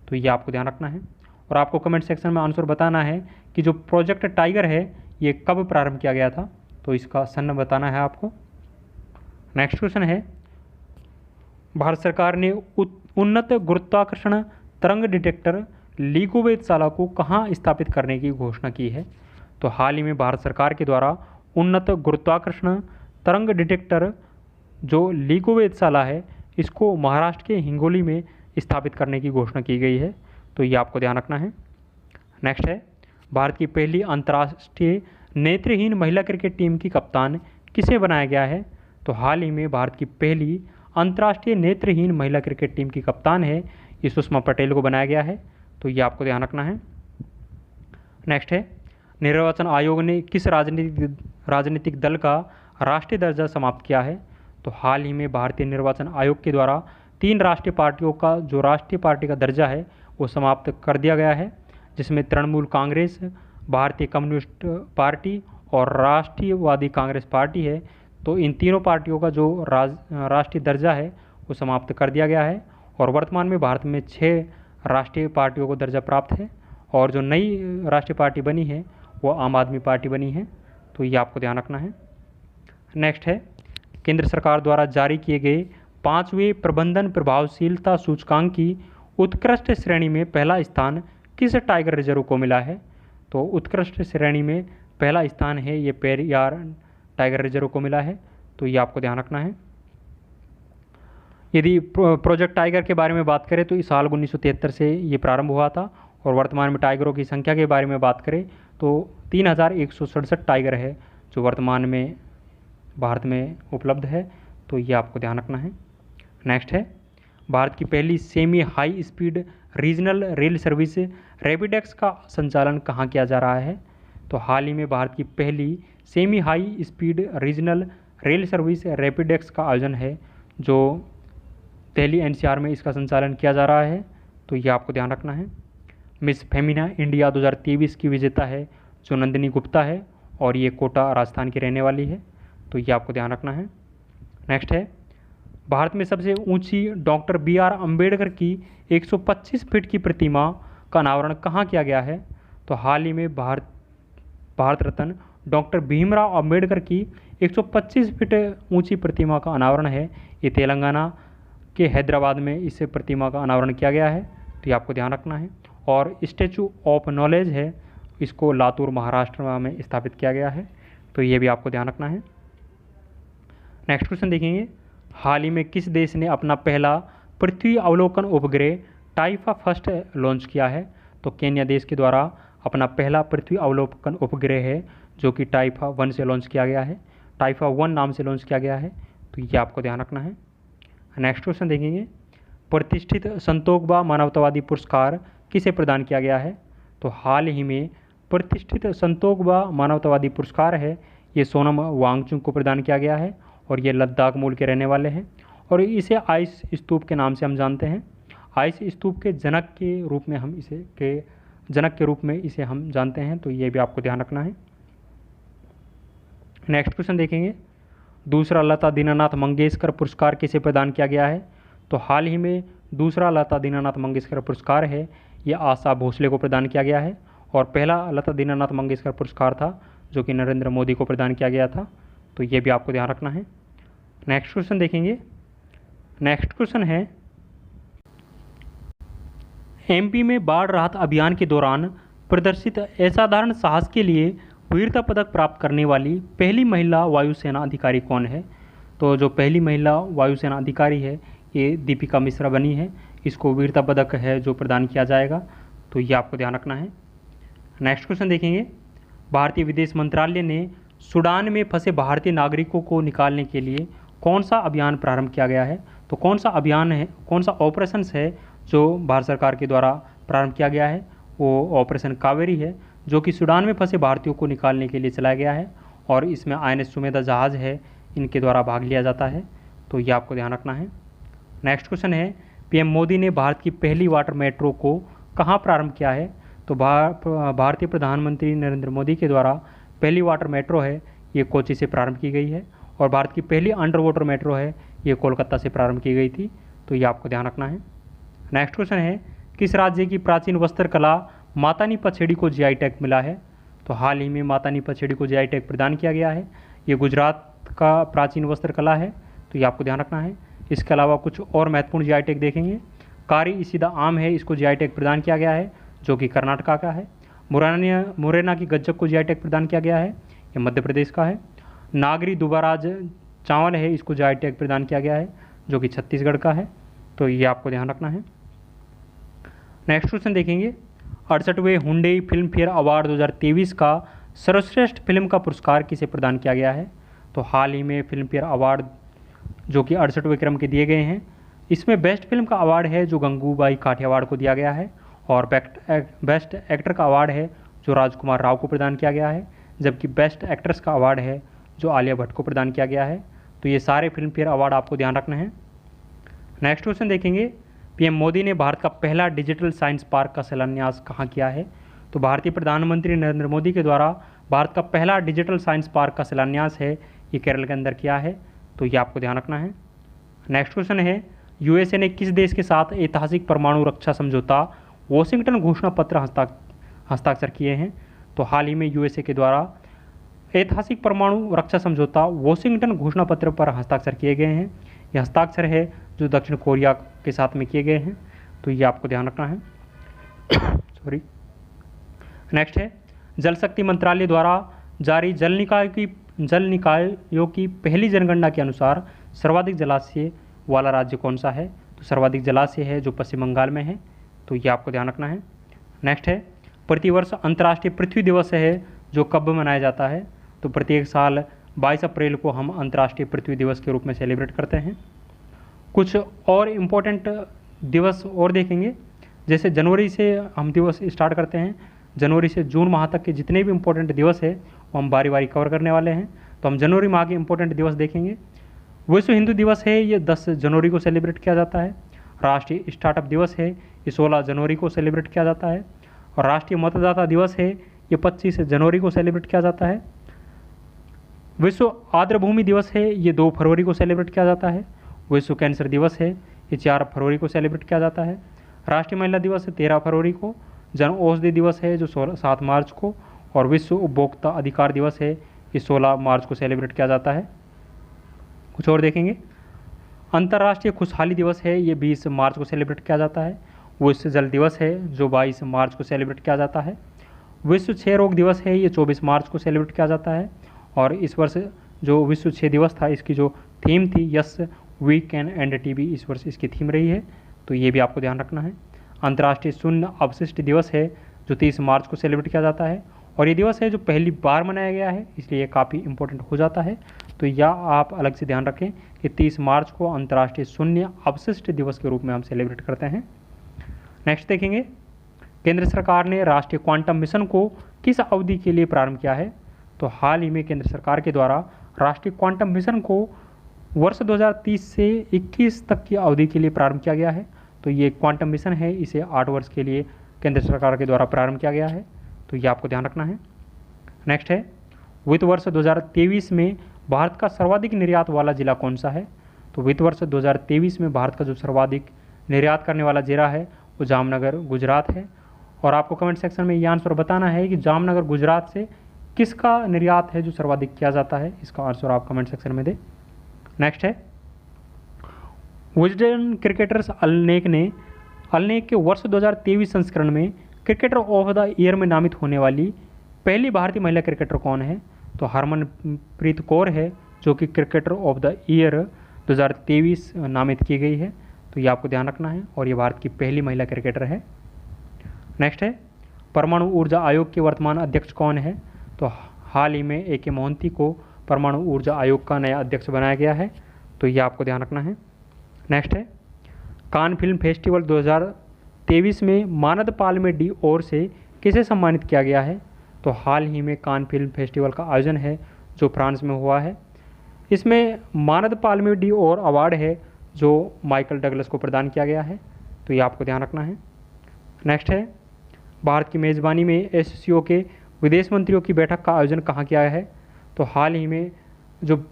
तो ये आपको ध्यान रखना है। और आपको कमेंट सेक्शन में आंसर बताना है कि जो प्रोजेक्ट टाइगर है ये कब प्रारंभ किया गया था, तो इसका सन बताना है आपको। नेक्स्ट क्वेश्चन है, भारत सरकार ने उन्नत गुरुत्वाकर्षण तरंग डिटेक्टर लीगो वेधशाला को कहाँ स्थापित करने की घोषणा की है? तो हाल ही में भारत सरकार के द्वारा उन्नत गुरुत्वाकर्षण तरंग डिटेक्टर जो लीगो वेधशाला है इसको महाराष्ट्र के हिंगोली में स्थापित करने की घोषणा की गई है, तो ये आपको ध्यान रखना है। नेक्स्ट है, भारत की पहली अंतर्राष्ट्रीय नेत्रहीन महिला क्रिकेट टीम की कप्तान किसे बनाया गया है? तो हाल ही में भारत की पहली अंतर्राष्ट्रीय नेत्रहीन महिला क्रिकेट टीम की कप्तान है ये सुषमा पटेल को बनाया गया है, तो ये आपको ध्यान रखना है। नेक्स्ट है, निर्वाचन आयोग ने किस राजनीतिक दल का राष्ट्रीय दर्जा समाप्त किया है? तो हाल ही में भारतीय निर्वाचन आयोग के द्वारा 3 राष्ट्रीय पार्टियों का जो राष्ट्रीय पार्टी का दर्जा है वो समाप्त कर दिया गया है, जिसमें तृणमूल कांग्रेस, भारतीय कम्युनिस्ट पार्टी और राष्ट्रीयवादी कांग्रेस पार्टी है। तो इन तीनों पार्टियों का जो राष्ट्रीय दर्जा है वो समाप्त कर दिया गया है। और वर्तमान में भारत में 6 राष्ट्रीय पार्टियों को दर्जा प्राप्त है, और जो नई राष्ट्रीय पार्टी बनी है वो आम आदमी पार्टी बनी है, तो ये आपको ध्यान रखना है। नेक्स्ट है, केंद्र सरकार द्वारा जारी किए गए 5वें प्रबंधन प्रभावशीलता सूचकांक की उत्कृष्ट श्रेणी में पहला स्थान किस टाइगर रिजर्व को मिला है? तो उत्कृष्ट श्रेणी में पहला स्थान है ये पेरियार टाइगर रिजर्व को मिला है, तो ये आपको ध्यान रखना है। यदि प्रोजेक्ट टाइगर के बारे में बात करें तो इस साल 1973 से ये प्रारंभ हुआ था, और वर्तमान में टाइगरों की संख्या के बारे में बात करें तो 3167 टाइगर है जो वर्तमान में भारत में उपलब्ध है, तो ये आपको ध्यान रखना है। नेक्स्ट है, भारत की पहली semi high speed regional rail service RapidX का संचालन कहाँ किया जा रहा है? तो हाल ही में भारत की पहली semi high speed regional rail service RapidX का आयोजन है जो दिल्ली एनसीआर में इसका संचालन किया जा रहा है, तो ये आपको ध्यान रखना है। मिस फेमिना इंडिया 2023 की विजेता है जो नंदिनी गुप्ता है, और ये कोटा राजस्थान की रहने वाली है, तो ये आपको ध्यान रखना है। नेक्स्ट है, भारत में सबसे ऊंची डॉक्टर BR अम्बेडकर की 125 फीट की प्रतिमा का अनावरण कहाँ किया गया है? तो हाल ही में भारत रत्न डॉक्टर भीमराव अम्बेडकर की 125 फीट ऊंची प्रतिमा का अनावरण है ये तेलंगाना के हैदराबाद में इस प्रतिमा का अनावरण किया गया है, तो ये आपको ध्यान रखना है। और स्टैचू ऑफ नॉलेज है, इसको लातूर महाराष्ट्र में स्थापित किया गया है, तो ये भी आपको ध्यान रखना है। नेक्स्ट क्वेश्चन देखेंगे, हाल ही में किस देश ने अपना पहला पृथ्वी अवलोकन उपग्रह टाइफा फर्स्ट लॉन्च किया है? तो केन्या देश के द्वारा अपना पहला पृथ्वी अवलोकन उपग्रह है जो कि टाइफा 1 से लॉन्च किया गया है, टाइफा 1 नाम से लॉन्च किया गया है, तो ये आपको ध्यान रखना है। नेक्स्ट क्वेश्चन देखेंगे, प्रतिष्ठित संतोखबा मानवतावादी पुरस्कार किसे प्रदान किया गया है? तो हाल ही में प्रतिष्ठित संतोखबा मानवतावादी पुरस्कार है, ये सोनम वांगचुक को प्रदान किया गया है और ये लद्दाख मूल के रहने वाले हैं और इसे आइस स्तूप के नाम से हम जानते हैं। आइस स्तूप के जनक के रूप में इसे हम जानते हैं, तो ये भी आपको ध्यान रखना है। नेक्स्ट क्वेश्चन देखेंगे, दूसरा लता दीनानाथ मंगेशकर पुरस्कार किसे प्रदान किया गया है? तो हाल ही में दूसरा लता दीनानाथ मंगेशकर पुरस्कार है, ये आशा भोसले को प्रदान किया गया है और पहला लता दीनानाथ मंगेशकर पुरस्कार था जो कि नरेंद्र मोदी को प्रदान किया गया था, तो ये भी आपको ध्यान रखना है। नेक्स्ट क्वेश्चन देखेंगे, नेक्स्ट क्वेश्चन है, एमपी में बाढ़ राहत अभियान के दौरान प्रदर्शित असाधारण साहस के लिए वीरता पदक प्राप्त करने वाली पहली महिला वायुसेना अधिकारी कौन है? तो जो पहली महिला वायुसेना अधिकारी है ये दीपिका मिश्रा बनी है, इसको वीरता पदक है जो प्रदान किया जाएगा, तो ये आपको ध्यान रखना है। नेक्स्ट क्वेश्चन देखेंगे, भारतीय विदेश मंत्रालय ने सूडान में फंसे भारतीय नागरिकों को निकालने के लिए कौन सा अभियान प्रारंभ किया गया है? तो कौन सा अभियान है, कौन सा ऑपरेशन है जो भारत सरकार के द्वारा प्रारंभ किया गया है? वो ऑपरेशन कावेरी है जो कि सूडान में फंसे भारतीयों को निकालने के लिए चलाया गया है और इसमें INS सुमेधा जहाज़ है, इनके द्वारा भाग लिया जाता है, तो ये आपको ध्यान रखना है। नेक्स्ट क्वेश्चन है, PM मोदी ने भारत की पहली वाटर मेट्रो को कहाँ प्रारंभ किया है? तो भारतीय प्रधानमंत्री नरेंद्र मोदी के द्वारा पहली वाटर मेट्रो है ये कोच्चि से प्रारंभ की गई है और भारत की पहली अंडर वाटर मेट्रो है ये कोलकाता से प्रारंभ की गई थी, तो ये आपको ध्यान रखना है। नेक्स्ट क्वेश्चन है, किस राज्य की प्राचीन वस्त्र कला मातानी पछेड़ी को GI टैग मिला है? तो हाल ही में मातानी पछेड़ी को GI टैग प्रदान किया गया है, ये गुजरात का प्राचीन वस्त्र कला है, तो ये आपको ध्यान रखना है। इसके अलावा कुछ और महत्वपूर्ण GI टैग देखेंगे, कारी इसीदा आम है, इसको GI टैग प्रदान किया गया है जो कि कर्नाटका का है। मुरैना की गज्जक को GI टैग प्रदान किया गया है, ये मध्य प्रदेश का है। नागरी दुबाराज चावल है, इसको GI टैग प्रदान किया गया है जो कि छत्तीसगढ़ का है, तो ये आपको ध्यान रखना है। नेक्स्ट क्वेश्चन देखेंगे, 68वें हुंडई फिल्म फेयर अवार्ड 2023 का सर्वश्रेष्ठ फिल्म का पुरस्कार किसे प्रदान किया गया है? तो हाल ही में फिल्म फेयर अवार्ड जो कि 68वें क्रम के दिए गए हैं, इसमें बेस्ट फिल्म का अवार्ड है जो गंगूबाई काठियावाड़ को दिया गया है और बेस्ट एक्टर का अवार्ड है जो राजकुमार राव को प्रदान किया गया है, जबकि बेस्ट एक्ट्रेस का अवार्ड है जो आलिया भट्ट को प्रदान किया गया है, तो ये सारे फिल्म फेयर अवार्ड आपको ध्यान रखना है। नेक्स्ट क्वेश्चन देखेंगे, PM मोदी ने भारत का पहला डिजिटल साइंस पार्क का शिलान्यास कहाँ किया है? तो भारतीय प्रधानमंत्री नरेंद्र मोदी के द्वारा भारत का पहला डिजिटल साइंस पार्क का शिलान्यास है ये केरल के अंदर किया है, तो ये आपको ध्यान रखना है। नेक्स्ट क्वेश्चन है, USA ने किस देश के साथ ऐतिहासिक परमाणु रक्षा समझौता वॉशिंगटन घोषणा पत्र हस्ताक्षर किए हैं? तो हाल ही में USA के द्वारा ऐतिहासिक परमाणु रक्षा समझौता वॉशिंगटन घोषणा पत्र पर हस्ताक्षर किए गए हैं, ये हस्ताक्षर है जो दक्षिण कोरिया के साथ में किए गए हैं, तो ये आपको ध्यान रखना है। सॉरी। नेक्स्ट है, जल शक्ति मंत्रालय द्वारा जारी जल निकायों की पहली जनगणना के अनुसार सर्वाधिक जलाशय वाला राज्य कौन सा है? तो सर्वाधिक जलाशय है जो पश्चिम बंगाल में है, तो ये आपको ध्यान रखना है। नेक्स्ट है, प्रतिवर्ष अंतर्राष्ट्रीय पृथ्वी दिवस है जो कब मनाया जाता है? तो प्रत्येक साल 22 अप्रैल को हम अंतर्राष्ट्रीय पृथ्वी दिवस के रूप में सेलिब्रेट करते हैं। कुछ और इम्पोर्टेंट दिवस और देखेंगे, जैसे जनवरी से हम दिवस स्टार्ट करते हैं, जनवरी से जून माह तक के जितने भी इम्पोर्टेंट दिवस है वो हम बारी बारी कवर करने वाले हैं, तो हम जनवरी माह के इम्पोर्टेंट दिवस देखेंगे। विश्व हिंदू दिवस है ये 10 जनवरी को सेलिब्रेट किया जाता है। राष्ट्रीय स्टार्टअप दिवस है ये 16 जनवरी को सेलिब्रेट किया जाता है और राष्ट्रीय मतदाता दिवस है ये 25 जनवरी को सेलिब्रेट किया जाता है। विश्व आर्द्रभूमि दिवस है ये 2 फरवरी को सेलिब्रेट किया जाता है। विश्व कैंसर दिवस है ये 4 फरवरी को सेलिब्रेट किया जाता है। राष्ट्रीय महिला दिवस है 13 फरवरी को। जन औषधि दिवस है जो 7 मार्च को और विश्व उपभोक्ता अधिकार दिवस है ये 16 मार्च को सेलिब्रेट किया जाता है। कुछ और देखेंगे, अंतर्राष्ट्रीय खुशहाली दिवस है, ये 20 मार्च को सेलिब्रेट किया जाता है। विश्व जल दिवस है जो 22 मार्च को सेलिब्रेट किया जाता है। विश्व क्षय रोग दिवस है, ये 24 मार्च को सेलिब्रेट किया जाता है। और इस वर्ष जो विश्व क्षय दिवस था, इसकी जो थीम थी yes we can end TB, इस वर्ष इसकी थीम रही है, तो ये भी आपको ध्यान रखना है। अंतर्राष्ट्रीय शून्य अपशिष्ट दिवस है जो 30 मार्च को सेलिब्रेट किया जाता है, और ये दिवस है जो पहली बार मनाया गया है, इसलिए ये काफ़ी इंपॉर्टेंट हो जाता है। तो यह आप अलग से ध्यान रखें कि 30 मार्च को अंतर्राष्ट्रीय शून्य अपशिष्ट दिवस के रूप में हम सेलिब्रेट करते हैं। नेक्स्ट देखेंगे, केंद्र सरकार ने राष्ट्रीय क्वांटम मिशन को किस अवधि के लिए प्रारंभ किया है? तो हाल ही में केंद्र सरकार के द्वारा राष्ट्रीय क्वांटम मिशन को वर्ष 2030 से 21 तक की अवधि के लिए प्रारंभ किया गया है। तो ये क्वांटम मिशन है, इसे 8 वर्ष के लिए केंद्र सरकार के द्वारा प्रारंभ किया गया है, तो ये आपको ध्यान रखना है। नेक्स्ट है, वित्त वर्ष 2023 में भारत का सर्वाधिक निर्यात वाला जिला कौन सा है? तो वित्त वर्ष 2023 में भारत का जो सर्वाधिक निर्यात करने वाला जिला है वो जामनगर गुजरात है। और आपको कमेंट सेक्शन में ये आंसर बताना है कि जामनगर गुजरात से किसका निर्यात है जो सर्वाधिक किया जाता है, इसका आंसर आप कमेंट सेक्शन में दें। नेक्स्ट है, विजडन क्रिकेटर्स अलनेक के वर्ष 2023 संस्करण में क्रिकेटर ऑफ द ईयर में नामित होने वाली पहली भारतीय महिला क्रिकेटर कौन है? तो हरमनप्रीत कौर है जो कि क्रिकेटर ऑफ द ईयर 2023 नामित की गई है, तो ये आपको ध्यान रखना है, और ये भारत की पहली महिला क्रिकेटर है। नेक्स्ट है, परमाणु ऊर्जा आयोग के वर्तमान अध्यक्ष कौन है? तो हाल ही में ए के मोहंती को परमाणु ऊर्जा आयोग का नया अध्यक्ष बनाया गया है, तो ये आपको ध्यान रखना है। नेक्स्ट है, कान फिल्म फेस्टिवल 2023 में मानद पाल्मे डी ओर से किसे सम्मानित किया गया है? तो हाल ही में कान फिल्म फेस्टिवल का आयोजन है जो फ्रांस में हुआ है, इसमें मानद पाल्मे डी ओर अवार्ड है जो माइकल डगलस को प्रदान किया गया है, तो ये आपको ध्यान रखना है। नेक्स्ट है, भारत की मेज़बानी में एससीओ के विदेश मंत्रियों की बैठक का आयोजन कहाँ किया है? तो हाल ही में जो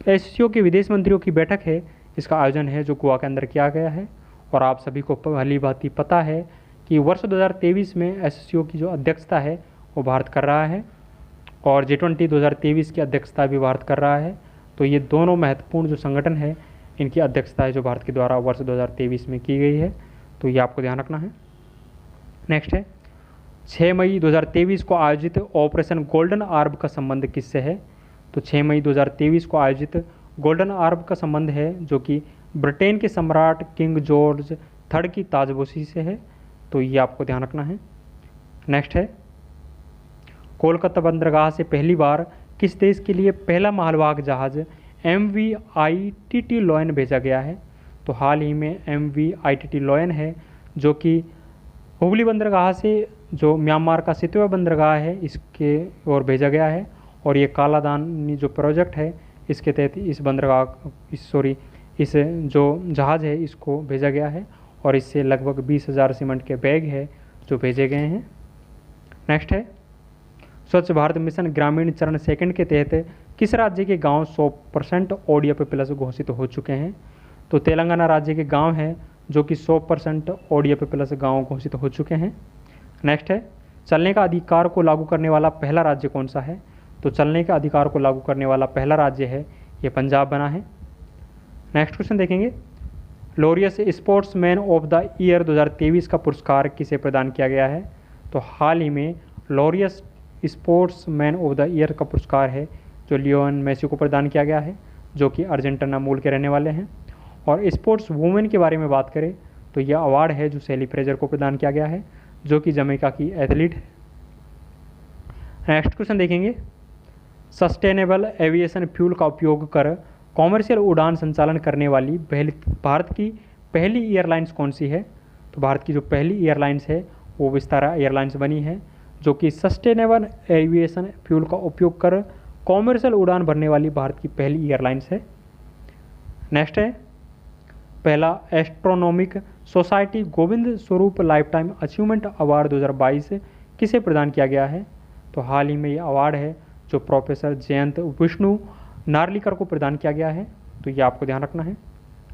एससीओ के विदेश मंत्रियों की बैठक है इसका आयोजन है जो गोवा के अंदर किया गया है। और आप सभी को भली भांति पता है कि वर्ष 2023 में एससीओ की जो अध्यक्षता है वो भारत कर रहा है, और G20 2023 की अध्यक्षता भी भारत कर रहा है। तो ये दोनों महत्वपूर्ण जो संगठन है इनकी अध्यक्षता है जो भारत के द्वारा वर्ष 2023 में की गई है, तो ये आपको ध्यान रखना है। नेक्स्ट है, 6 मई 2023 को आयोजित ऑपरेशन गोल्डन आर्ब का संबंध किससे है? तो 6 मई 2023 को आयोजित गोल्डन आर्ब का संबंध है जो कि ब्रिटेन के सम्राट किंग जॉर्ज III की ताजपोशी से है, तो ये आपको ध्यान रखना है। नेक्स्ट है, कोलकाता बंदरगाह से पहली बार किस देश के लिए पहला मालवाहक जहाज MV ITT लॉयन भेजा गया है? तो हाल ही में MV ITT लॉयन है जो कि हुबली बंदरगाह से जो म्यांमार का सितवा बंदरगाह है इसके ओर भेजा गया है, और ये कालादानी जो प्रोजेक्ट है इसके तहत इस जो जहाज़ है इसको भेजा गया है, और इससे लगभग 20,000 सीमेंट के बैग है जो भेजे गए हैं। नेक्स्ट है, स्वच्छ भारत मिशन ग्रामीण चरण सेकंड के तहत किस राज्य के गांव 100% ODF प्लस घोषित हो चुके हैं? तो तेलंगाना राज्य के गांव हैं जो कि 100% ODF प्लस गाँव घोषित हो चुके हैं। नेक्स्ट है, चलने का अधिकार को लागू करने वाला पहला राज्य कौन सा है? तो चलने का अधिकार को लागू करने वाला पहला राज्य है ये पंजाब बना है। नेक्स्ट क्वेश्चन देखेंगे, Laureus sportsman of the year 2023 का पुरस्कार किसे प्रदान किया गया है? तो हाल ही में Laureus sportsman of the year का पुरस्कार है जो लियोन मेसी को प्रदान किया गया है जो कि अर्जेंटीना मूल के रहने वाले हैं। और स्पोर्ट्स वुमेन के बारे में बात करें तो यह अवार्ड है जो सैली फ्रेजर को प्रदान किया गया है जो कि जमैका की एथलीट है। नेक्स्ट क्वेश्चन देखेंगे, सस्टेनेबल एविएशन फ्यूल का उपयोग कर कॉमर्शियल उड़ान संचालन करने वाली भारत की पहली एयरलाइंस कौन सी है? तो भारत की जो पहली एयरलाइंस है वो विस्तारा एयरलाइंस बनी है जो कि सस्टेनेबल एविएशन फ्यूल का उपयोग कर कॉमर्शियल उड़ान भरने वाली भारत की पहली एयरलाइंस है। नेक्स्ट है, पहला astronomic society Govind Swarup lifetime achievement award 2022 किसे प्रदान किया गया है? तो हाल ही में ये अवार्ड है जो प्रोफेसर जयंत विष्णु नार्लिकर को प्रदान किया गया है, तो ये आपको ध्यान रखना है।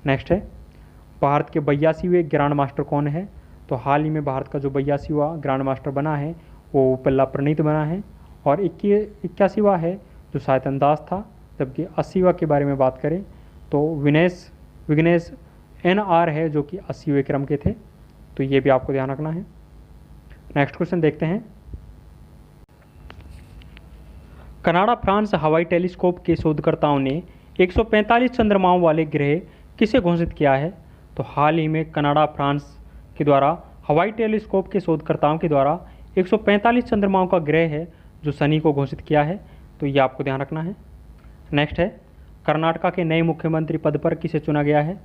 नेक्स्ट है, भारत के 82वें ग्रैंड मास्टर कौन है? तो हाल ही में भारत का जो 82वां ग्रैंड मास्टर बना है वो पल्ला प्रणीत बना है, और 81वां है जो सायतन दास था, जबकि 80वां के बारे में बात करें तो विनेश विग्नेश NR है जो कि 80वें क्रम के थे। तो ये भी आपको ध्यान रखना है। नेक्स्ट क्वेश्चन देखते हैं। कनाडा फ्रांस हवाई टेलीस्कोप के शोधकर्ताओं ने 145 चंद्रमाओं वाले ग्रह किसे घोषित किया है? तो हाल ही में कनाडा फ्रांस के द्वारा हवाई टेलीस्कोप के शोधकर्ताओं के द्वारा 145 चंद्रमाओं का ग्रह है जो शनि को घोषित किया है। तो ये आपको ध्यान रखना है। नेक्स्ट है, कर्नाटका के नए मुख्यमंत्री पद पर किसे चुना गया है?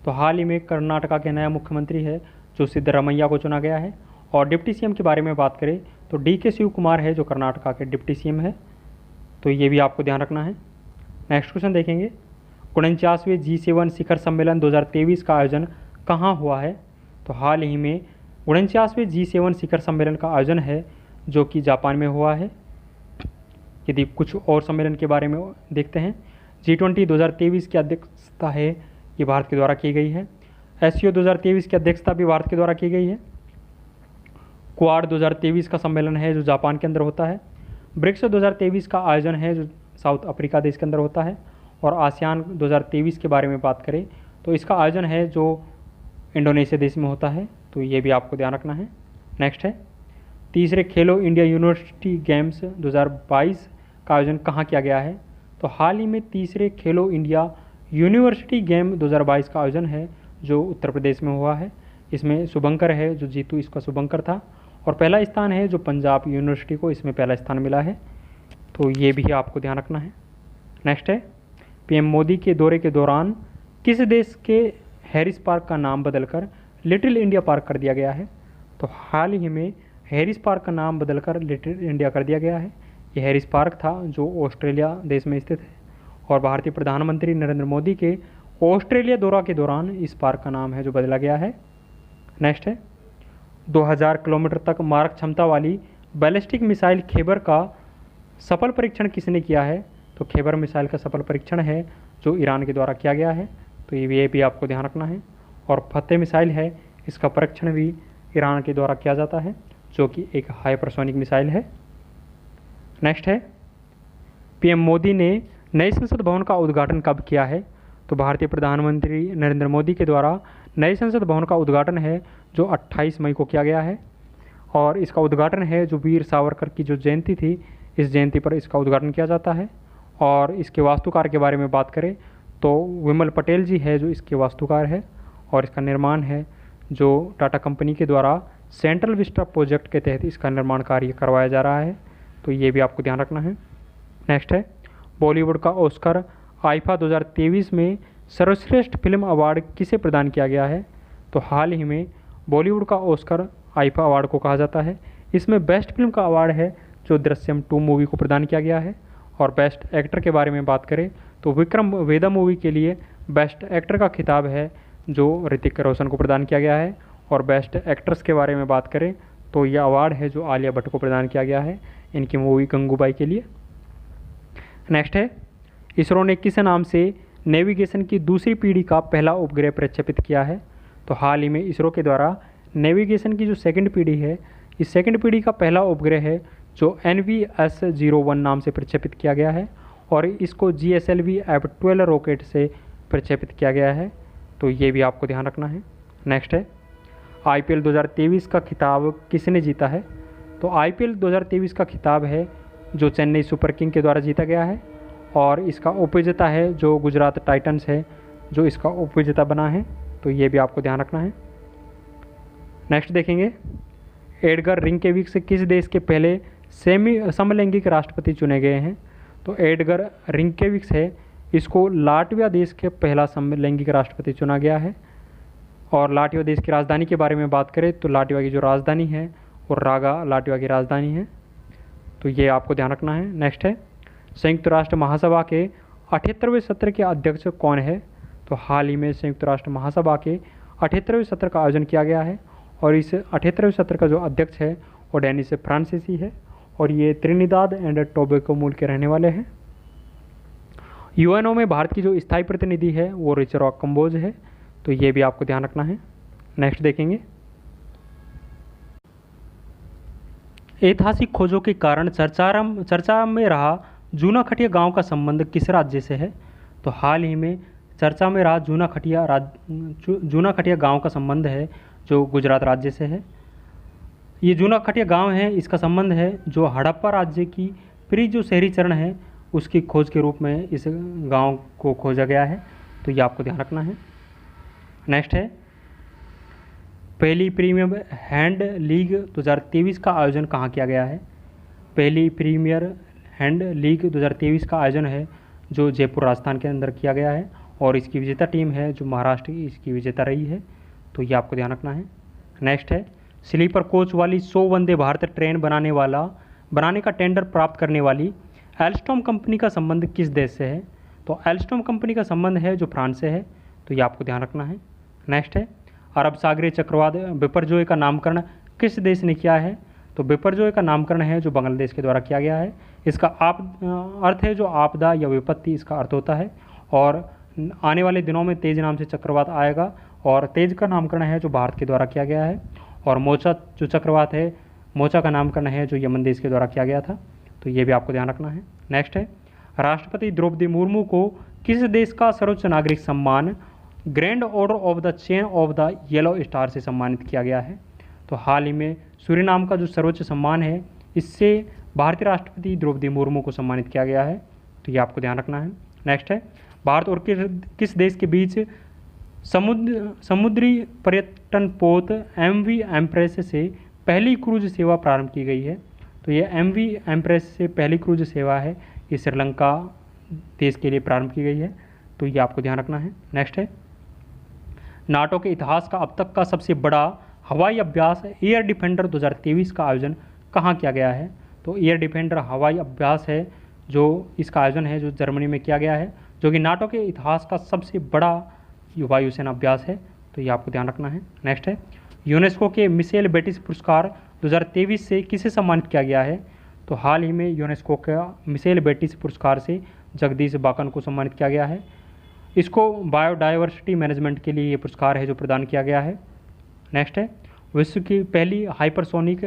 तो हाल ही में कर्नाटका के नया मुख्यमंत्री है जो सिद्धरमैया को चुना गया है। और डिप्टी CM के बारे में बात करें तो DK शिव कुमार है जो कर्नाटका के डिप्टी CM है। तो ये भी आपको ध्यान रखना है। नेक्स्ट क्वेश्चन देखेंगे। 49वें G7 शिखर सम्मेलन 2023 का आयोजन कहाँ हुआ है? तो हाल ही में 49वें G7 शिखर सम्मेलन का आयोजन है जो कि जापान में हुआ है। यदि कुछ और सम्मेलन के बारे में देखते हैं, G20 2023 की अध्यक्षता है ये भारत के द्वारा की गई है। SCO 2023 की अध्यक्षता भी भारत के द्वारा की गई है। क्वाड 2023 का सम्मेलन है जो जापान के अंदर होता है। ब्रिक्स 2023 का आयोजन है जो साउथ अफ्रीका देश के अंदर होता है। और आसियान 2023 के बारे में बात करें तो इसका आयोजन है जो इंडोनेशिया देश में होता है। तो ये भी आपको ध्यान रखना है। नेक्स्ट है, तीसरे खेलो इंडिया यूनिवर्सिटी गेम्स 2022 का आयोजन कहाँ किया गया है? तो हाल ही में तीसरे खेलो इंडिया यूनिवर्सिटी गेम 2022 का आयोजन है जो उत्तर प्रदेश में हुआ है। इसमें शुभंकर है जो जीतू इसका शुभंकर था। और पहला स्थान है जो पंजाब यूनिवर्सिटी को इसमें पहला स्थान मिला है। तो ये भी आपको ध्यान रखना है। नेक्स्ट है, PM मोदी के दौरे के दौरान किस देश के हैरिस पार्क का नाम बदलकर लिटिल इंडिया पार्क कर दिया गया है? तो हाल ही में हैरिस पार्क का नाम बदलकर लिटिल इंडिया कर दिया गया है। ये हैरिस पार्क था जो ऑस्ट्रेलिया देश में स्थित है। और भारतीय प्रधानमंत्री नरेंद्र मोदी के ऑस्ट्रेलिया दौरा के दौरान इस पार्क का नाम है जो बदला गया है। नेक्स्ट है, 2000 किलोमीटर तक मारक क्षमता वाली बैलिस्टिक मिसाइल खैबर का सफल परीक्षण किसने किया है? तो खैबर मिसाइल का सफल परीक्षण है जो ईरान के द्वारा किया गया है। तो ये भी आपको ध्यान रखना है। और फतेह मिसाइल है, इसका परीक्षण भी ईरान के द्वारा किया जाता है जो कि एक हाइपरसोनिक मिसाइल है। नेक्स्ट है, PM मोदी ने नए संसद भवन का उद्घाटन कब किया है? तो भारतीय प्रधानमंत्री नरेंद्र मोदी के द्वारा नए संसद भवन का उद्घाटन है जो 28 मई को किया गया है। और इसका उद्घाटन है जो वीर सावरकर की जो जयंती थी इस जयंती पर इसका उद्घाटन किया जाता है। और इसके वास्तुकार के बारे में बात करें तो विमल पटेल जी है जो इसके वास्तुकार है। और इसका निर्माण है जो टाटा कंपनी के द्वारा सेंट्रल विस्टा प्रोजेक्ट के तहत इसका निर्माण कार्य करवाया जा रहा है। तो ये भी आपको ध्यान रखना है। नेक्स्ट है, बॉलीवुड का ऑस्कर आईफा 2023 में सर्वश्रेष्ठ फिल्म अवार्ड किसे प्रदान किया गया है? तो हाल ही में बॉलीवुड का ऑस्कर आईफा अवार्ड को कहा जाता है। इसमें बेस्ट फिल्म का अवार्ड है जो दृश्यम 2 मूवी को प्रदान किया गया है। और बेस्ट एक्टर के बारे में बात करें तो विक्रम वेदा मूवी के लिए बेस्ट एक्टर का खिताब है जो ऋतिक रोशन को प्रदान किया गया है। और बेस्ट एक्ट्रेस के बारे में बात करें तो यह अवार्ड है जो आलिया भट्ट को प्रदान किया गया है इनकी मूवी गंगूबाई के लिए। नेक्स्ट है, इसरो ने किस नाम से नेविगेशन की दूसरी पीढ़ी का पहला उपग्रह प्रक्षेपित किया है? तो हाल ही में इसरो के द्वारा नेविगेशन की जो सेकंड पीढ़ी है इस सेकंड पीढ़ी का पहला उपग्रह है जो NVS-01 नाम से प्रक्षेपित किया गया है। और इसको GSLV F-12 रॉकेट से प्रक्षेपित किया गया है। तो ये भी आपको ध्यान रखना है। नेक्स्ट है, IPL 2023 का खिताब किसने जीता है? तो IPL 2023 का खिताब है जो चेन्नई सुपर किंग के द्वारा जीता गया है। और इसका उपविजेता है जो गुजरात टाइटंस है जो इसका उपविजेता बना है। तो ये भी आपको ध्यान रखना है। नेक्स्ट देखेंगे, एडगर रिंकेविक्स किस देश के पहले समलैंगिक राष्ट्रपति चुने गए हैं? तो एडगर रिंकेविक्स है इसको लाटविया देश के पहला समलैंगिक राष्ट्रपति चुना गया है। और लाटविया देश की राजधानी के बारे में बात करें तो लाटविया की जो राजधानी है वो रागा लाटविया की राजधानी है। तो ये आपको ध्यान रखना है। नेक्स्ट है, संयुक्त राष्ट्र महासभा के 78वें सत्र के अध्यक्ष कौन है? तो हाल ही में संयुक्त राष्ट्र महासभा के 78वें सत्र का आयोजन किया गया है। और इस 78वें सत्र का जो अध्यक्ष है वो डेनिस फ्रांसीसी है। और ये त्रिनिदाद एंड टोबैगो मूल के रहने वाले हैं। UNO में भारत की जो स्थायी प्रतिनिधि है वो रिचर्ड कंबोज है। तो ये भी आपको ध्यान रखना है। नेक्स्ट देखेंगे, ऐतिहासिक खोजों के कारण चर्चा में रहा जूना खटिया गांव का संबंध किस राज्य से है? तो हाल ही में चर्चा में रहा जूना खटिया गांव का संबंध है जो गुजरात राज्य से है। ये जूना खटिया गांव है, इसका संबंध है जो हड़प्पा राज्य की प्री जो शहरी चरण है उसकी खोज के रूप में इस गांव को खोजा गया है। तो ये आपको ध्यान रखना है। नेक्स्ट है, पहली प्रीमियर हैंड लीग 2023 का आयोजन कहाँ किया गया है? पहली प्रीमियर हैंड लीग 2023 का आयोजन है जो जयपुर राजस्थान के अंदर किया गया है और इसकी विजेता टीम है जो महाराष्ट्र की इसकी विजेता रही है। तो ये आपको ध्यान रखना है। नेक्स्ट है, स्लीपर कोच वाली 100 वंदे भारत ट्रेन बनाने का टेंडर प्राप्त करने वाली एल्स्टॉम कंपनी का संबंध किस देश से है? तो एल्स्टॉम कंपनी का संबंध है जो फ्रांस से है। तो ये आपको ध्यान रखना है। नेक्स्ट है, अरब सागरीय चक्रवात बिपरजॉय का नामकरण किस देश ने किया है? तो बिपरजॉय का नामकरण है जो बांग्लादेश के द्वारा किया गया है। इसका अर्थ है जो आपदा या विपत्ति इसका अर्थ होता है और आने वाले दिनों में तेज नाम से चक्रवात आएगा और तेज का नामकरण है जो भारत के द्वारा किया गया है और मोचा जो चक्रवात है मोचा का नामकरण है जो यमन देश के द्वारा किया गया था। तो ये भी आपको ध्यान रखना है। नेक्स्ट है, राष्ट्रपति द्रौपदी मुर्मू को किस देश का सर्वोच्च नागरिक सम्मान grand order of the chain of the yellow star से सम्मानित किया गया है? तो हाल ही में सूरीनाम का जो सर्वोच्च सम्मान है इससे भारतीय राष्ट्रपति द्रौपदी मुर्मू को सम्मानित किया गया है। तो ये आपको ध्यान रखना है। नेक्स्ट है, भारत और किस देश के बीच समुद्री पर्यटन पोत MV एम्प्रेस से पहली क्रूज सेवा प्रारंभ की गई है? तो ये MV एम्प्रेस से पहली क्रूज सेवा है, ये श्रीलंका देश के लिए प्रारंभ की गई है। तो ये आपको ध्यान रखना है। नेक्स्ट है, नाटो के इतिहास का अब तक का सबसे बड़ा हवाई अभ्यास एयर डिफेंडर 2023 का आयोजन कहाँ किया गया है? तो एयर डिफेंडर हवाई अभ्यास है जो इसका आयोजन है जो जर्मनी में किया गया है, जो कि नाटो के इतिहास का सबसे बड़ा वायुसेना अभ्यास है। तो ये आपको ध्यान रखना है। नेक्स्ट है, यूनेस्को के मिशेल बेटिस पुरस्कार 2023 से किसे सम्मानित किया गया है? तो हाल ही में यूनेस्को का मिशेल बेटिस पुरस्कार से जगदीश बाकन को सम्मानित किया गया है। इसको बायोडाइवर्सिटी मैनेजमेंट के लिए ये पुरस्कार है जो प्रदान किया गया है। नेक्स्ट है, विश्व की पहली हाइपरसोनिक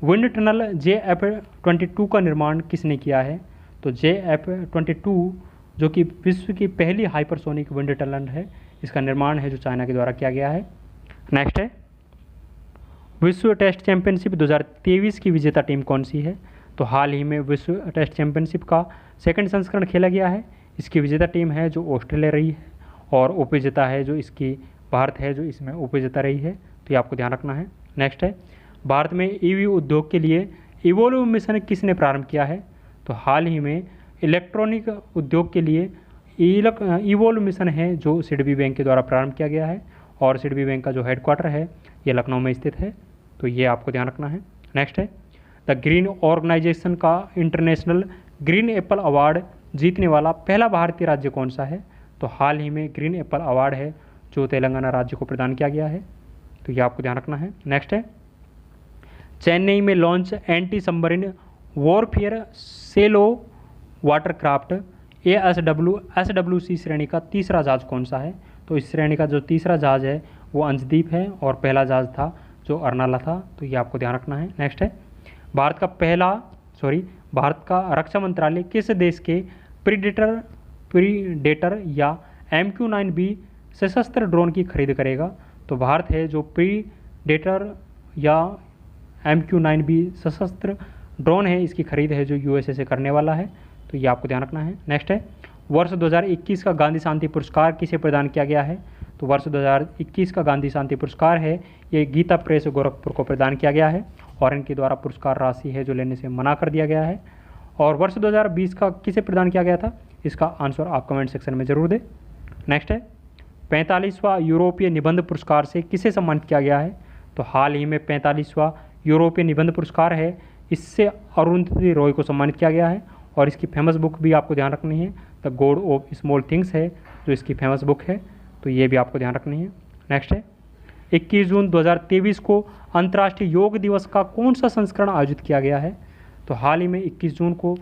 विंड टनल JF-22 का निर्माण किसने किया है? तो JF-22 जो कि विश्व की पहली हाइपरसोनिक विंड टनल है, इसका निर्माण है जो चाइना के द्वारा किया गया है। नेक्स्ट है, विश्व टेस्ट चैंपियनशिप 2023 की विजेता टीम कौन सी है? तो हाल ही में विश्व टेस्ट चैंपियनशिप का सेकंड संस्करण खेला गया है, इसकी विजेता टीम है जो ऑस्ट्रेलिया रही है और उपविजेता है जो इसकी भारत है जो इसमें उपविजेता रही है। तो ये आपको ध्यान रखना है। नेक्स्ट है, भारत में EV उद्योग के लिए इवोल्व मिशन किसने प्रारंभ किया है? तो हाल ही में इलेक्ट्रॉनिक उद्योग के लिए इवोल्व मिशन है जो सिडबी बैंक के द्वारा प्रारंभ किया गया है और सिडबी बैंक का जो हेडक्वार्टर है ये लखनऊ में स्थित है। तो ये आपको ध्यान रखना है। नेक्स्ट है, द ग्रीन ऑर्गेनाइजेशन का इंटरनेशनल ग्रीन एप्पल अवार्ड जीतने वाला पहला भारतीय राज्य कौन सा है? तो हाल ही में ग्रीन एप्पल अवार्ड है जो तेलंगाना राज्य को प्रदान किया गया है। तो ये आपको ध्यान रखना है। नेक्स्ट है, चेन्नई में लॉन्च एंटी सबमरीन वॉरफेयर सेलो वाटरक्राफ्ट SWC श्रेणी का तीसरा जहाज कौन सा है? तो इस श्रेणी का जो तीसरा जहाज है वो अंशदीप है और पहला जहाज था जो अर्नाला था। तो ये आपको ध्यान रखना है। नेक्स्ट है, भारत का रक्षा मंत्रालय किस देश के प्रीडेटर या MQ-9B सशस्त्र ड्रोन की खरीद करेगा? तो भारत है जो प्रीडेटर या MQ-9B सशस्त्र ड्रोन है इसकी खरीद है जो USA से करने वाला है। तो ये आपको ध्यान रखना है। नेक्स्ट है, वर्ष 2021 का गांधी शांति पुरस्कार किसे प्रदान किया गया है? तो वर्ष 2021 का गांधी शांति पुरस्कार है ये गीता प्रेस गोरखपुर को प्रदान किया गया है और इनके द्वारा पुरस्कार राशि है जो लेने से मना कर दिया गया है। और वर्ष 2020 का किसे प्रदान किया गया था? इसका आंसर आप कमेंट सेक्शन में जरूर दें। नेक्स्ट है, 45वां यूरोपीय निबंध पुरस्कार से किसे सम्मानित किया गया है? तो हाल ही में 45वां यूरोपीय निबंध पुरस्कार है इससे अरुंधति रॉय को सम्मानित किया गया है और इसकी फेमस बुक भी आपको ध्यान रखनी है, the God of small things है जो इसकी फेमस बुक है। तो ये भी आपको ध्यान रखनी है। नेक्स्ट है, 21 जून 2023 को अंतर्राष्ट्रीय योग दिवस का कौन सा संस्करण आयोजित किया गया है? तो हाल ही में 21 जून को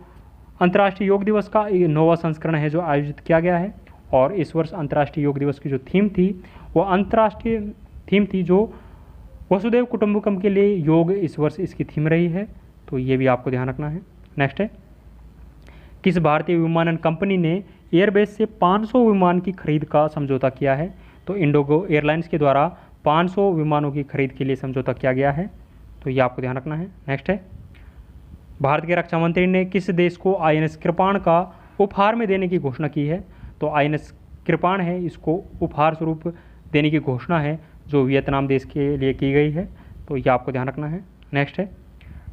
अंतर्राष्ट्रीय योग दिवस का 9वां संस्करण है जो आयोजित किया गया है और इस वर्ष अंतर्राष्ट्रीय योग दिवस की जो थीम थी वो अंतर्राष्ट्रीय थीम थी जो वसुधैव कुटुंबकम के लिए योग इस वर्ष इसकी थीम रही है। तो ये भी आपको ध्यान रखना है। नेक्स्ट है, किस भारतीय विमानन कंपनी ने एयरबेस से 500 विमान की खरीद का समझौता किया है। तो इंडिगो एयरलाइंस के द्वारा 500 विमानों की खरीद के लिए समझौता किया गया है। तो ये आपको ध्यान रखना है। नेक्स्ट है, भारत के रक्षा मंत्री ने किस देश को आईएनएस कृपाण का उपहार में देने की घोषणा की है? तो आईएनएस कृपाण है, इसको उपहार स्वरूप देने की घोषणा है जो वियतनाम देश के लिए की गई है। तो ये आपको ध्यान रखना है। नेक्स्ट है,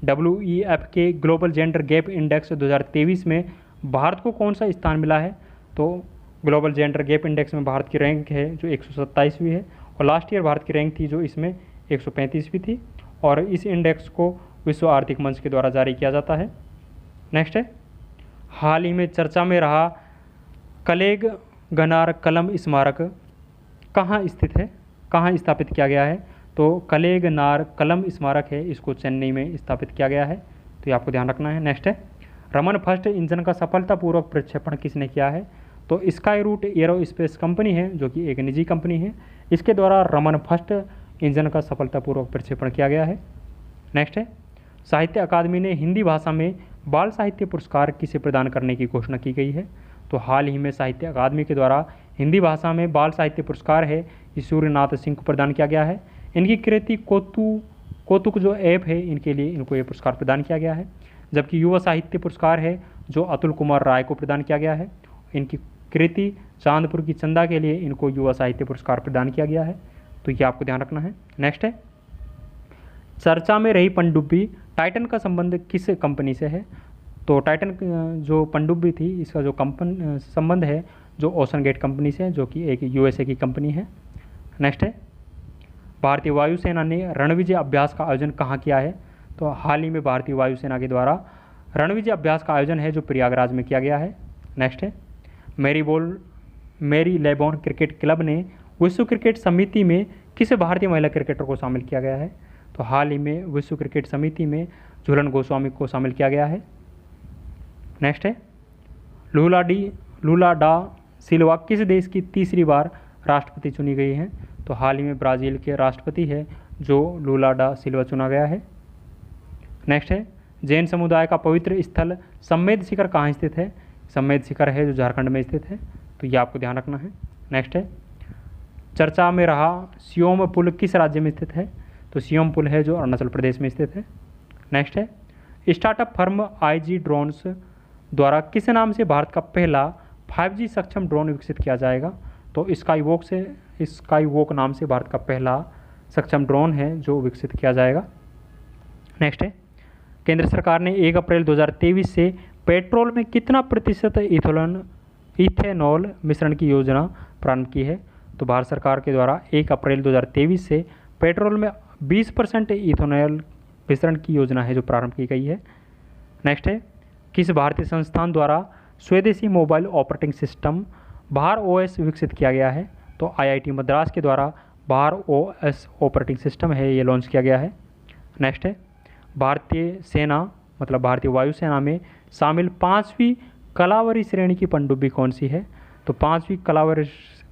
WEF के ग्लोबल जेंडर गैप इंडेक्स 2023 में भारत को कौन सा स्थान मिला है? तो ग्लोबल जेंडर गैप इंडेक्स में भारत की रैंक है जो 127वीं है, और लास्ट ईयर भारत की रैंक थी जो इसमें 135वीं थी, और इस इंडेक्स को विश्व आर्थिक मंच के द्वारा जारी किया जाता है। नेक्स्ट है, हाल ही में चर्चा में रहा कलेग गनार कलम स्मारक कहाँ स्थित है, कहाँ स्थापित किया गया है? तो कलेगनार कलम स्मारक है, इसको चेन्नई में स्थापित किया गया है। तो ये आपको ध्यान रखना है। नेक्स्ट है, रमन फर्स्ट इंजन का सफलतापूर्वक प्रक्षेपण किसने किया है? तो स्काई रूट एरोस्पेस कंपनी है जो कि एक निजी कंपनी है, इसके द्वारा रमन फर्स्ट इंजन का सफलतापूर्वक प्रक्षेपण किया गया है। नेक्स्ट है, साहित्य अकादमी ने हिंदी भाषा में बाल साहित्य पुरस्कार किसे प्रदान करने की घोषणा की गई है? तो हाल ही में साहित्य अकादमी के द्वारा हिंदी भाषा में बाल साहित्य पुरस्कार है ये सूर्यनाथ सिंह को प्रदान किया गया है। इनकी कृति कौतुक जो ऐप है इनके लिए इनको ये पुरस्कार प्रदान किया गया है। जबकि युवा साहित्य पुरस्कार है जो अतुल कुमार राय को प्रदान किया गया है। इनकी कृति चांदपुर की चंदा के लिए इनको युवा साहित्य पुरस्कार प्रदान किया गया है। तो ये आपको ध्यान रखना है। नेक्स्ट है, चर्चा में रही पनडुब्बी टाइटन का संबंध किस कंपनी से है? तो टाइटन जो पनडुब्बी थी इसका जो संबंध है जो ओशन गेट कंपनी से है जो कि एक USA की कंपनी है। नेक्स्ट है, भारतीय वायुसेना ने रणविजय अभ्यास का आयोजन कहाँ किया है? तो हाल ही में भारतीय वायुसेना के द्वारा रणविजय अभ्यास का आयोजन है जो प्रयागराज में किया गया है। नेक्स्ट है, मैरी लेबॉन क्रिकेट क्लब ने विश्व क्रिकेट समिति में किस भारतीय महिला क्रिकेटर को शामिल किया गया है? तो हाल ही में विश्व क्रिकेट समिति में झूलन गोस्वामी को शामिल किया गया है। नेक्स्ट है, लूला डा सिल्वा किस देश की तीसरी बार राष्ट्रपति चुनी गई है? तो हाल ही में ब्राज़ील के राष्ट्रपति है जो लूला डा सिल्वा चुना गया है। नेक्स्ट है, जैन समुदाय का पवित्र स्थल सम्मेद शिखर कहाँ स्थित है? सम्मेद शिखर है जो झारखंड में स्थित है। तो ये आपको ध्यान रखना है। नेक्स्ट है, चर्चा में रहा सियोम पुल किस राज्य में स्थित है? तो सियोम पुल है जो अरुणाचल प्रदेश में स्थित है। नेक्स्ट है, स्टार्टअप फर्म IG ड्रोन्स द्वारा किस नाम से भारत का पहला 5G सक्षम ड्रोन विकसित किया जाएगा? तो स्काईवॉक नाम से भारत का पहला सक्षम ड्रोन है जो विकसित किया जाएगा। नेक्स्ट है, केंद्र सरकार ने 1 अप्रैल 2023 से पेट्रोल में कितना प्रतिशत इथेनॉल मिश्रण की योजना प्रारंभ की है? तो भारत सरकार के द्वारा 1 अप्रैल 2023 से पेट्रोल में 20% इथेनॉल मिश्रण की योजना है जो प्रारंभ की गई है। नेक्स्ट है, किस भारतीय संस्थान द्वारा स्वदेशी मोबाइल ऑपरेटिंग सिस्टम भार OS विकसित किया गया है? तो IIT मद्रास के द्वारा भार OS ऑपरेटिंग सिस्टम है ये लॉन्च किया गया है। नेक्स्ट है, भारतीय सेना मतलब भारतीय वायुसेना में शामिल 5वीं कलावरी श्रेणी की पनडुब्बी कौन सी है? तो 5वीं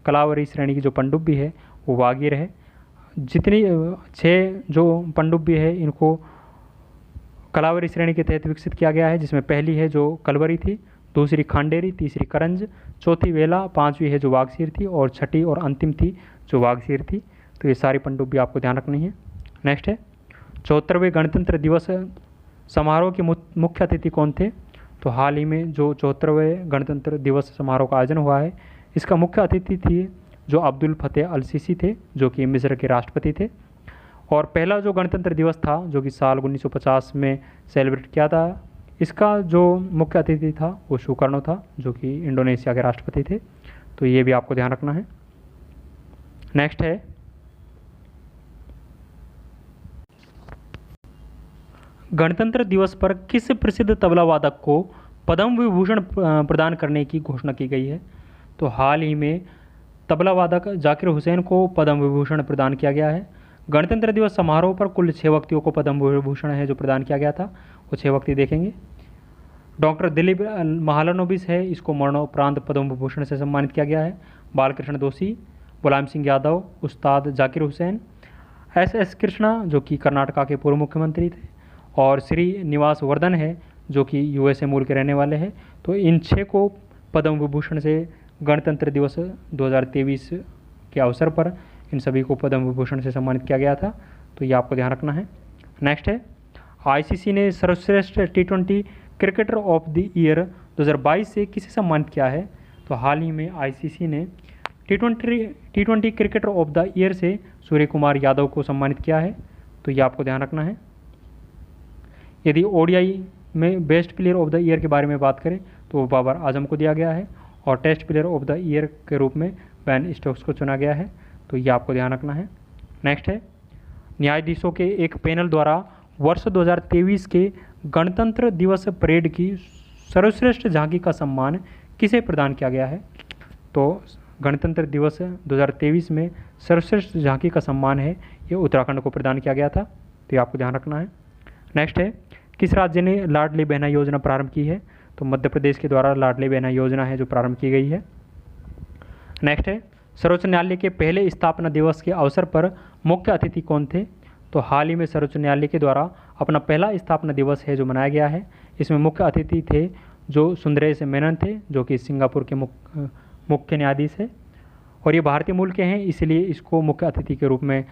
कलावरी श्रेणी की जो पनडुब्बी है वो वागीर है। जितनी 6 जो पनडुब्बी है इनको कलावरी श्रेणी के तहत विकसित किया गया है, जिसमें पहली है जो कलवरी थी, दूसरी खांडेरी, तीसरी करंज, चौथी वेला, 5वीं है जो वागसीर थी, और छठी और अंतिम थी जो वागसीर थी। तो ये सारी पनडुब्बी आपको ध्यान रखनी है। नेक्स्ट है, 74वें गणतंत्र दिवस समारोह के मुख्य अतिथि कौन थे? तो हाल ही में जो 74वें गणतंत्र दिवस समारोह का आयोजन हुआ है इसका मुख्य अतिथि थी जो अब्दुल फतेह अल सीसी थे जो कि मिस्र के राष्ट्रपति थे। और पहला जो गणतंत्र दिवस था जो कि साल 1950 में सेलिब्रेट किया था, इसका जो मुख्य अतिथि था वो सुकर्णो था जो कि इंडोनेशिया के राष्ट्रपति थे। तो ये भी आपको ध्यान रखना है। नेक्स्ट है, गणतंत्र दिवस पर किस प्रसिद्ध तबला वादक को पद्म विभूषण प्रदान करने की घोषणा की गई है? तो हाल ही में तबला वादक जाकिर हुसैन को पद्म विभूषण प्रदान किया गया है। गणतंत्र दिवस समारोह पर कुल 6 व्यक्तियों को पद्म विभूषण है जो प्रदान किया गया था, वो 6 व्यक्ति देखेंगे। डॉक्टर दिलीप महालनोबिस है, इसको मरणोपरांत पद्म विभूषण से सम्मानित किया गया है। बालकृष्ण दोषी, मुलायम सिंह यादव, उस्ताद जाकिर हुसैन, SS कृष्णा जो कि कर्नाटका के पूर्व मुख्यमंत्री थे, और श्री निवास वर्धन है जो कि USA मूल के रहने वाले हैं। तो इन 6 को पद्म विभूषण से गणतंत्र दिवस 2023 के अवसर पर इन सभी को पद्म विभूषण से सम्मानित किया गया था, तो ये आपको ध्यान रखना है। नेक्स्ट है, आईसीसी ने सर्वश्रेष्ठ T20 cricketer of the year 2022 से किसे सम्मानित किया है? तो हाल ही में आईसीसी ने T20 cricketer of the year से सूर्य कुमार यादव को सम्मानित किया है, तो ये आपको ध्यान रखना है। यदि ओडीआई में best player of the year के बारे में बात करें तो वो बाबर आजम को दिया गया है, और test player of the year के रूप में बेन स्टोक्स को चुना गया है, तो ये आपको ध्यान रखना है। नेक्स्ट है, न्यायाधीशों के एक पैनल द्वारा वर्ष 2023 के गणतंत्र दिवस परेड की सर्वश्रेष्ठ झांकी का सम्मान किसे प्रदान किया गया है? तो गणतंत्र दिवस 2023 में सर्वश्रेष्ठ झांकी का सम्मान है ये उत्तराखंड को प्रदान किया गया था, तो ये आपको ध्यान रखना है। नेक्स्ट है, किस राज्य ने लाडली बहना योजना प्रारंभ की है? तो मध्य प्रदेश के द्वारा लाडली बहना योजना है जो प्रारंभ की गई है। नेक्स्ट है, सर्वोच्च न्यायालय के पहले स्थापना दिवस के अवसर पर मुख्य अतिथि कौन थे? तो हाल ही में सर्वोच्च न्यायालय के द्वारा अपना पहला स्थापना दिवस है जो मनाया गया है। इसमें मुख्य अतिथि थे जो सुंदरेश मेनन थे, जो कि सिंगापुर के मुख्य न्यायाधीश है, और ये भारतीय मूल के हैं, इसलिए इसको मुख्य अतिथि के रूप में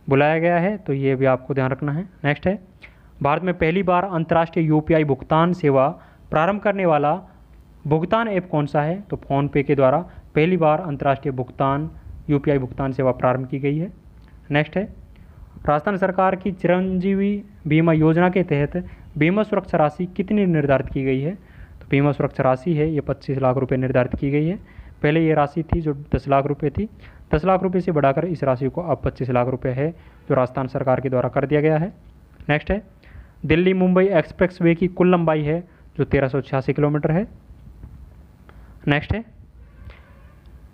बुलाया गया है, तो ये भी आपको ध्यान रखना है। नेक्स्ट है, भारत में पहली बार अंतर्राष्ट्रीय यूपीआई भुगतान सेवा प्रारंभ करने वाला भुगतान ऐप कौन सा है? तो फ़ोनपे के द्वारा पहली बार अंतर्राष्ट्रीय यूपीआई भुगतान सेवा प्रारंभ की गई है। नेक्स्ट है, राजस्थान सरकार की चिरंजीवी बीमा योजना के तहत बीमा सुरक्षा राशि कितनी निर्धारित की गई है? तो बीमा सुरक्षा राशि है ये 25 लाख रुपये निर्धारित की गई है। पहले ये राशि थी जो 10 लाख रुपये थी, 10 लाख रुपये से बढ़ाकर इस राशि को अब 25 लाख रुपये है जो राजस्थान सरकार के द्वारा कर दिया गया है। नेक्स्ट है, दिल्ली मुंबई एक्सप्रेस वे की कुल लंबाई है जो 1386 किलोमीटर है। नेक्स्ट है,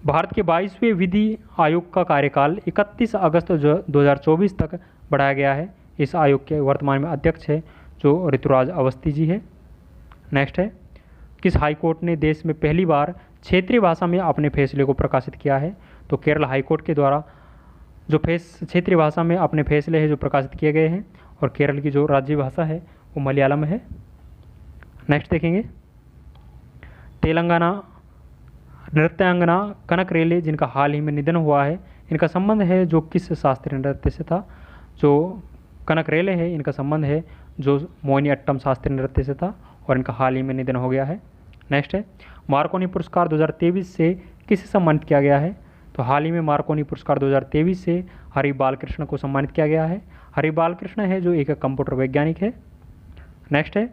भारत के 22वें विधि आयोग का कार्यकाल 31 अगस्त 2024 तक बढ़ाया गया है। इस आयोग के वर्तमान में अध्यक्ष है जो ऋतुराज अवस्थी जी है। नेक्स्ट है, किस हाईकोर्ट ने देश में पहली बार क्षेत्रीय भाषा में अपने फैसले को प्रकाशित किया है? तो केरल हाईकोर्ट के द्वारा जो क्षेत्रीय भाषा में अपने फैसले हैं जो प्रकाशित किए गए हैं, और केरल की जो राज्य भाषा है वो मलयालम है। नेक्स्ट देखेंगे, तेलंगाना नृत्यांगना कनक रेले जिनका हाल ही में निधन हुआ है, इनका संबंध है जो किस शास्त्रीय नृत्य से था? जो कनक रेले है इनका संबंध है जो मोहिनीअट्टम शास्त्रीय नृत्य से था, और इनका हाल ही में निधन हो गया है। नेक्स्ट है, मार्कोनी पुरस्कार 2023 से किसे सम्मानित किया गया है? तो हाल ही में मार्कोनी पुरस्कार 2023 से हरि बालकृष्ण को सम्मानित किया गया है। हरि बालकृष्ण है जो एक कंप्यूटर वैज्ञानिक है। नेक्स्ट है,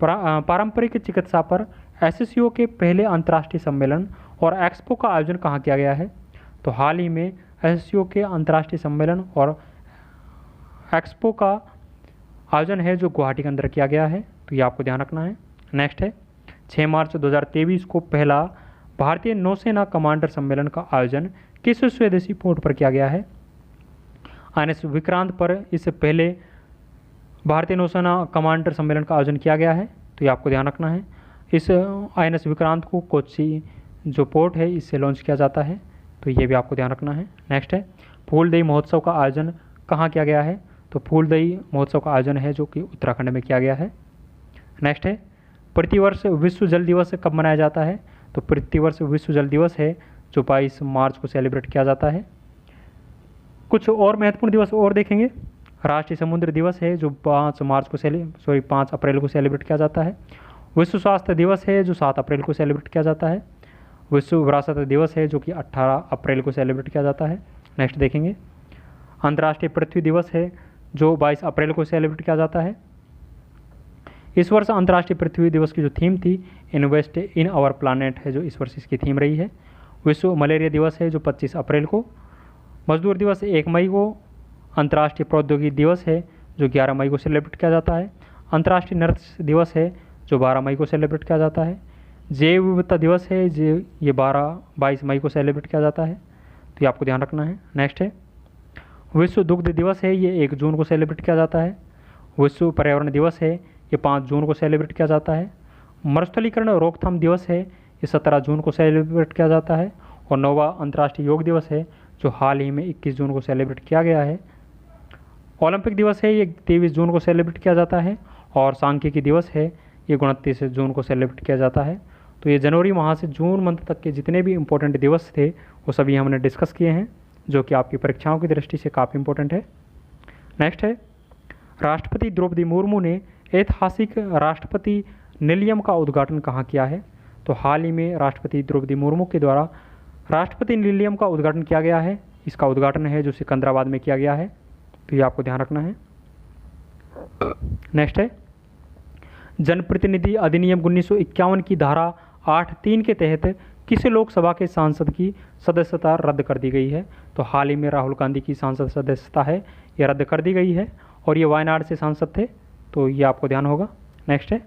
पारंपरिक चिकित्सा पर एससीओ के पहले अंतर्राष्ट्रीय सम्मेलन और एक्सपो का आयोजन कहाँ किया गया है? तो हाल ही में एससीओ के अंतर्राष्ट्रीय सम्मेलन और एक्सपो का आयोजन है जो गुवाहाटी के अंदर किया गया है, तो ये आपको ध्यान रखना है। नेक्स्ट है, 6 मार्च 2023 को पहला भारतीय नौसेना कमांडर सम्मेलन का आयोजन किस स्वदेशी पोर्ट पर किया गया है? INS विक्रांत पर इससे पहले भारतीय नौसेना कमांडर सम्मेलन का आयोजन किया गया है, तो ये आपको ध्यान रखना है। इस INS विक्रांत को कोच्चि जो पोर्ट है इससे लॉन्च किया जाता है, तो ये भी आपको ध्यान रखना है। नेक्स्ट है, फूलदेई महोत्सव का आयोजन कहाँ किया गया है? तो फूलदेई महोत्सव का आयोजन है जो कि उत्तराखंड में किया गया है। नेक्स्ट है, प्रतिवर्ष विश्व जल दिवस कब मनाया जाता है? तो प्रतिवर्ष विश्व जल दिवस है जो 22 मार्च को सेलिब्रेट किया जाता है। कुछ और महत्वपूर्ण दिवस और देखेंगे। राष्ट्रीय समुद्र दिवस है जो 5 अप्रैल को सेलिब्रेट किया जाता है। विश्व स्वास्थ्य दिवस है जो 7 अप्रैल को सेलिब्रेट किया जाता है। विश्व विरासत दिवस है जो कि 18 अप्रैल को सेलिब्रेट किया जाता है। नेक्स्ट देखेंगे, अंतर्राष्ट्रीय पृथ्वी दिवस है जो 22 अप्रैल को सेलिब्रेट किया जाता है। इस वर्ष अंतर्राष्ट्रीय पृथ्वी दिवस की जो थीम थी इन्वेस्ट इन आवर प्लानेट है जो इस वर्ष इसकी थीम रही है। विश्व मलेरिया दिवस है जो 25 अप्रैल को। मजदूर दिवस 1 मई को। अंतर्राष्ट्रीय प्रौद्योगिकी दिवस है जो 11 मई को सेलिब्रेट किया जाता है। अंतर्राष्ट्रीय नर्स दिवस है जो 12 मई को सेलिब्रेट किया जाता है। जैव विविधता दिवस है जो ये 22 मई को सेलिब्रेट किया जाता है, तो ये आपको ध्यान रखना है। नेक्स्ट है, विश्व दुग्ध दिवस है ये 1 जून को सेलिब्रेट किया जाता है। विश्व पर्यावरण दिवस है ये 5 जून को सेलिब्रेट किया जाता है। मरुस्थलीकरण रोकथाम दिवस है ये 17 जून को सेलिब्रेट किया जाता है। और 9वां अंतर्राष्ट्रीय योग दिवस है जो हाल ही में 21 जून को सेलिब्रेट किया गया है। ओलंपिक दिवस है ये 23 जून को सेलिब्रेट किया जाता है। और सांख्यिकी दिवस है ये 29 जून को सेलिब्रेट किया जाता है। तो ये जनवरी माह से जून मंथ तक के जितने भी इम्पोर्टेंट दिवस थे वो सभी हमने डिस्कस किए हैं, जो कि आपकी परीक्षाओं की दृष्टि से काफ़ी इम्पोर्टेंट है। नेक्स्ट है, राष्ट्रपति द्रौपदी मुर्मू ने ऐतिहासिक राष्ट्रपति निलयम का उद्घाटन कहाँ किया है? तो हाल ही में राष्ट्रपति द्रौपदी मुर्मू के द्वारा राष्ट्रपति निलयम का उद्घाटन किया गया है। इसका उद्घाटन है जो सिकंदराबाद में किया गया है, तो ये आपको ध्यान रखना है। नेक्स्ट है, जनप्रतिनिधि अधिनियम 1951 की धारा 8(3) के तहत किस लोकसभा के सांसद की सदस्यता रद्द कर दी गई है? तो हाल ही में राहुल गांधी की सांसद सदस्यता है ये रद्द कर दी गई है और ये वायनाड से सांसद थे, तो ये आपको ध्यान होगा। नेक्स्ट है,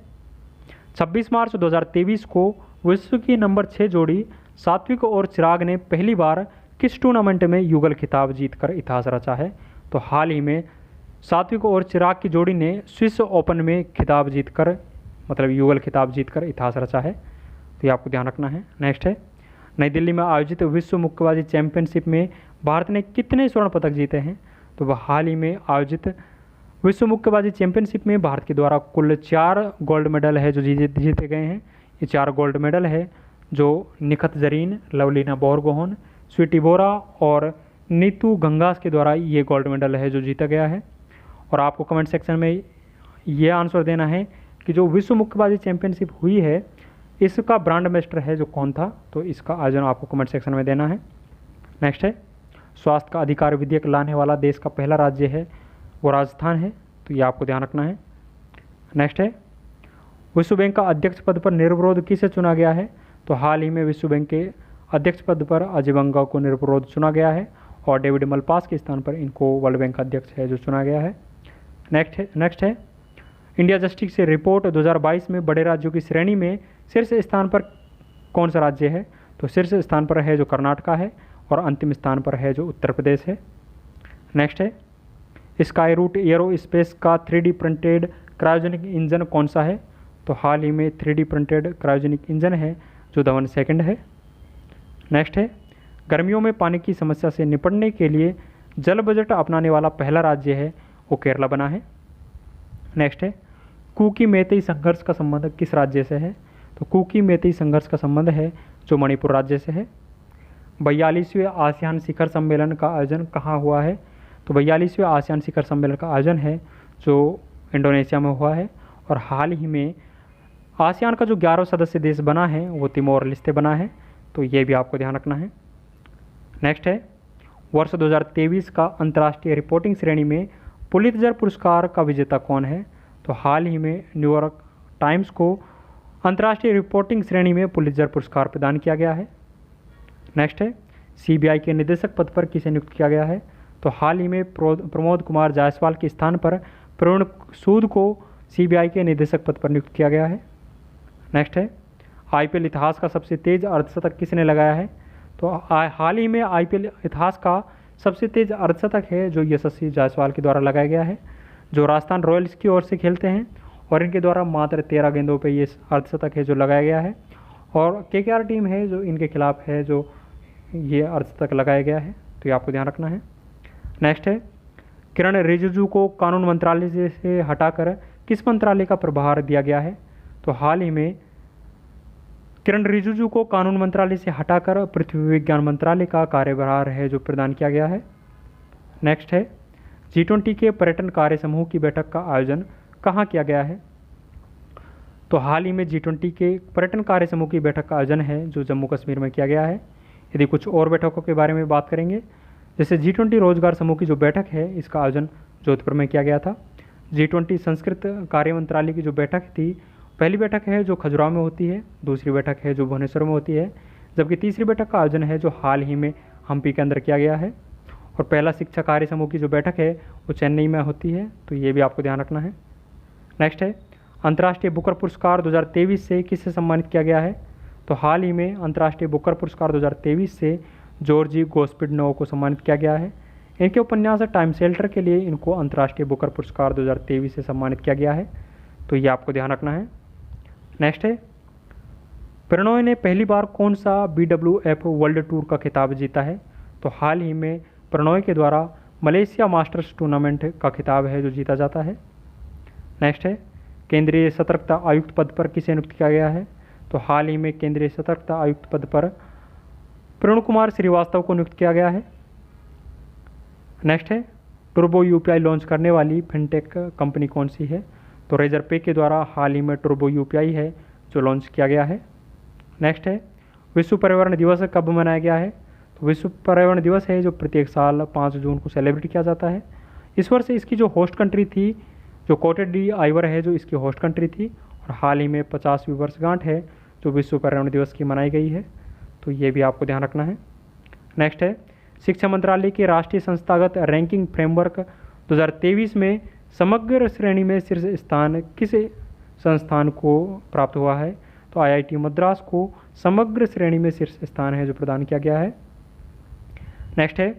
26 मार्च 2023 को विश्व की नंबर 6 जोड़ी सात्विक और चिराग ने पहली बार किस टूर्नामेंट में युगल खिताब जीतकर इतिहास रचा है? तो हाल ही में सात्विक और चिराग की जोड़ी ने स्विस ओपन में खिताब जीतकर, मतलब युगल खिताब जीतकर इतिहास रचा है, तो ये आपको ध्यान रखना है। नेक्स्ट है, नई दिल्ली में आयोजित विश्व मुक्केबाजी चैंपियनशिप में भारत ने कितने स्वर्ण पदक जीते हैं? तो वह हाल ही में आयोजित विश्व मुक्केबाजी चैंपियनशिप में भारत के द्वारा कुल 4 गोल्ड मेडल है जो जीते गए हैं। ये 4 गोल्ड मेडल है जो निखत जरीन, लवलीना बोरगोहन, स्वीटी बोरा और नीतू गंगास के द्वारा ये गोल्ड मेडल है जो जीता गया है। और आपको कमेंट सेक्शन में ये आंसर देना है कि जो विश्व मुक्केबाजी चैंपियनशिप हुई है इसका ब्रांड एम्बेसडर है जो कौन था, तो इसका आयोजन आपको कमेंट सेक्शन में देना है। नेक्स्ट है, स्वास्थ्य का अधिकार विधेयक लाने वाला देश का पहला राज्य है वो राजस्थान है, तो ये आपको ध्यान रखना है। नेक्स्ट है, विश्व बैंक का अध्यक्ष पद पर निर्विरोध किसे चुना गया है? तो हाल ही में विश्व बैंक के अध्यक्ष पद पर अजय बंगा को निर्विरोध चुना गया है और डेविड मलपास के स्थान पर इनको वर्ल्ड बैंक का अध्यक्ष है जो चुना गया है। नेक्स्ट है, इंडिया जस्टिस से रिपोर्ट 2022 में बड़े राज्यों की श्रेणी में शीर्ष स्थान पर कौन सा राज्य है? तो शीर्ष स्थान पर है जो कर्नाटका है और अंतिम स्थान पर है जो उत्तर प्रदेश है। नेक्स्ट है, स्काई रूट एरोस्पेस का 3D प्रिंटेड क्रायोजेनिक इंजन कौन सा है? तो हाल ही में 3D प्रिंटेड क्रायोजेनिक इंजन है जो धवन सेकंड है। नेक्स्ट है, गर्मियों में पानी की समस्या से निपटने के लिए जल बजट अपनाने वाला पहला राज्य है वो केरला बना है। नेक्स्ट है, कुकी मेइतेई संघर्ष का संबंध किस राज्य से है? तो कुकी मेइतेई संघर्ष का संबंध है जो मणिपुर राज्य से है। 42वें आसियान शिखर सम्मेलन का आयोजन कहाँ हुआ है? तो 42वें आसियान शिखर सम्मेलन का आयोजन है जो इंडोनेशिया में हुआ है और हाल ही में आसियान का जो 11वां सदस्य देश बना है वो तिमोर लेस्ते बना है, तो ये भी आपको ध्यान रखना है। नेक्स्ट है, वर्ष 2023 का अंतर्राष्ट्रीय रिपोर्टिंग श्रेणी में पुलित्जर पुरस्कार का विजेता कौन है? तो हाल ही में न्यूयॉर्क टाइम्स को अंतर्राष्ट्रीय रिपोर्टिंग श्रेणी में पुलित्जर पुरस्कार प्रदान किया गया है। नेक्स्ट है, सीबीआई के निदेशक पद पर किसे नियुक्त किया गया है? तो हाल ही में प्रमोद कुमार जायसवाल के स्थान पर प्रवीण सूद को सीबीआई के निदेशक पद पर नियुक्त किया गया है। नेक्स्ट है, आईपीएल इतिहास का सबसे तेज अर्धशतक किसने लगाया है? तो हाल ही में आईपीएल इतिहास का सबसे तेज अर्धशतक है जो यशस्वी जायसवाल के द्वारा लगाया गया है, जो राजस्थान रॉयल्स की ओर से खेलते हैं और इनके द्वारा मात्र 13 गेंदों पे ये अर्धशतक है जो लगाया गया है और केकेआर टीम है जो इनके खिलाफ है जो ये अर्धशतक लगाया गया है, तो ये आपको ध्यान रखना है। नेक्स्ट है, किरण रिजिजू को कानून मंत्रालय से हटाकर किस मंत्रालय का प्रभार दिया गया है? तो हाल ही में किरण रिजिजू को कानून मंत्रालय से हटाकर पृथ्वी विज्ञान मंत्रालय का कार्यभार है जो प्रदान किया गया है। नेक्स्ट है, G20 के पर्यटन कार्य समूह की बैठक का आयोजन कहाँ किया गया है? तो हाल ही में G20 के पर्यटन कार्य समूह की बैठक का आयोजन है जो जम्मू कश्मीर में किया गया है। यदि कुछ और बैठकों के बारे में बात करेंगे, जैसे G20 रोजगार समूह की जो बैठक है इसका आयोजन जोधपुर में किया गया था। G20 संस्कृत कार्य मंत्रालय की जो बैठक थी, पहली बैठक है जो खजुराहो में होती है, दूसरी बैठक है जो भुवनेश्वर में होती है, जबकि तीसरी बैठक का आयोजन है जो हाल ही में हम्पी के अंदर किया गया है। और पहला शिक्षा कार्य समूह की जो बैठक है वो चेन्नई में होती है, तो ये भी आपको ध्यान रखना है। नेक्स्ट है, अंतर्राष्ट्रीय बुकर पुरस्कार 2023 से किससे सम्मानित किया गया है? तो हाल ही में अंतर्राष्ट्रीय बुकर पुरस्कार 2023 से जॉर्जी गोस्पिडनोव को सम्मानित किया गया है। इनके उपन्यास टाइम शेल्टर के लिए इनको अंतर्राष्ट्रीय बुकर पुरस्कार 2023 से सम्मानित किया गया है, तो ये आपको ध्यान रखना है। नेक्स्ट है, प्रणॉय ने पहली बार कौन सा BWF वर्ल्ड टूर का खिताब जीता है? तो हाल ही में प्रणॉय के द्वारा मलेशिया मास्टर्स टूर्नामेंट का खिताब है जो जीता जाता है। नेक्स्ट है, केंद्रीय सतर्कता आयुक्त पद पर किसे नियुक्त किया गया है? तो हाल ही में केंद्रीय सतर्कता आयुक्त पद पर प्रवीण कुमार श्रीवास्तव को नियुक्त किया गया है। नेक्स्ट है, टर्बो यूपीआई लॉन्च करने वाली फिनटेक कंपनी कौन सी है? तो रेजर पे के द्वारा हाल ही में टर्बो यूपीआई है जो लॉन्च किया गया है। नेक्स्ट है, विश्व पर्यावरण दिवस कब मनाया गया है? तो विश्व पर्यावरण दिवस है जो प्रत्येक साल 5 जून को सेलिब्रेट किया जाता है। इस वर्ष इसकी जो होस्ट कंट्री थी, जो कोटेड डी आइवर है जो इसकी होस्ट कंट्री थी, और हाल ही में 50वीं वर्षगांठ है जो विश्व पर्यावरण दिवस की मनाई गई है। तो ये भी आपको ध्यान रखना है। नेक्स्ट है, शिक्षा मंत्रालय के राष्ट्रीय संस्थागत रैंकिंग फ्रेमवर्क 2023 में समग्र श्रेणी में शीर्ष स्थान किस संस्थान को प्राप्त हुआ है? तो आईआईटी मद्रास को समग्र श्रेणी में शीर्ष स्थान है जो प्रदान किया गया है। नेक्स्ट है,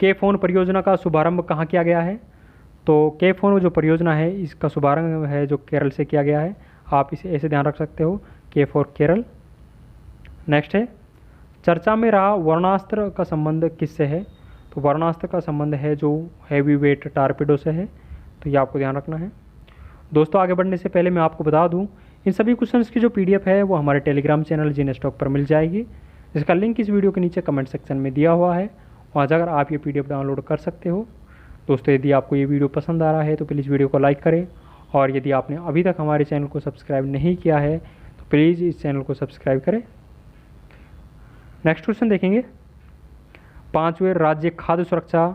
के फोन परियोजना का शुभारंभ कहाँ किया गया है? तो के फोन जो परियोजना है इसका शुभारंभ है जो केरल से किया गया है। आप इसे ऐसे ध्यान रख सकते हो, के फॉर केरल। नेक्स्ट है, चर्चा में रहा वर्णास्त्र का संबंध किससे है? तो वर्णास्त्र का संबंध है जो हैवी वेट टारपीडो से है। तो ये आपको ध्यान रखना है। दोस्तों, आगे बढ़ने से पहले मैं आपको बता दूं, इन सभी क्वेश्चंस की जो पीडीएफ है वो हमारे टेलीग्राम चैनल जीनेस्टॉक पर मिल जाएगी, जिसका लिंक इस वीडियो के नीचे कमेंट सेक्शन में दिया हुआ है। वहाँ जाकर आप ये पीडीएफ डाउनलोड कर सकते हो। दोस्तों, यदि आपको ये वीडियो पसंद आ रहा है तो प्लीज़ वीडियो को लाइक करें, और यदि आपने अभी तक हमारे चैनल को सब्सक्राइब नहीं किया है तो प्लीज़ इस चैनल को सब्सक्राइब करें। नेक्स्ट क्वेश्चन देखेंगे, 5वें राज्य खाद्य सुरक्षा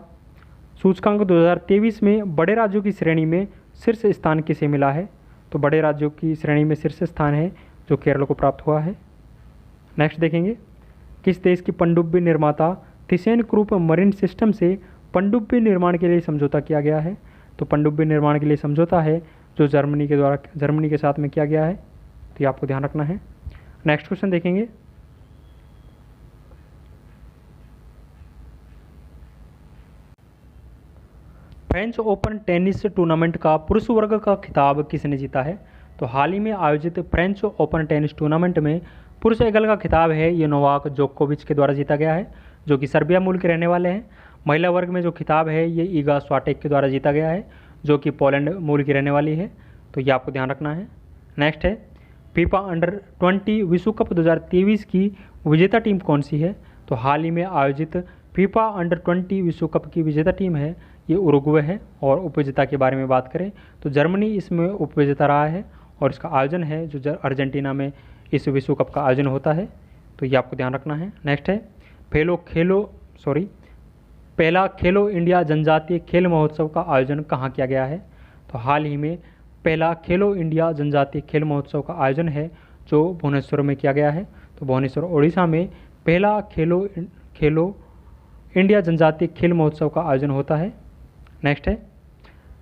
सूचकांक 2023 में बड़े राज्यों की श्रेणी में शीर्ष स्थान किसे मिला है? तो बड़े राज्यों की श्रेणी में शीर्ष स्थान है जो केरल को प्राप्त हुआ है। नेक्स्ट देखेंगे, किस देश की पनडुब्बी निर्माता थिसेन ग्रुप मरीन सिस्टम से पनडुब्बी निर्माण के लिए समझौता किया गया है? तो पनडुब्बी निर्माण के लिए समझौता है जो जर्मनी के साथ में किया गया है। तो ये आपको ध्यान रखना है। नेक्स्ट क्वेश्चन देखेंगे, फ्रेंच ओपन टेनिस टूर्नामेंट का पुरुष वर्ग का खिताब किसने जीता है? तो हाल ही में आयोजित फ्रेंच ओपन टेनिस टूर्नामेंट में पुरुष एकल का खिताब है ये नोवाक जोकोविच के द्वारा जीता गया है, जो कि सर्बिया मूल के रहने वाले हैं। महिला वर्ग में जो खिताब है ये ईगा स्वाटेक के द्वारा जीता गया है, जो कि पोलैंड मूल की रहने वाली है। तो ये आपको ध्यान रखना है। नेक्स्ट है, फीफा अंडर-20 विश्व कप 2023 की विजेता टीम कौन सी है? तो हाल ही में आयोजित फीफा अंडर-20 विश्व कप की विजेता टीम है ये उरुग्वे है। और उपविजेता के बारे में बात करें तो जर्मनी इसमें उपविजेता रहा है, और इसका आयोजन है जो अर्जेंटीना में इस विश्व कप का आयोजन होता है। तो ये आपको ध्यान रखना है। नेक्स्ट है, पहला खेलो इंडिया जनजातीय खेल महोत्सव का आयोजन कहाँ किया गया है? तो हाल ही में पहला खेलो इंडिया जनजातीय खेल महोत्सव का आयोजन है जो भुवनेश्वर में किया गया है। तो भुवनेश्वर ओडिशा में पहला खेलो इंडिया जनजातीय खेल महोत्सव का आयोजन होता है। नेक्स्ट है,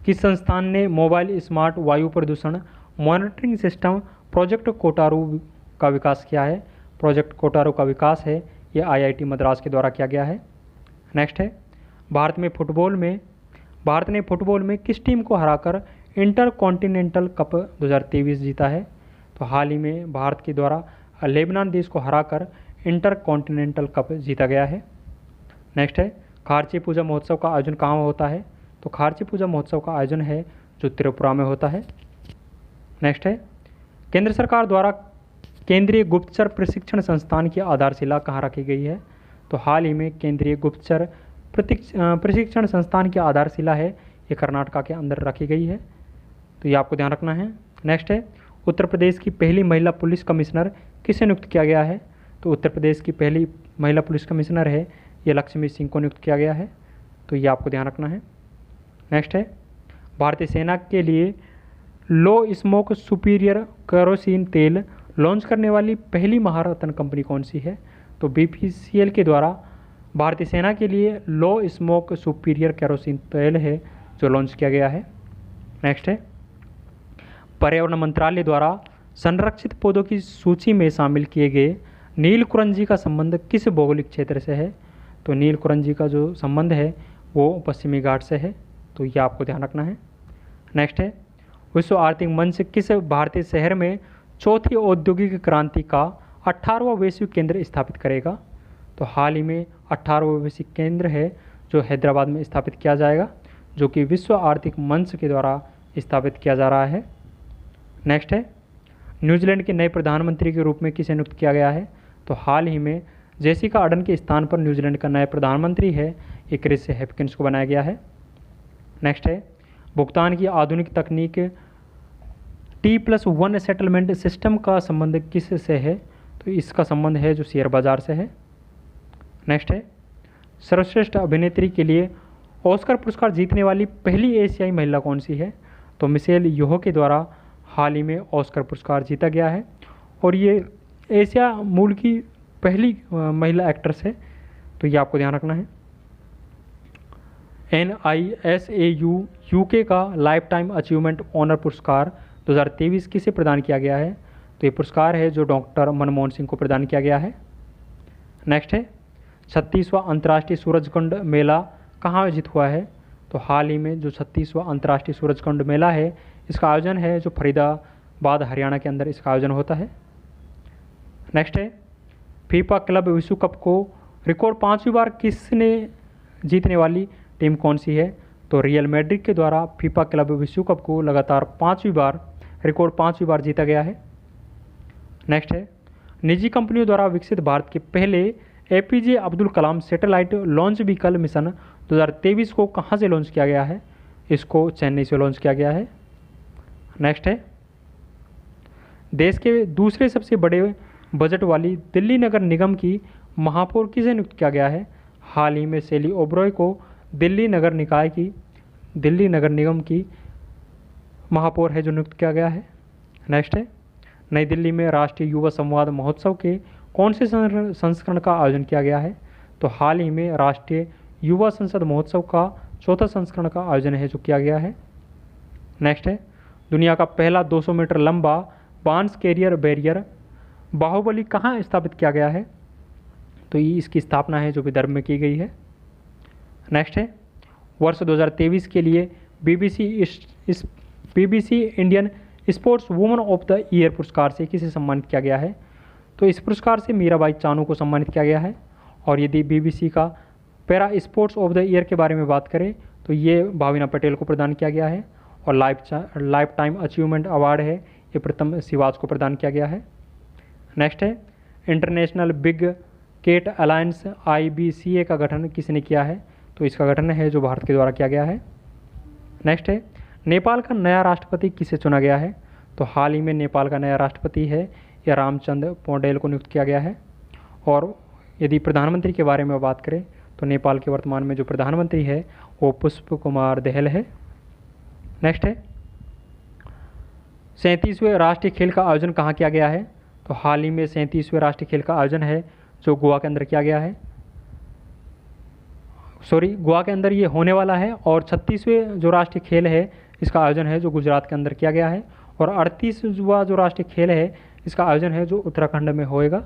किस संस्थान ने मोबाइल स्मार्ट वायु प्रदूषण मॉनिटरिंग सिस्टम प्रोजेक्ट कोटारू का विकास किया है? प्रोजेक्ट कोटारू का विकास है ये आईआईटी मद्रास के द्वारा किया गया है। नेक्स्ट है, भारत ने फुटबॉल में किस टीम को हराकर इंटर कॉन्टिनेंटल कप 2023 जीता है? तो हाल ही में भारत के द्वारा लेबनान देश को हराकर इंटर कॉन्टिनेंटल कप जीता गया है। नेक्स्ट है, खारची पूजा महोत्सव का आयोजन कहाँ होता है? तो खारची पूजा महोत्सव का आयोजन है जो त्रिपुरा में होता है। नेक्स्ट है, केंद्र सरकार द्वारा केंद्रीय गुप्तचर प्रशिक्षण संस्थान की आधारशिला कहाँ रखी गई है? तो हाल ही में केंद्रीय गुप्तचर प्रशिक्षण संस्थान की आधारशिला है ये कर्नाटका के अंदर रखी गई है। तो ये आपको ध्यान रखना है। नेक्स्ट है, उत्तर प्रदेश की पहली महिला पुलिस कमिश्नर किसे नियुक्त किया गया है? तो उत्तर प्रदेश की पहली महिला पुलिस कमिश्नर है ये लक्ष्मी सिंह को नियुक्त किया गया है। तो ये आपको ध्यान रखना है। नेक्स्ट है, भारतीय सेना के लिए लो स्मोक सुपीरियर केरोसिन तेल लॉन्च करने वाली पहली महारत्न कंपनी कौन सी है? तो बीपीसीएल के द्वारा भारतीय सेना के लिए लो स्मोक सुपीरियर केरोसिन तेल है जो लॉन्च किया गया है। नेक्स्ट है, पर्यावरण मंत्रालय द्वारा संरक्षित पौधों की सूची में शामिल किए गए नीलकुरंजी का संबंध किस भौगोलिक क्षेत्र से है? तो नीलकुरंजी का जो संबंध है वो पश्चिमी घाट से है। तो ये आपको ध्यान रखना है। नेक्स्ट है, विश्व आर्थिक मंच किस भारतीय शहर में चौथी औद्योगिक क्रांति का 18वां वैश्विक केंद्र स्थापित करेगा? तो हाल ही में 18वां वैश्विक केंद्र है जो हैदराबाद में स्थापित किया जाएगा, जो कि विश्व आर्थिक मंच के द्वारा स्थापित किया जा रहा है। नेक्स्ट है, न्यूजीलैंड के नए प्रधानमंत्री के रूप में किसे नियुक्त किया गया है? तो हाल ही में जेसिका अर्डन के स्थान पर न्यूजीलैंड का नया प्रधानमंत्री है ये क्रिस हेपकिंस को बनाया गया है। नेक्स्ट है, भुगतान की आधुनिक तकनीक T+1 सेटलमेंट सिस्टम का संबंध किस से है? तो इसका संबंध है जो शेयर बाजार से है। नेक्स्ट है, सर्वश्रेष्ठ अभिनेत्री के लिए ऑस्कर पुरस्कार जीतने वाली पहली एशियाई महिला कौन सी है? तो मिशेल योहो के द्वारा हाल ही में ऑस्कर पुरस्कार जीता गया है और ये एशिया मूल की पहली महिला एक्ट्रेस है, तो ये आपको ध्यान रखना है। NISAU UK का लाइफ टाइम अचीवमेंट ऑनर पुरस्कार 2023 किसे प्रदान किया गया है? तो ये पुरस्कार है जो डॉक्टर मनमोहन सिंह को प्रदान किया गया है। नेक्स्ट है, 36वां अंतर्राष्ट्रीय सूरजकुंड मेला कहाँ आयोजित हुआ है? तो हाल ही में जो 36वां अंतर्राष्ट्रीय सूरजकुंड मेला है इसका आयोजन है जो फरीदाबाद हरियाणा के अंदर इसका आयोजन होता है। नेक्स्ट है, फीफा क्लब विश्व कप को रिकॉर्ड 5वीं बार किसने जीतने वाली टीम कौन सी है? तो रियल मैड्रिड के द्वारा फीफा क्लब विश्व कप को लगातार 5वीं बार रिकॉर्ड 5वीं बार जीता गया है। नेक्स्ट है, निजी कंपनियों द्वारा विकसित भारत के पहले APJ Abdul Kalam satellite launch vehicle mission 2023 को कहाँ से लॉन्च किया गया है? इसको चेन्नई से लॉन्च किया गया है। नेक्स्ट है, देश के दूसरे सबसे बड़े बजट वाली दिल्ली नगर निगम की महापौर किसे नियुक्त किया गया है? हाल ही में शेली ओबरॉय को दिल्ली नगर निगम की महापौर है जो नियुक्त किया गया है। नेक्स्ट है, नई दिल्ली में राष्ट्रीय युवा संवाद महोत्सव के कौन से संस्करण का आयोजन किया गया है? तो हाल ही में राष्ट्रीय युवा संसद महोत्सव का 4था संस्करण का आयोजन है जो किया गया है। नेक्स्ट है, दुनिया का पहला 200 मीटर लंबा बांस कैरियर बैरियर बाहुबली कहाँ स्थापित किया गया है? तो ये इसकी स्थापना है जो विदर्भ में की गई है। नेक्स्ट है, वर्ष 2023 के लिए BBC Indian sports woman of the year पुरस्कार से किसे सम्मानित किया गया है? तो इस पुरस्कार से मीराबाई चानू को सम्मानित किया गया है। और यदि BBC का para sports of the year के बारे में बात करें तो ये भाविना पटेल को प्रदान किया गया है और लाइफ टाइम अचीवमेंट अवार्ड है ये प्रथम सिवाच को प्रदान किया गया है। नेक्स्ट है, international big cat alliance IBCA का गठन किसने किया है? तो इसका गठन है जो भारत के द्वारा किया गया है। नेक्स्ट है, नेपाल का नया राष्ट्रपति किसे चुना गया है? तो हाल ही में नेपाल का नया राष्ट्रपति है या रामचंद्र पौडेल को नियुक्त किया गया है। और यदि प्रधानमंत्री के बारे में बात करें तो नेपाल के वर्तमान में जो प्रधानमंत्री है वो पुष्प कुमार दहल है। नेक्स्ट है, 37वें राष्ट्रीय खेल का आयोजन कहाँ किया गया है? तो हाल ही में 37वें राष्ट्रीय खेल का आयोजन है जो गोवा के अंदर किया गया है। गोवा के अंदर ये होने वाला है। और 36वें जो राष्ट्रीय खेल है इसका आयोजन है जो गुजरात के अंदर किया गया है। और 38वां जो राष्ट्रीय खेल है इसका आयोजन है जो उत्तराखंड में होएगा,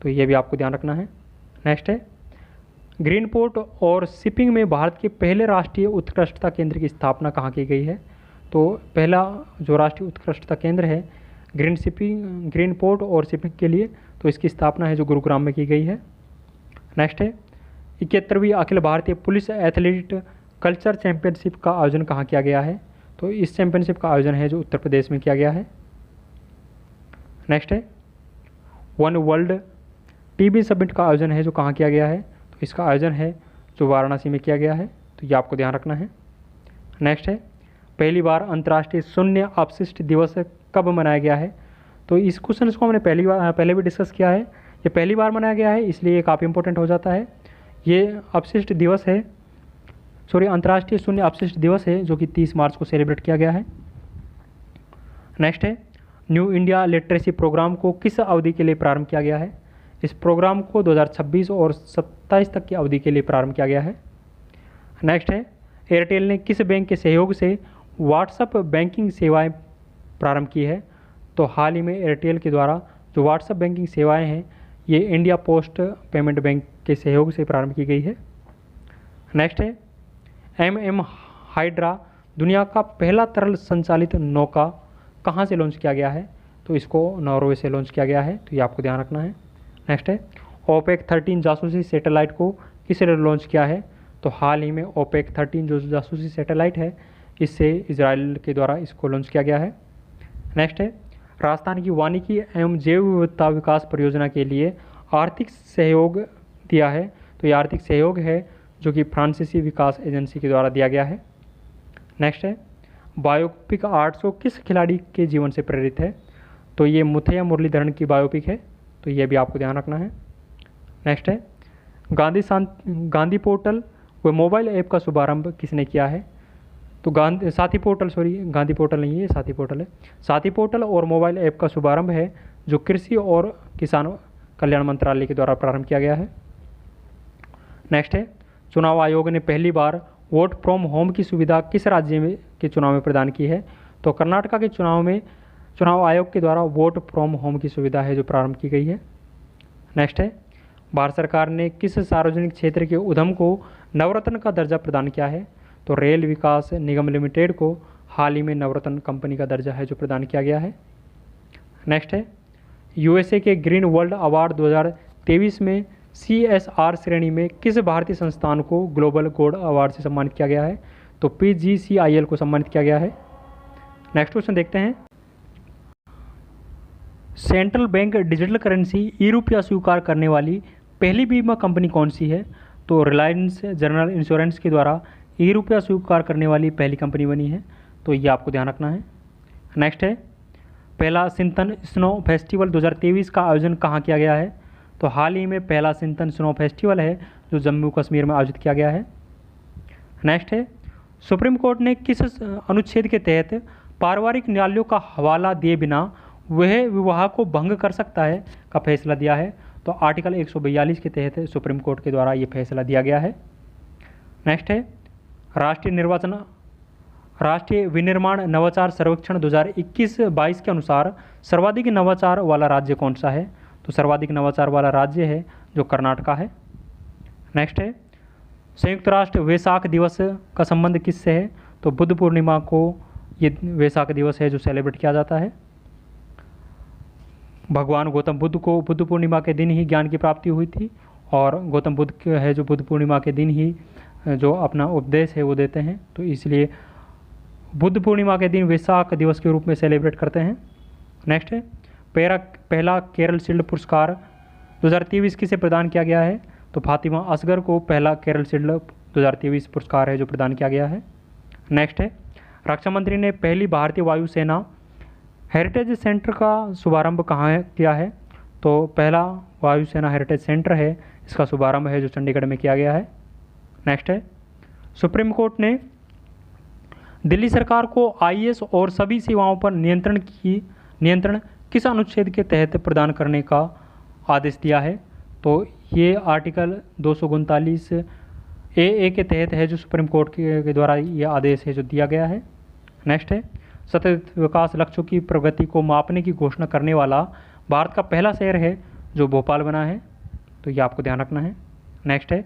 तो ये भी आपको ध्यान रखना है। नेक्स्ट है, ग्रीन पोर्ट और शिपिंग में भारत के पहले राष्ट्रीय उत्कृष्टता केंद्र की स्थापना कहाँ की गई है? तो पहला जो राष्ट्रीय उत्कृष्टता केंद्र है ग्रीन पोर्ट और शिपिंग के लिए, तो इसकी स्थापना है जो गुरुग्राम में की गई है। नेक्स्ट है, 71वीं Akhil Bharatiya police athlete culture championship का आयोजन कहाँ किया गया है? तो इस चैंपियनशिप का आयोजन है जो उत्तर प्रदेश में किया गया है। नेक्स्ट है, वन वर्ल्ड TB समिट का आयोजन है जो कहाँ किया गया है? तो इसका आयोजन है जो वाराणसी में किया गया है, तो ये आपको ध्यान रखना है। नेक्स्ट है, पहली बार अंतर्राष्ट्रीय शून्य अपशिष्ट दिवस कब मनाया गया है? तो इस क्वेश्चन को हमने पहले भी डिस्कस किया है। ये पहली बार मनाया गया है इसलिए ये काफ़ी इंपॉर्टेंट हो जाता है। ये अपशिष्ट दिवस है, अंतर्राष्ट्रीय शून्य अपशिष्ट दिवस है जो कि 30 मार्च को सेलिब्रेट किया गया है। नेक्स्ट है, न्यू इंडिया लिटरेसी प्रोग्राम को किस अवधि के लिए प्रारंभ किया गया है? इस प्रोग्राम को 2026 और 27 तक की अवधि के लिए प्रारंभ किया गया है। नेक्स्ट है, एयरटेल ने किस बैंक के सहयोग से व्हाट्सएप बैंकिंग सेवाएं प्रारंभ की है? तो हाल ही में एयरटेल के द्वारा जो व्हाट्सएप बैंकिंग सेवाएं हैं ये इंडिया पोस्ट पेमेंट बैंक के सहयोग से प्रारंभ की गई है। नेक्स्ट है, MM हाइड्रा दुनिया का पहला तरल संचालित नौका कहाँ से लॉन्च किया गया है? तो इसको नॉर्वे से लॉन्च किया गया है, तो ये आपको ध्यान रखना है। नेक्स्ट है, OPEC 13 जासूसी सैटेलाइट को किसने लॉन्च किया है? तो हाल ही में OPEC 13 जो जासूसी सैटेलाइट है इससे इजराइल के द्वारा इसको लॉन्च किया गया है। नेक्स्ट है, राजस्थान की वानिकी एवं जैव विविधता विकास परियोजना के लिए आर्थिक सहयोग दिया है। तो ये आर्थिक सहयोग है जो कि फ्रांसीसी विकास एजेंसी के द्वारा दिया गया है। नेक्स्ट है, बायोपिक 800 किस खिलाड़ी के जीवन से प्रेरित है? तो ये मुथैया मुरलीधरन की बायोपिक है, तो ये भी आपको ध्यान रखना है। नेक्स्ट है, गांधी पोर्टल व मोबाइल ऐप का शुभारंभ किसने किया है? तो गांधी पोर्टल नहीं है, साथी पोर्टल है। साथी पोर्टल और मोबाइल ऐप का शुभारंभ है जो कृषि और किसान कल्याण मंत्रालय के द्वारा प्रारंभ किया गया है। नेक्स्ट है, चुनाव आयोग ने पहली बार वोट फ्रॉम होम की सुविधा किस राज्य में के चुनाव में प्रदान की है? तो कर्नाटका के चुनाव आयोग के द्वारा वोट फ्रॉम होम की सुविधा है जो प्रारंभ की गई है। नेक्स्ट है, भारत सरकार ने किस सार्वजनिक क्षेत्र के उद्यम को नवरत्न का दर्जा प्रदान किया है? तो रेल विकास निगम लिमिटेड को हाल ही में नवरत्न कंपनी का दर्जा है जो प्रदान किया गया है। नेक्स्ट है, यूएसए के ग्रीन वर्ल्ड अवार्ड 2023 में CSR श्रेणी में किस भारतीय संस्थान को ग्लोबल गोल्ड अवार्ड से सम्मानित किया गया है? तो PGCIL को सम्मानित किया गया है। नेक्स्ट क्वेश्चन देखते हैं, सेंट्रल बैंक डिजिटल करेंसी ई-रुपया स्वीकार करने वाली पहली बीमा कंपनी कौन सी है? तो रिलायंस जनरल इंश्योरेंस के द्वारा ई-रुपया स्वीकार करने वाली पहली कंपनी बनी है, तो ये आपको ध्यान रखना है। नेक्स्ट है, पहला सिंथन स्नो फेस्टिवल 2023 का आयोजन कहाँ किया गया है? तो हाल ही में पहला सिंथन स्नो फेस्टिवल है जो जम्मू कश्मीर में आयोजित किया गया है। नेक्स्ट है, सुप्रीम कोर्ट ने किस अनुच्छेद के तहत पारिवारिक न्यायालयों का हवाला दिए बिना वह विवाह को भंग कर सकता है का फैसला दिया है? तो आर्टिकल 142 के तहत सुप्रीम कोर्ट के द्वारा ये फैसला दिया गया है। नेक्स्ट है, राष्ट्रीय विनिर्माण नवाचार सर्वेक्षण 2021-22 के अनुसार सर्वाधिक नवाचार वाला राज्य कौन सा है? तो सर्वाधिक नवाचार वाला राज्य है जो कर्नाटका है। नेक्स्ट है, संयुक्त राष्ट्र वैसाख दिवस का संबंध किससे है? तो बुद्ध पूर्णिमा को ये वैसाख दिवस है जो सेलिब्रेट किया जाता है। भगवान गौतम बुद्ध को बुद्ध पूर्णिमा के दिन ही ज्ञान की प्राप्ति हुई थी और गौतम बुद्ध है जो बुद्ध पूर्णिमा के दिन ही जो अपना उपदेश है वो देते हैं, तो इसलिए बुद्ध पूर्णिमा के दिन वैसाख दिवस के रूप में सेलिब्रेट करते हैं। नेक्स्ट है, पहला केरल शील्ड पुरस्कार 2023 किसे प्रदान किया गया है? तो फातिमा असगर को पहला केरल शील्ड 2023 पुरस्कार है जो प्रदान किया गया है। नेक्स्ट है, रक्षा मंत्री ने पहली भारतीय वायुसेना हेरिटेज सेंटर का शुभारंभ कहाँ किया है? तो पहला वायुसेना हेरिटेज सेंटर है, इसका शुभारंभ है जो चंडीगढ़ में किया गया है। नेक्स्ट है, सुप्रीम कोर्ट ने दिल्ली सरकार को IAS और सभी सेवाओं पर नियंत्रण किस अनुच्छेद के तहत प्रदान करने का आदेश दिया है? तो ये आर्टिकल 239 AA के तहत है जो सुप्रीम कोर्ट के द्वारा ये आदेश है जो दिया गया है। नेक्स्ट है, सतत विकास लक्ष्यों की प्रगति को मापने की घोषणा करने वाला भारत का पहला शहर है जो भोपाल बना है, तो ये आपको ध्यान रखना है। नेक्स्ट है,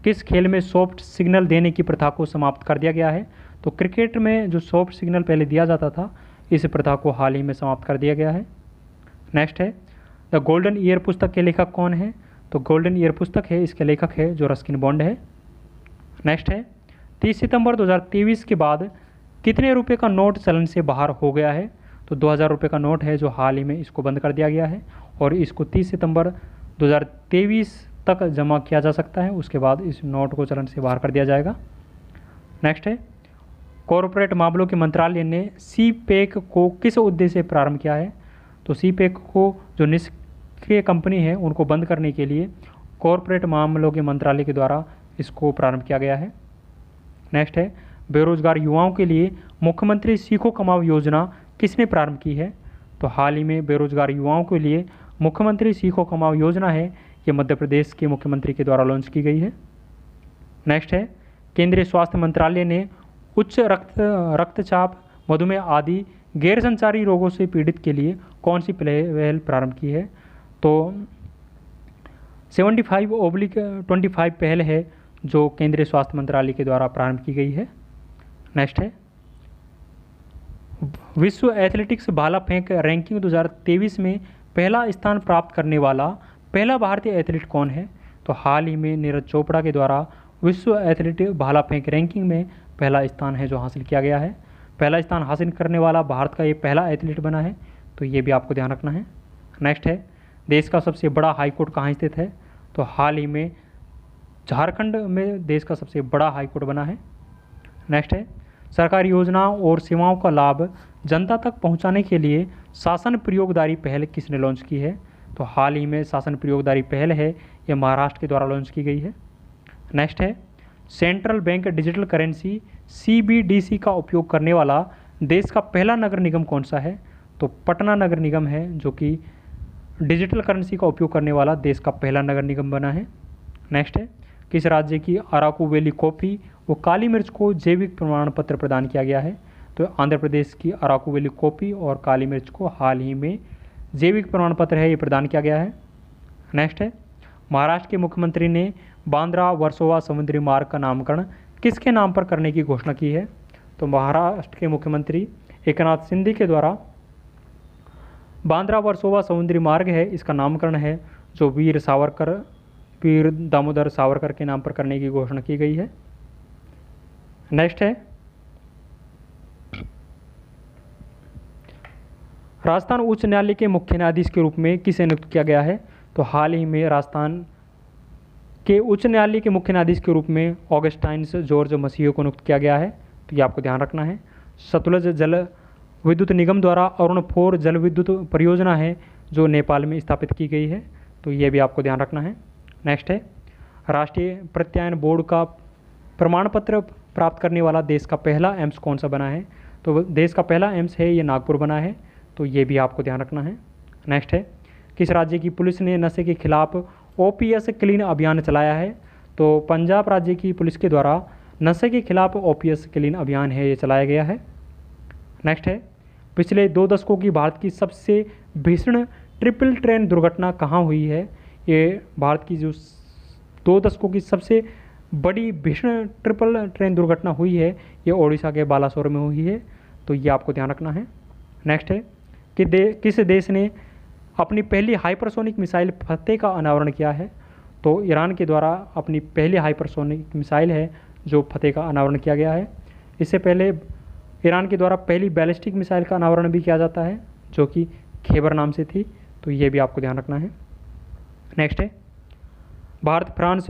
किस खेल में सॉफ्ट सिग्नल देने की प्रथा को समाप्त कर दिया गया है? तो क्रिकेट में जो सॉफ्ट सिग्नल पहले दिया जाता था इस प्रथा को हाल ही में समाप्त कर दिया गया है। नेक्स्ट है, द गोल्डन ईयर पुस्तक के लेखक कौन है? तो गोल्डन ईयर पुस्तक है इसके लेखक है जो रस्किन बॉन्ड है। नेक्स्ट है, 30 सितंबर 2023 के बाद कितने रुपए का नोट चलन से बाहर हो गया है? तो 2000 रुपये का नोट है जो हाल ही में इसको बंद कर दिया गया है और इसको 30 सितंबर 2023 तक जमा किया जा सकता है, उसके बाद इस नोट को चलन से बाहर कर दिया जाएगा। नेक्स्ट है, कॉरपोरेट मामलों के मंत्रालय ने CPEC को किस उद्देश्य से प्रारंभ किया है? तो CPEC को जो निष्क्रिय कंपनी है उनको बंद करने के लिए कॉरपोरेट मामलों के मंत्रालय के द्वारा इसको प्रारंभ किया गया है। नेक्स्ट है, बेरोजगार युवाओं के लिए मुख्यमंत्री सीखो कमाओ योजना किसने प्रारंभ की है? तो हाल ही में बेरोजगार युवाओं के लिए मुख्यमंत्री सीखो कमाओ योजना है, ये मध्य प्रदेश के मुख्यमंत्री के द्वारा लॉन्च की गई है। नेक्स्ट है, केंद्रीय स्वास्थ्य मंत्रालय ने उच्च रक्तचाप, मधुमेह आदि गैर संचारी रोगों से पीड़ित के लिए कौन सी पहल प्रारंभ की है? तो 75/25 पहल है जो केंद्रीय स्वास्थ्य मंत्रालय के द्वारा प्रारंभ की गई है। नेक्स्ट है, विश्व एथलेटिक्स भाला फेंक रैंकिंग 2023 में पहला स्थान प्राप्त करने वाला पहला भारतीय एथलीट कौन है? तो हाल ही में नीरज चोपड़ा के द्वारा विश्व एथलेटिक्स भाला फेंक रैंकिंग में पहला स्थान है जो हासिल किया गया है। पहला स्थान हासिल करने वाला भारत का ये पहला एथलीट बना है, तो ये भी आपको ध्यान रखना है। नेक्स्ट है, देश का सबसे बड़ा हाई कोर्ट कहाँ स्थित है? तो हाल ही में झारखंड में देश का सबसे बड़ा हाई कोर्ट बना है। नेक्स्ट है, सरकारी योजनाओं और सेवाओं का लाभ जनता तक पहुंचाने के लिए शासन प्रयोगदारी पहल किसने लॉन्च की है? तो हाल ही में शासन प्रयोगदारी पहल है, ये महाराष्ट्र के द्वारा लॉन्च की गई है। नेक्स्ट है, central bank digital currency CBDC का उपयोग करने वाला देश का पहला नगर निगम कौन सा है? तो पटना नगर निगम है, जो कि डिजिटल करेंसी का उपयोग करने वाला देश का पहला नगर निगम बना है। नेक्स्ट है, किस राज्य की अराकू वैली कॉफ़ी व काली मिर्च को जैविक प्रमाण पत्र प्रदान किया गया है? तो आंध्र प्रदेश की अराकू वैली कॉफ़ी और काली मिर्च को हाल ही में जैविक प्रमाण पत्र है, ये प्रदान किया गया है। नेक्स्ट है, महाराष्ट्र के मुख्यमंत्री ने बांद्रा वर्सोवा समुद्री मार्ग का नामकरण किसके नाम पर करने की घोषणा की है? तो महाराष्ट्र के मुख्यमंत्री एकनाथ शिंदे के द्वारा बांद्रा वर्सोवा समुद्री मार्ग है, इसका नामकरण है जो वीर दामोदर सावरकर के नाम पर करने की घोषणा की गई है। नेक्स्ट है, राजस्थान उच्च न्यायालय के मुख्य न्यायाधीश के रूप में किसे नियुक्त किया गया है? तो हाल ही में राजस्थान के उच्च न्यायालय के मुख्य न्यायाधीश के रूप में ऑगस्टाइन्स जॉर्ज मसीहो को नियुक्त किया गया है। तो ये आपको ध्यान रखना है। सतलुज जल विद्युत निगम द्वारा अरुण 4 जल विद्युत परियोजना है जो नेपाल में स्थापित की गई है, तो ये भी आपको ध्यान रखना है। नेक्स्ट है, राष्ट्रीय प्रत्यायन बोर्ड का प्रमाण पत्र प्राप्त करने वाला देश का पहला एम्स कौन सा बना है? तो देश का पहला एम्स है, ये नागपुर बना है, तो ये भी आपको ध्यान रखना है। नेक्स्ट है, किस राज्य की पुलिस ने नशे के खिलाफ OPS क्लीन अभियान चलाया है? तो पंजाब राज्य की पुलिस के द्वारा नशे के खिलाफ OPS क्लीन अभियान है, ये चलाया गया है। नेक्स्ट है, पिछले 2 दशकों की भारत की सबसे भीषण ट्रिपल ट्रेन दुर्घटना कहाँ हुई है? ये भारत की जो 2 दशकों की सबसे बड़ी भीषण ट्रिपल ट्रेन दुर्घटना हुई है, ये ओडिशा के बालासोर में हुई है, तो ये आपको ध्यान रखना है। नेक्स्ट है कि किस देश ने अपनी पहली हाइपरसोनिक मिसाइल फतेह का अनावरण किया है? तो ईरान के द्वारा अपनी पहली हाइपरसोनिक मिसाइल है जो फतेह का अनावरण किया गया है। इससे पहले ईरान के द्वारा पहली बैलिस्टिक मिसाइल का अनावरण भी किया जाता है जो कि खैबर नाम से थी, तो ये भी आपको ध्यान रखना है। नेक्स्ट है, भारत फ्रांस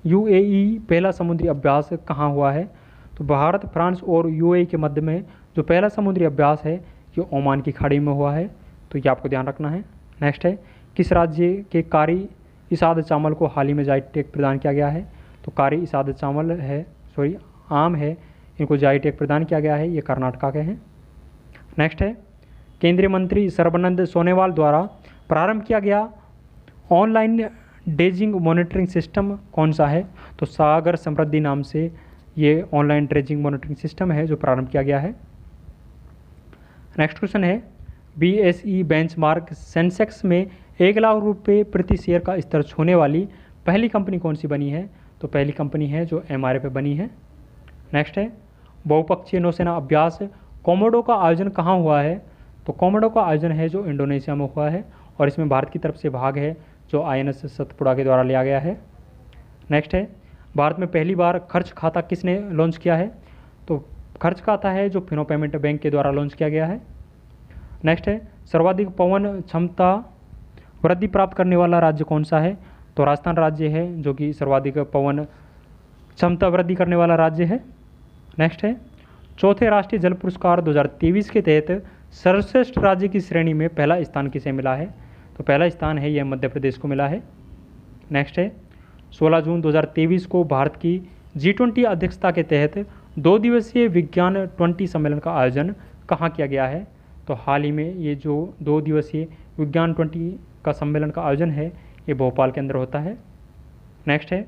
UAE पहला समुद्री अभ्यास कहाँ हुआ है? तो भारत फ्रांस और UAE के मध्य में जो पहला समुद्री अभ्यास है ये ओमान की खाड़ी में हुआ है, तो ये आपको ध्यान रखना है। नेक्स्ट है, किस राज्य के कारी इसाद चावल को हाल ही में जाई टैग प्रदान किया गया है? तो कारी इसाद चावल है, आम है, इनको जाई टैग प्रदान किया गया है, ये कर्नाटका के हैं। नेक्स्ट है, केंद्रीय मंत्री सर्बानंद सोनोवाल द्वारा प्रारंभ किया गया ऑनलाइन ड्रेजिंग मॉनिटरिंग सिस्टम कौन सा है? तो सागर समृद्धि नाम से ये ऑनलाइन ड्रेजिंग मॉनिटरिंग सिस्टम है जो प्रारंभ किया गया है। नेक्स्ट क्वेश्चन है, BSE बेंचमार्क सेंसेक्स में 1 लाख रुपये प्रति शेयर का स्तर छूने वाली पहली कंपनी कौन सी बनी है? तो पहली कंपनी है जो MRA पे बनी है। नेक्स्ट है, बहुपक्षीय नौसेना अभ्यास कोमोडो का आयोजन कहाँ हुआ है? तो कोमोडो का आयोजन है जो इंडोनेशिया में हुआ है और इसमें भारत की तरफ से भाग है जो INS सतपुड़ा के द्वारा लिया गया है। नेक्स्ट है, भारत में पहली बार खर्च खाता किसने लॉन्च किया है? तो खर्च खाता है जो फिनो पेमेंट बैंक के द्वारा लॉन्च किया गया है। नेक्स्ट है, सर्वाधिक पवन क्षमता वृद्धि प्राप्त करने वाला राज्य कौन सा है? तो राजस्थान राज्य है जो कि सर्वाधिक पवन क्षमता वृद्धि करने वाला राज्य है। नेक्स्ट है, चौथे राष्ट्रीय जल पुरस्कार 2023 के तहत सर्वश्रेष्ठ राज्य की श्रेणी में पहला स्थान किसे मिला है? तो पहला स्थान है यह मध्य प्रदेश को मिला है। नेक्स्ट है, 16 जून 2023 को भारत की G20 अध्यक्षता के तहत 2 दिवसीय विज्ञान 20 सम्मेलन का आयोजन कहाँ किया गया है? तो हाल ही में ये जो 2 दिवसीय विज्ञान 20 का सम्मेलन का आयोजन है ये भोपाल के अंदर होता है। नेक्स्ट है,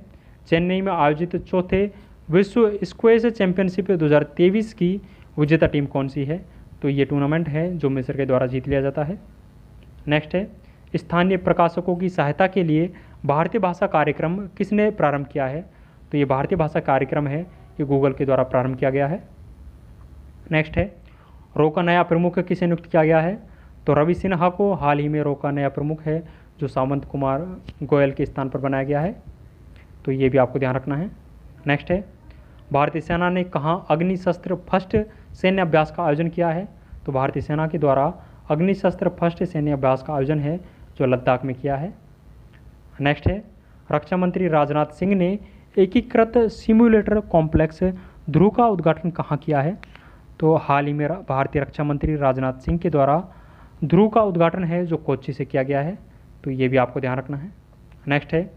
चेन्नई में आयोजित चौथे विश्व स्क्वैश चैंपियनशिप 2023 की विजेता टीम कौन सी है? तो ये टूर्नामेंट है जो मिस्र के द्वारा जीत लिया जाता है। नेक्स्ट है, स्थानीय प्रकाशकों की सहायता के लिए भारतीय भाषा कार्यक्रम किसने प्रारंभ किया है? तो ये भारतीय भाषा कार्यक्रम है ये गूगल के द्वारा प्रारंभ किया गया है। नेक्स्ट है, रो का नया प्रमुख किसे नियुक्त किया गया है? तो रवि सिन्हा को हाल ही में रो का नया प्रमुख है जो सामंत कुमार गोयल के स्थान पर बनाया गया है, तो ये भी आपको ध्यान रखना है। नेक्स्ट है, भारतीय सेना ने कहाँ अग्नि शस्त्र फर्स्ट सैन्य अभ्यास का आयोजन किया है? तो भारतीय सेना के द्वारा अग्निशस्त्र फर्स्ट सैन्य अभ्यास का आयोजन है जो लद्दाख में किया है। नेक्स्ट है, रक्षा मंत्री राजनाथ सिंह ने एकीकृत सिम्युलेटर कॉम्प्लेक्स ध्रुव का उद्घाटन कहाँ किया है? तो हाल ही में भारतीय रक्षा मंत्री राजनाथ सिंह के द्वारा ध्रुव का उद्घाटन है जो कोच्चि से किया गया है, तो ये भी आपको ध्यान रखना है। नेक्स्ट है,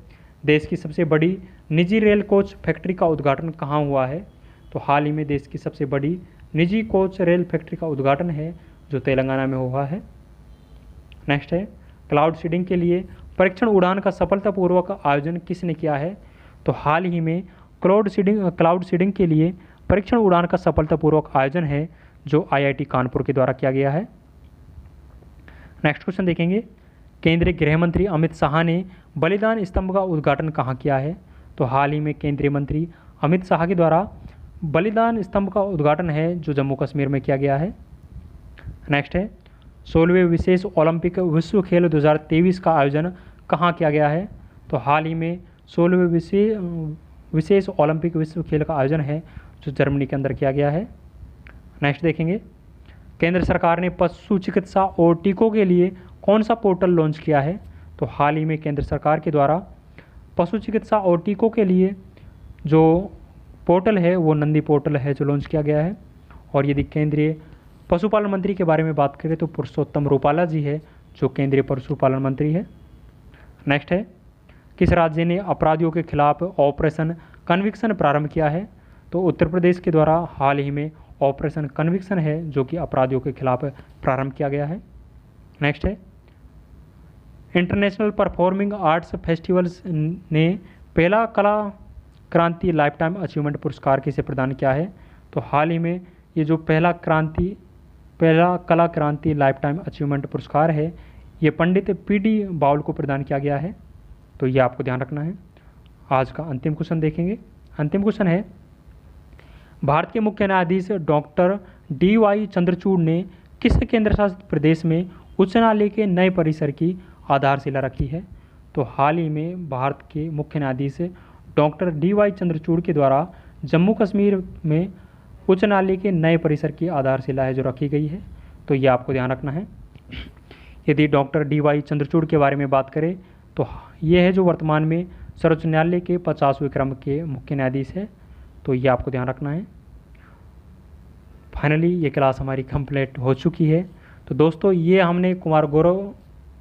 देश की सबसे बड़ी निजी रेल कोच फैक्ट्री का उद्घाटन कहाँ हुआ है? तो हाल ही में देश की सबसे बड़ी निजी कोच रेल फैक्ट्री का उद्घाटन है जो तेलंगाना में हुआ है। नेक्स्ट है, क्लाउड सीडिंग के लिए परीक्षण उड़ान का सफलतापूर्वक आयोजन किसने किया है? तो हाल ही में क्लाउड सीडिंग के लिए परीक्षण उड़ान का सफलतापूर्वक आयोजन है जो IIT कानपुर के द्वारा किया गया है। नेक्स्ट क्वेश्चन देखेंगे, केंद्रीय गृह मंत्री अमित शाह ने बलिदान स्तंभ का उद्घाटन कहाँ किया है? तो हाल ही में केंद्रीय मंत्री अमित शाह के द्वारा बलिदान स्तंभ का उद्घाटन है जो जम्मू कश्मीर में किया गया है। नेक्स्ट है, 16वें विशेष ओलंपिक विश्व खेल 2023 का आयोजन कहाँ किया गया है? तो हाल ही में 16वें विशेष ओलंपिक विश्व खेल का आयोजन है जो जर्मनी के अंदर किया गया है। नेक्स्ट देखेंगे, केंद्र सरकार ने पशु चिकित्सा और टीकों के लिए कौन सा पोर्टल लॉन्च किया है? तो हाल ही में केंद्र सरकार के द्वारा पशु चिकित्सा और टीकों के लिए जो पोर्टल है वो नंदी पोर्टल है जो लॉन्च किया गया है। और यदि केंद्रीय पशुपालन मंत्री के बारे में बात करें तो पुरुषोत्तम रूपाला जी है जो केंद्रीय पशुपालन मंत्री है। नेक्स्ट है, किस राज्य ने अपराधियों के खिलाफ ऑपरेशन कन्विक्शन प्रारंभ किया है? तो उत्तर प्रदेश के द्वारा हाल ही में ऑपरेशन कन्विक्शन है जो कि अपराधियों के खिलाफ प्रारंभ किया गया है। नेक्स्ट है, इंटरनेशनल परफॉर्मिंग आर्ट्स फेस्टिवल्स ने पहला कला क्रांति लाइफ टाइम अचीवमेंट पुरस्कार किसे प्रदान किया है? तो हाल ही में ये जो पहला कला क्रांति लाइफ टाइम अचीवमेंट पुरस्कार है ये पंडित PD बाउल को प्रदान किया गया है, तो ये आपको ध्यान रखना है। आज का अंतिम क्वेश्चन देखेंगे। अंतिम क्वेश्चन है, भारत के मुख्य न्यायाधीश डॉक्टर DY चंद्रचूड़ ने किस केंद्र शासित प्रदेश में उच्च न्यायालय के नए परिसर की आधारशिला रखी है? तो हाल ही में भारत के मुख्य न्यायाधीश डॉक्टर DY चंद्रचूड़ के द्वारा जम्मू कश्मीर में उच्च न्यायालय के नए परिसर की आधारशिला है जो रखी गई है, तो ये आपको ध्यान रखना है। यदि डॉक्टर DY चंद्रचूड़ के बारे में बात करें तो ये है जो वर्तमान में सर्वोच्च न्यायालय के 50वें क्रम के मुख्य न्यायाधीश है, तो ये आपको ध्यान रखना है। फाइनली ये क्लास हमारी कंप्लीट हो चुकी है। तो दोस्तों ये हमने कुमार गौरव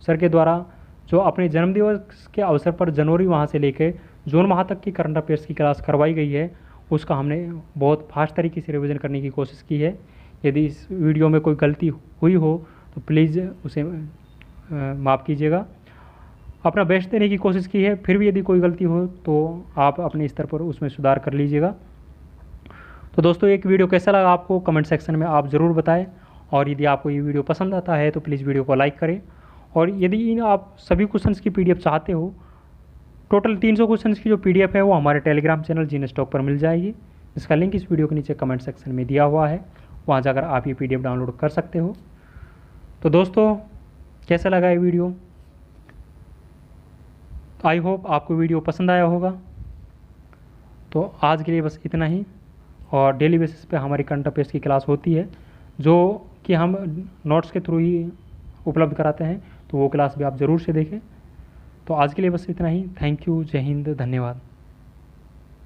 सर के द्वारा जो अपने जन्मदिवस के अवसर पर जनवरी माह से लेकर जून माह तक की करंट अफेयर्स की क्लास करवाई गई है उसका हमने बहुत फास्ट तरीके से रिवीजन करने की कोशिश की है। यदि इस वीडियो में कोई गलती हुई हो तो प्लीज़ उसे माफ़ कीजिएगा। अपना बेस्ट देने की कोशिश की है, फिर भी यदि कोई गलती हो तो आप अपने स्तर पर उसमें सुधार कर लीजिएगा। तो दोस्तों एक वीडियो कैसा लगा आपको कमेंट सेक्शन में आप ज़रूर बताएं, और यदि आपको ये वीडियो पसंद आता है तो प्लीज़ वीडियो को लाइक करें। और यदि इन आप सभी क्वेश्चंस की PDF चाहते हो, टोटल 300 क्वेश्चंस की जो PDF है वो हमारे टेलीग्राम चैनल जीने स्टॉक पर मिल जाएगी, इसका लिंक इस वीडियो के नीचे कमेंट सेक्शन में दिया हुआ है, वहाँ जाकर आप ये PDF डाउनलोड कर सकते हो। तो दोस्तों कैसा लगा ये वीडियो? आई होप आपको वीडियो पसंद आया होगा। तो आज के लिए बस इतना ही, और डेली बेसिस पे हमारी करंट अफेयर्स की क्लास होती है जो कि हम नोट्स के थ्रू ही उपलब्ध कराते हैं, तो वो क्लास भी आप ज़रूर से देखें। तो आज के लिए बस इतना ही। थैंक यू, जय हिंद, धन्यवाद।